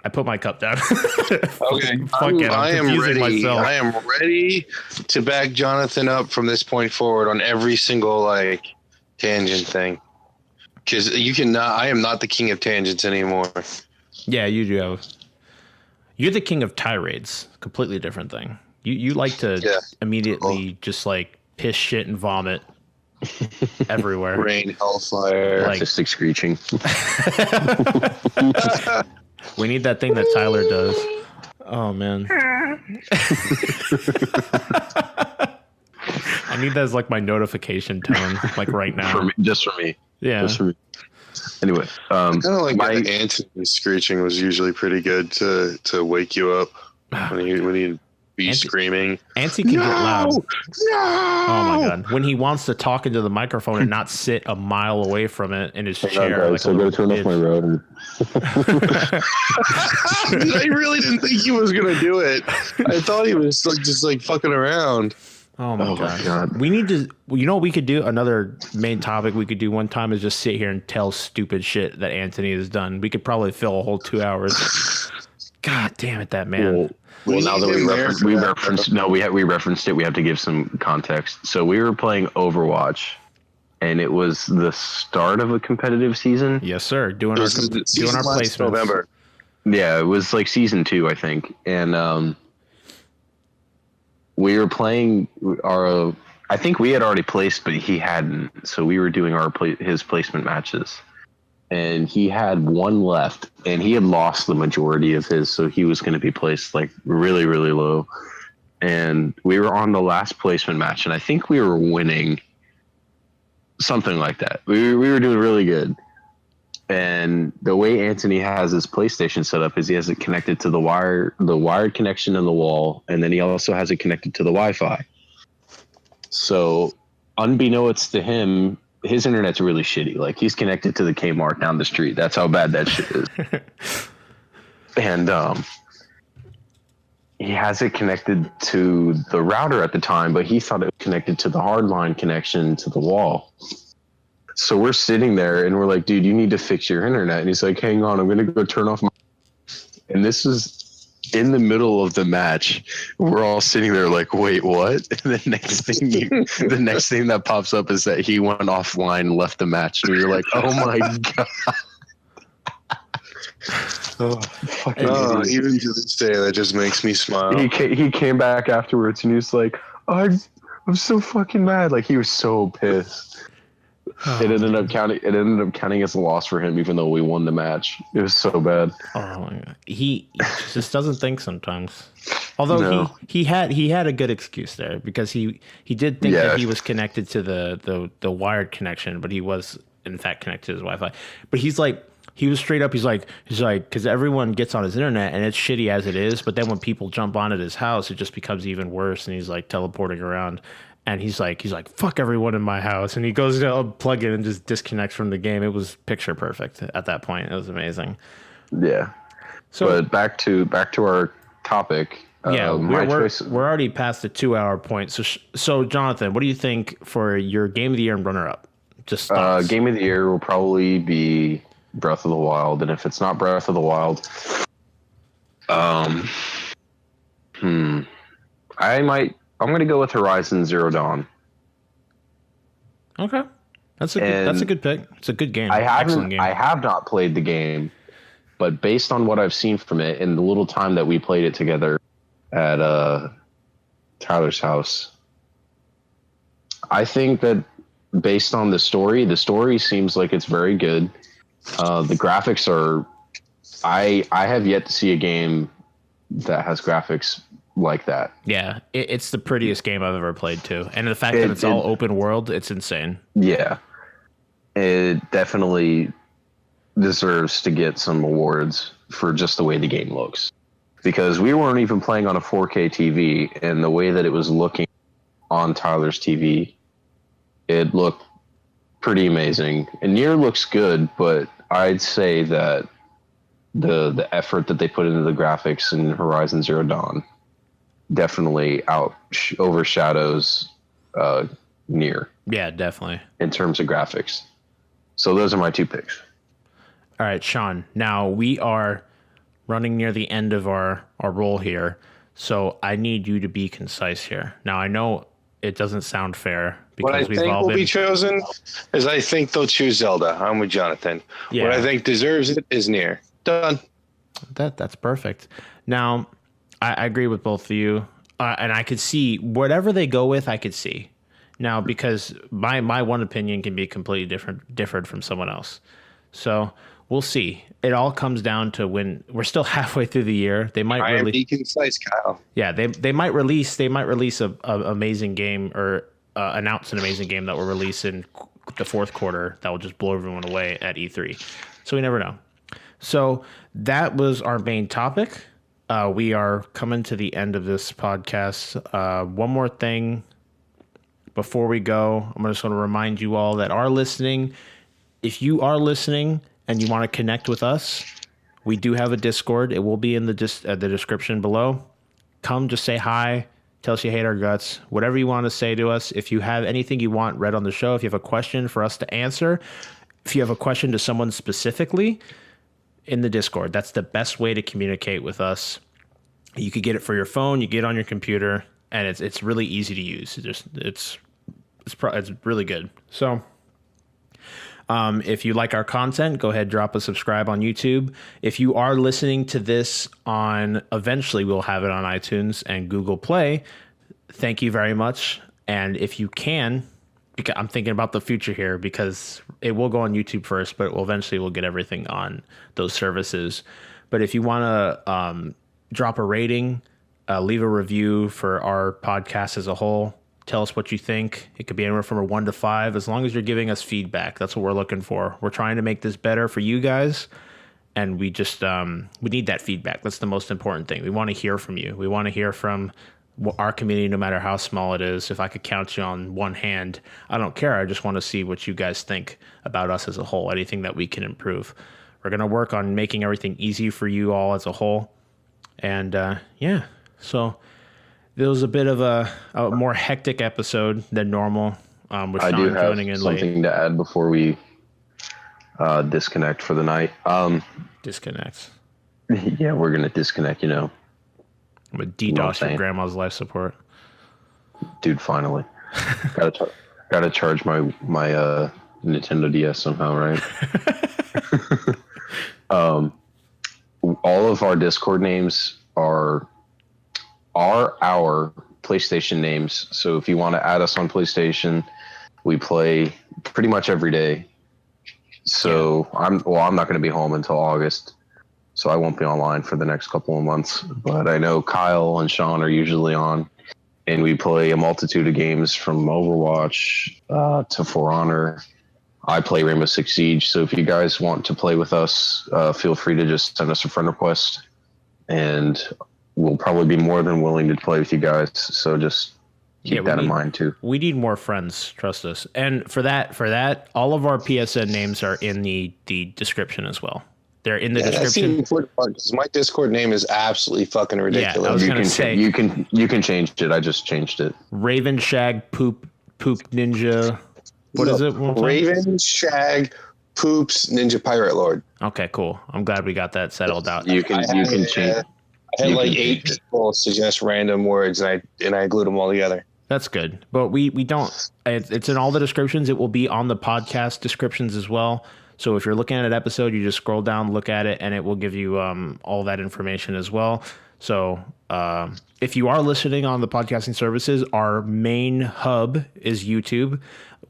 I put my cup down. Okay, I am ready. Myself. I am ready to back Jonathan up from this point forward on every single tangent thing. Because I am not the king of tangents anymore. Yeah, you do have. You're the king of tirades. Completely different thing. You like to immediately just piss, shit, and vomit everywhere. Rain, hellfire, Like- Artistic screeching. We need that thing that Tyler does. Oh man. I need that as like my notification tone, like right now. Just for me. Yeah. Just for me. Anyway, I kind of like that Antony screeching was usually pretty good to wake you up when he'd be screaming. Antsy can get loud. No! Oh my god! When he wants to talk into the microphone and not sit a mile away from it in his chair, like so I'm going to turn off my road. And... I really didn't think he was gonna do it. I thought he was like just like fucking around. Oh my god! We need to. You know what we could do? Another main topic we could do one time is just sit here and tell stupid shit that Antony has done. We could probably fill a whole 2 hours. God damn it, that man. Well, now that we referenced it, we have to give some context. So we were playing Overwatch, and it was the start of a competitive season. Yes, sir. Doing our placements. November. Yeah, it was like season 2, I think, and we were playing our. I think we had already placed, but he hadn't. So we were doing his placement matches. And he had one left, and he had lost the majority of his, so he was going to be placed like really, really low. And we were on the last placement match, and I think we were winning, something like that. We were doing really good. And the way Antony has his PlayStation set up is he has it connected to the wired connection in the wall, and then he also has it connected to the Wi-Fi. So, unbeknownst to him, his internet's really shitty. Like, he's connected to the Kmart down the street. That's how bad that shit is. And he has it connected to the router at the time, but he thought it was connected to the hardline connection to the wall. So we're sitting there and we're like, dude, you need to fix your internet. And he's like, hang on, I'm going to go turn off my... And this is in the middle of the match. We're all sitting there like, wait, what? And the next thing that pops up is that he went offline and left the match. And you're like, oh my God. Even to this day, that just makes me smile. He came back afterwards and he was like, I'm so fucking mad. Like, he was so pissed. It ended up counting as a loss for him, even though we won the match. It was so bad. Oh my God. He just doesn't think sometimes. Although he had a good excuse there, because he did think that he was connected to the wired connection, but he was in fact connected to his Wi-Fi. But he was straight up. He's like, because everyone gets on his internet and it's shitty as it is, but then when people jump on at his house, it just becomes even worse. And he's like teleporting around. And he's like, fuck everyone in my house. And he goes to unplug it and just disconnects from the game. It was picture perfect at that point. It was amazing. Yeah. So, but back to our topic. Yeah, we're already past the 2 hour point. So Jonathan, what do you think for your game of the year and runner up? Just game of the year will probably be Breath of the Wild, and if it's not Breath of the Wild, I'm going to go with Horizon Zero Dawn. Okay. That's a good pick. It's a good game. Excellent game. I have not played the game, but based on what I've seen from it and the little time that we played it together at Tyler's house, I think that based on the story seems like it's very good. The graphics are... I have yet to see a game that has graphics like that. Yeah, it's the prettiest game I've ever played too, and the fact that it's all open world, it's insane. Yeah, it definitely deserves to get some awards for just the way the game looks, because we weren't even playing on a 4K TV, and the way that it was looking on Tyler's TV, it looked pretty amazing. And Nier looks good, but I'd say that the effort that they put into the graphics in Horizon Zero Dawn definitely overshadows Nier. Yeah, definitely. In terms of graphics. So those are my two picks. All right, Shawn. Now we are running near the end of our roll here, so I need you to be concise here. Now I know it doesn't sound fair, because what I think will be chosen is I think they'll choose Zelda. I'm with Jonathan. Yeah. What I think deserves it is Nier. Done. That's perfect. Now, I agree with both of you, and I could see whatever they go with. I could see Now, because my one opinion can be completely different from someone else. So we'll see. It all comes down to when we're still halfway through the year. They might really be concise, Kyle. Yeah, they might release a amazing game or announce an amazing game that will release in the fourth quarter that will just blow everyone away at E3. So we never know. So that was our main topic. We are coming to the end of this podcast. One more thing before we go, I'm just going to remind you all that are listening. If you are listening and you want to connect with us, we do have a Discord. It will be in the description below. Come, just say hi. Tell us you hate our guts. Whatever you want to say to us. If you have anything you want read on the show, if you have a question for us to answer, if you have a question to someone specifically, in the Discord. That's the best way to communicate with us. You could get it for your phone, you get it on your computer, and it's really easy to use. It's really good. So if you like our content, go ahead, drop a subscribe on YouTube. If you are listening to this eventually we'll have it on iTunes and Google Play. Thank you very much. And if you can, because I'm thinking about the future here, because it will go on YouTube first, but eventually we'll get everything on those services. But if you want to drop a rating, leave a review for our podcast as a whole, tell us what you think. It could be anywhere from a 1 to 5, as long as you're giving us feedback. That's what we're looking for. We're trying to make this better for you guys, and we just we need that feedback. That's the most important thing. We want to hear from you. We want to hear from our community, no matter how small it is. If I could count you on one hand, I don't care. I just want to see what you guys think about us as a whole, anything that we can improve. We're going to work on making everything easy for you all as a whole. And so it was a bit of a more hectic episode than normal. With I Shawn do have joining in something late. to add before we disconnect for the night. Disconnects. Yeah, we're going to disconnect, I'm going to DDoS your saying? grandma's life support. Dude, finally. Gotta charge my Nintendo DS somehow, right? All of our Discord names are our PlayStation names. So if you want to add us on PlayStation, we play pretty much every day. So yeah. I'm not going to be home until August, so I won't be online for the next couple of months. But I know Kyle and Shawn are usually on, and we play a multitude of games from Overwatch to For Honor. I play Rainbow Six Siege, so if you guys want to play with us, feel free to just send us a friend request, and we'll probably be more than willing to play with you guys. So just keep that in mind too. We need more friends, trust us. And for that, all of our PSN names are in the description as well. They're in the description. That's the important part, because my Discord name is absolutely fucking ridiculous. Yeah, I was going to say you can change it. I just changed it. Raven Shag Poop Ninja. What is it? Raven Shag Poops Ninja Pirate Lord. Okay, cool. I'm glad we got that settled out. You can change. I had like 8 people suggest random words, and I glued them all together. That's good. But we don't. It's in all the descriptions. It will be on the podcast descriptions as well. So if you're looking at an episode, you just scroll down, look at it, and it will give you all that information as well. So if you are listening on the podcasting services, our main hub is YouTube.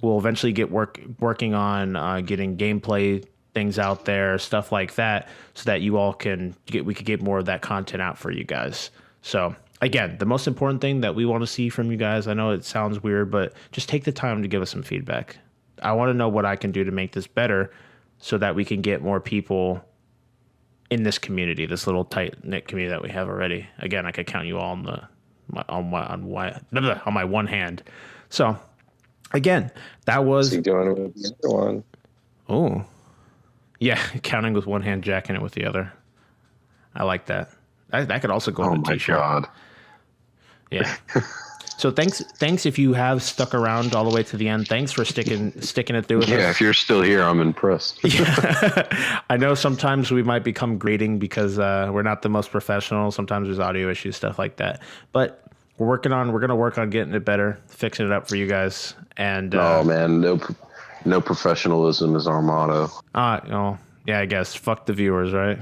We'll eventually get working on getting gameplay things out there, stuff like that, so that you all we could get more of that content out for you guys. So again, the most important thing that we want to see from you guys, I know it sounds weird, but just take the time to give us some feedback. I want to know what I can do to make this better, so that we can get more people in this community, this little tight knit community that we have already. Again, I could count you all on my one hand. So again, that was doing with the other one. Oh, yeah, counting with one hand, jacking it with the other. I like that. That could also go on a t-shirt. Oh my God. Yeah. So thanks if you have stuck around all the way to the end. Thanks for sticking it through with us. Yeah, if you're still here, I'm impressed. Yeah. I know sometimes we might become grating because we're not the most professional. Sometimes there's audio issues, stuff like that. But we're going to work on getting it better, fixing it up for you guys. And oh man, no professionalism is our motto. Oh, yeah, I guess. Fuck the viewers, right?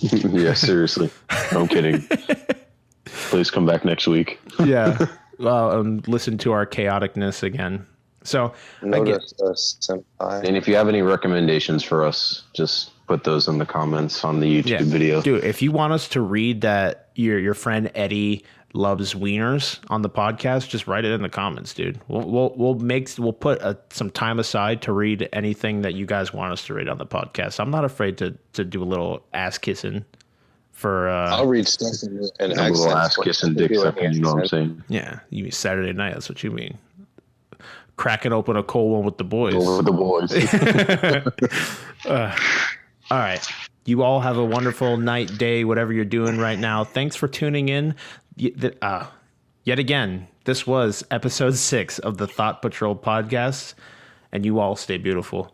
Yeah, seriously. I'm kidding. Please come back next week. Yeah. listen to our chaoticness again. So Notice us, senpai. And if you have any recommendations for us, just put those in the comments on the YouTube video. Dude, if you want us to read that your friend Eddie loves wieners on the podcast, just write it in the comments, dude. We'll put some time aside to read anything that you guys want us to read on the podcast. I'm not afraid to do a little ass kissing for I'll read stuff and a little ass kissing, dick sucking. You know what I'm saying? Yeah, you mean Saturday night? That's what you mean. Cracking open a cold one with the boys. With the boys. All right. You all have a wonderful night, day, whatever you're doing right now. Thanks for tuning in. Yet again, this was episode 6 of the Thought Patrol podcast, and you all stay beautiful.